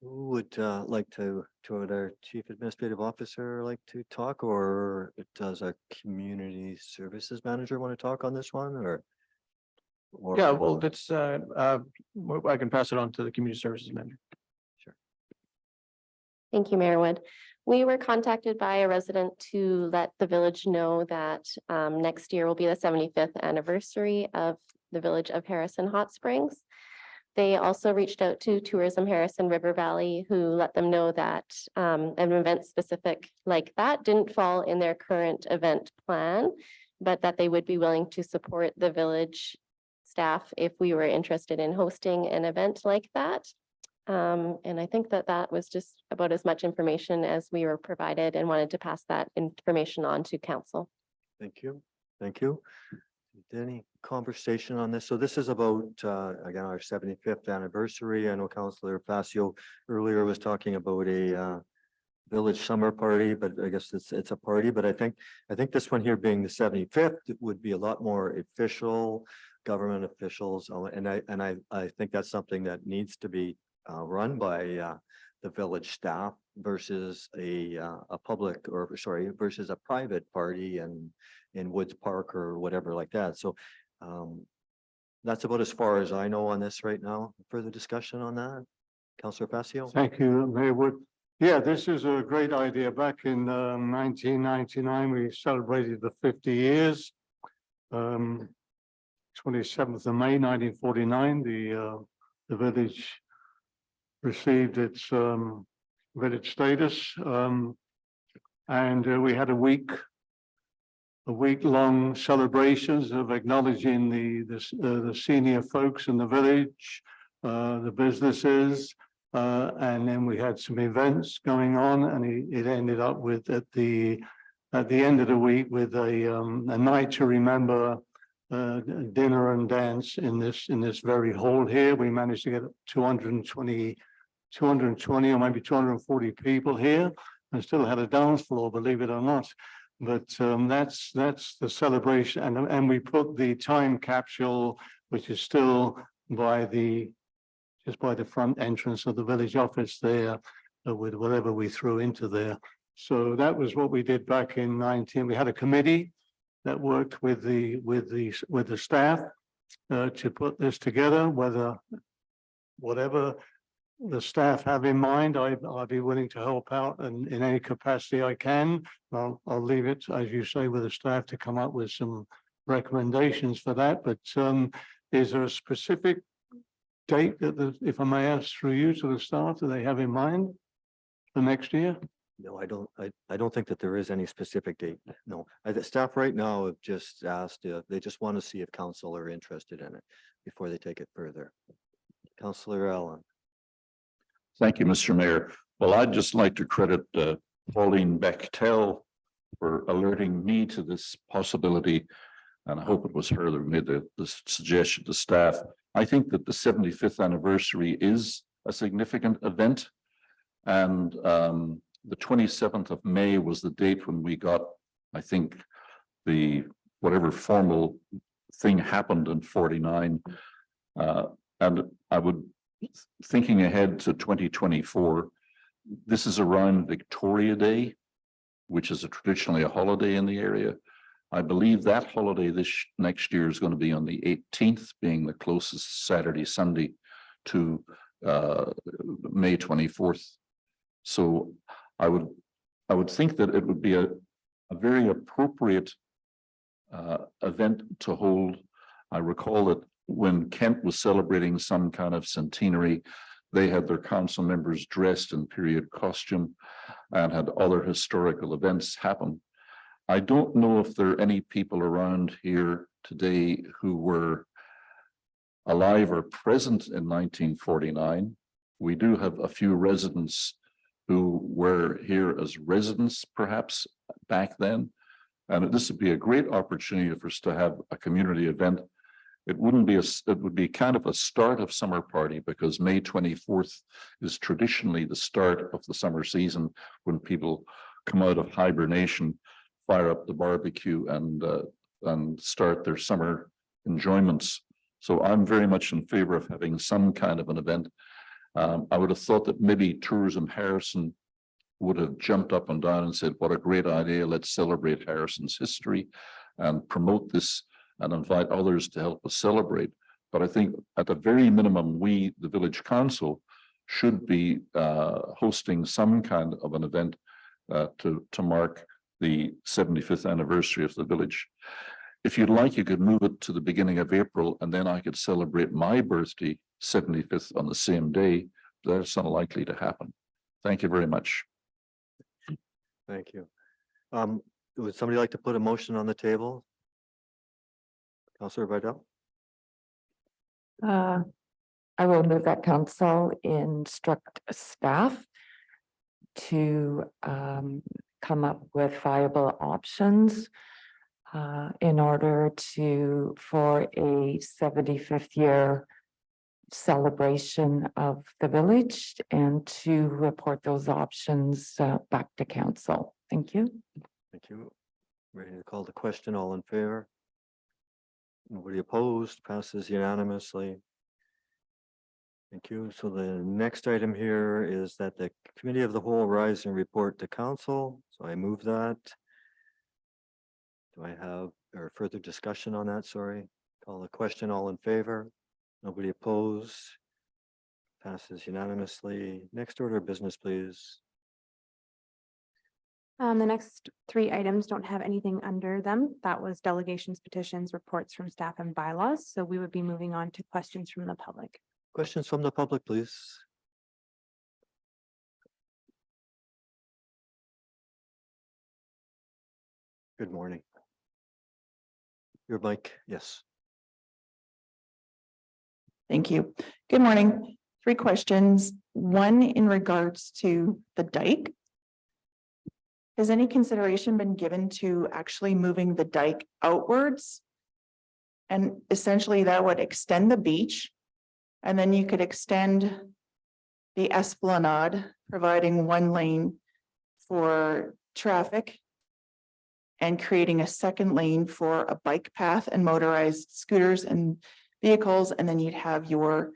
Who would like to our chief administrative officer like to talk, or does our community services manager want to talk on this one, or? Yeah, well, that's, I can pass it on to the community services manager. Thank you, Mayor Wood. We were contacted by a resident to let the village know that next year will be the 75th anniversary of the Village of Harrison Hot Springs. They also reached out to Tourism Harrison River Valley, who let them know that an event specific like that didn't fall in their current event plan, but that they would be willing to support the village staff if we were interested in hosting an event like that. And I think that that was just about as much information as we were provided, and wanted to pass that information on to council. Thank you. Thank you. Any conversation on this? So this is about, again, our 75th anniversary. I know Councillor Facio earlier was talking about a village summer party, but I guess it's a party. But I think this one here being the 75th would be a lot more official, government officials. And I think that's something that needs to be run by the village staff versus a public, or sorry, versus a private party in Woods Park or whatever like that. So that's about as far as I know on this right now. Further discussion on that? Councillor Facio? Thank you, Mayor Wood. Yeah, this is a great idea. Back in 1999, we celebrated the 50 years. 27th of May, 1949, the village received its village status. And we had a week-long celebrations of acknowledging the senior folks in the village, the businesses, and then we had some events going on, and it ended up with at the end of the week with a night to remember, dinner and dance in this very hall here. We managed to get 220 or maybe 240 people here, and still had a dance floor, believe it or not. But that's the celebration, and we put the time capsule, which is still just by the front entrance of the village office there, with whatever we threw into there. So that was what we did back in 19. We had a committee that worked with the staff to put this together. Whatever the staff have in mind, I'll be willing to help out in any capacity I can. I'll leave it, as you say, with the staff to come up with some recommendations for that. But is there a specific date that, if I may ask through you to the staff, do they have in mind for next year? No, I don't think that there is any specific date. No, the staff right now have just asked, they just want to see if council are interested in it before they take it further. Councillor Allen. Thank you, Mr. Mayor. Well, I'd just like to credit Pauline Bechtel for alerting me to this possibility. And I hope it was her that made the suggestion to staff. I think that the 75th anniversary is a significant event. And the 27th of May was the date when we got, I think, whatever formal thing happened in 49. And I would, thinking ahead to 2024, this is around Victoria Day, which is traditionally a holiday in the area. I believe that holiday next year is going to be on the 18th, being the closest Saturday, Sunday to May 24th. So I would think that it would be a very appropriate event to hold. I recall that when Kent was celebrating some kind of centenary, they had their council members dressed in period costume and had other historical events happen. I don't know if there are any people around here today who were alive or present in 1949. We do have a few residents who were here as residents perhaps back then. And this would be a great opportunity for us to have a community event. It wouldn't be it would be kind of a start of summer party, because May 24th is traditionally the start of the summer season, when people come out of hibernation, fire up the barbecue, and start their summer enjoyments. So I'm very much in favor of having some kind of an event. I would have thought that maybe Tourism Harrison would have jumped up and down and said, what a great idea, let's celebrate Harrison's history and promote this and invite others to help us celebrate. But I think at the very minimum, we, the village council, should be hosting some kind of an event to mark the 75th anniversary of the village. If you'd like, you could move it to the beginning of April, and then I could celebrate my birthday, 75th, on the same day. That's unlikely to happen. Thank you very much. Thank you. Would somebody like to put a motion on the table? Councillor Vidal? I will move that council instruct staff to come up with viable options in order for a 75th year celebration of the village, and to report those options back to council. Thank you. Thank you. Ready to call the question. All in favor? Nobody opposed? Passes unanimously. Thank you. So the next item here is that the Committee of the Whole rise and report to council. So I move that. Do I have or further discussion on that? Sorry. Call the question. All in favor? Nobody opposed? Passes unanimously. Next order of business, please. The next three items don't have anything under them. That was delegations, petitions, reports from staff, and bylaws. So we would be moving on to questions from the public. Questions from the public, please. Good morning. Your mic, yes. Thank you. Good morning. 3 questions. One in regards to the dike. Has any consideration been given to actually moving the dike outwards? And essentially that would extend the beach, and then you could extend the esplanade, providing 1 lane for traffic and creating a 2nd lane for a bike path and motorized scooters and vehicles, and then you'd have your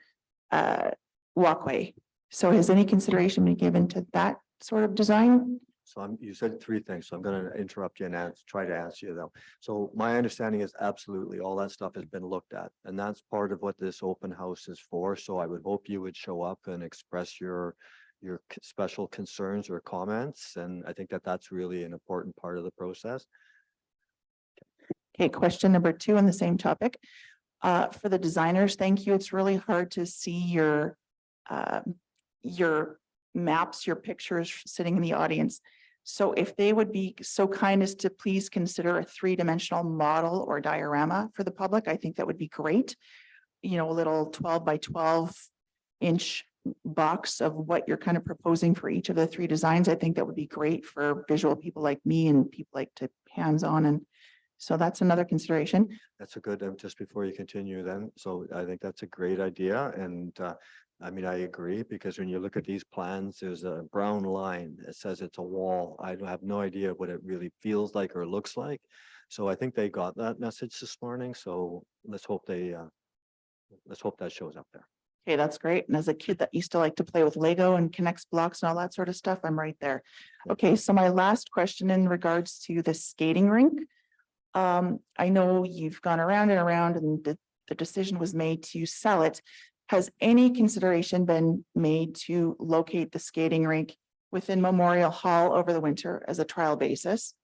walkway. So has any consideration been given to that sort of design? So you said 3 things, so I'm going to interrupt you and try to answer you though. So my understanding is absolutely all that stuff has been looked at, and that's part of what this open house is for. So I would hope you would show up and express your special concerns or comments, and I think that that's really an important part of the process. Okay, question number 2 on the same topic. For the designers, thank you. It's really hard to see your maps, your pictures sitting in the audience. So if they would be so kind as to please consider a 3-dimensional model or diorama for the public, I think that would be great. You know, a little 12 by 12 inch box of what you're kind of proposing for each of the 3 designs. I think that would be great for visual people like me and people like to hands-on, and so that's another consideration. That's a good, just before you continue then. So I think that's a great idea. And I mean, I agree, because when you look at these plans, there's a brown line that says it's a wall. I have no idea what it really feels like or looks like. So I think they got that message this morning. So let's hope that shows up there. Okay, that's great. And as a kid that used to like to play with Lego and connects blocks and all that sort of stuff, I'm right there. Okay, so my last question in regards to the skating rink. I know you've gone around and around, and the decision was made to sell it. Has any consideration been made to locate the skating rink within Memorial Hall over the winter as a trial basis?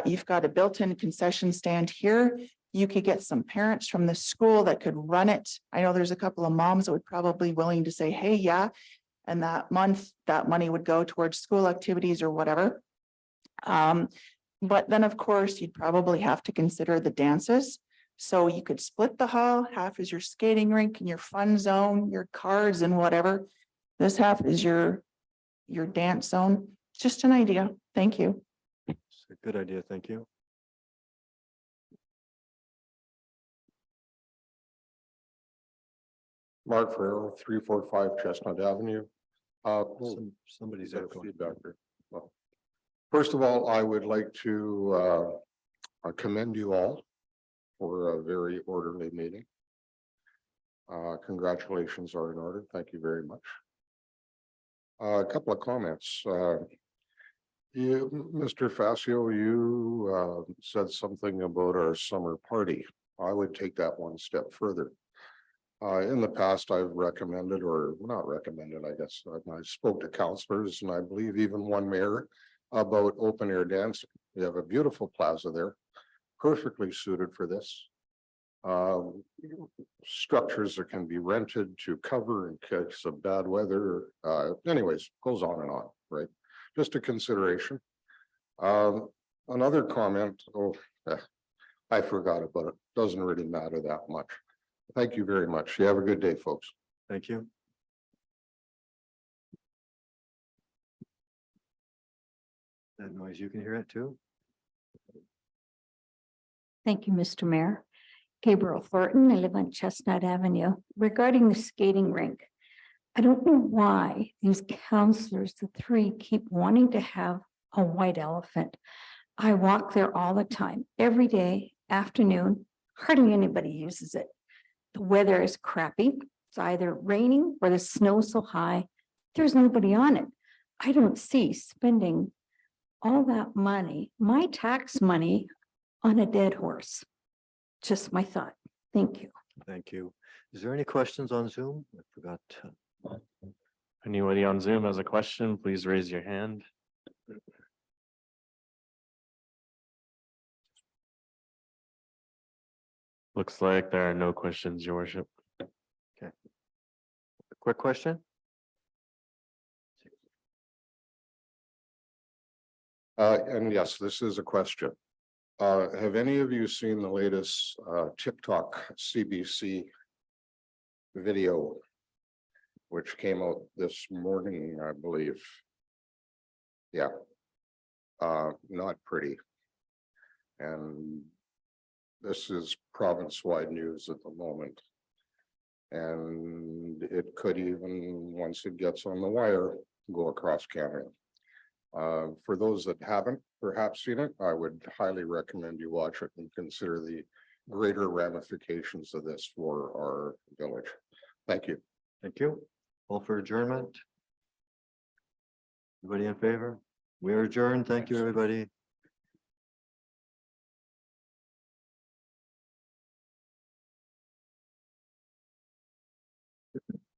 You've got a built-in concession stand here. You could get some parents from the school that could run it. I know there's a couple of moms that would probably willing to say, hey, yeah. And that month, that money would go towards school activities or whatever. But then, of course, you'd probably have to consider the dances. So you could split the hall. Half is your skating rink and your fun zone, your cards and whatever. This half is your your dance zone. Just an idea. Thank you. It's a good idea. Thank you. Mark Ferrero, 345 Chestnut Avenue. Somebody's Is that echoing. feedback there? Well, first of all, I would like to commend you all for a very orderly meeting. Congratulations are in order. Thank you very much. A couple of comments. Mr. Facio, you said something about our summer party. I would take that one step further. In the past, I've recommended, or not recommended, I guess, I spoke to counselors and I believe even one mayor about open air dancing. We have a beautiful plaza there, perfectly suited for this. Structures that can be rented to cover in case of bad weather. Anyways, goes on, right? Just a consideration. Another comment, I forgot about it. Doesn't really matter that much. Thank you very much. You have a good day, folks. Thank you. That noise, you can hear it too? Thank you, Mr. Mayor. Gabriel Thornton, I live on Chestnut Avenue. Regarding the skating rink, I don't know why these counselors, the three, keep wanting to have a white elephant. I walk there all the time, every day, afternoon. Hardly anybody uses it. The weather is crappy. It's either raining or the snow's so high. There's nobody on it. I don't see spending all that money, my tax money, on a dead horse. Just my thought. Thank you. Thank you. Is there any questions on Zoom? I forgot. Anybody on Zoom has a question, please raise your hand. Looks like there are no questions, your worship. Okay. A quick question? And yes, this is a question. Have any of you seen the latest TikTok CBC video, which came out this morning, I believe? Yeah. Not pretty. And this is province-wide news at the moment. And it could even, once it gets on the wire, go across Canada. For those that haven't perhaps seen it, I would highly recommend you watch it and consider the greater ramifications of this for our village. Thank you. Thank you. All for adjournment? Everybody in favor? We are adjourned. Thank you, everybody.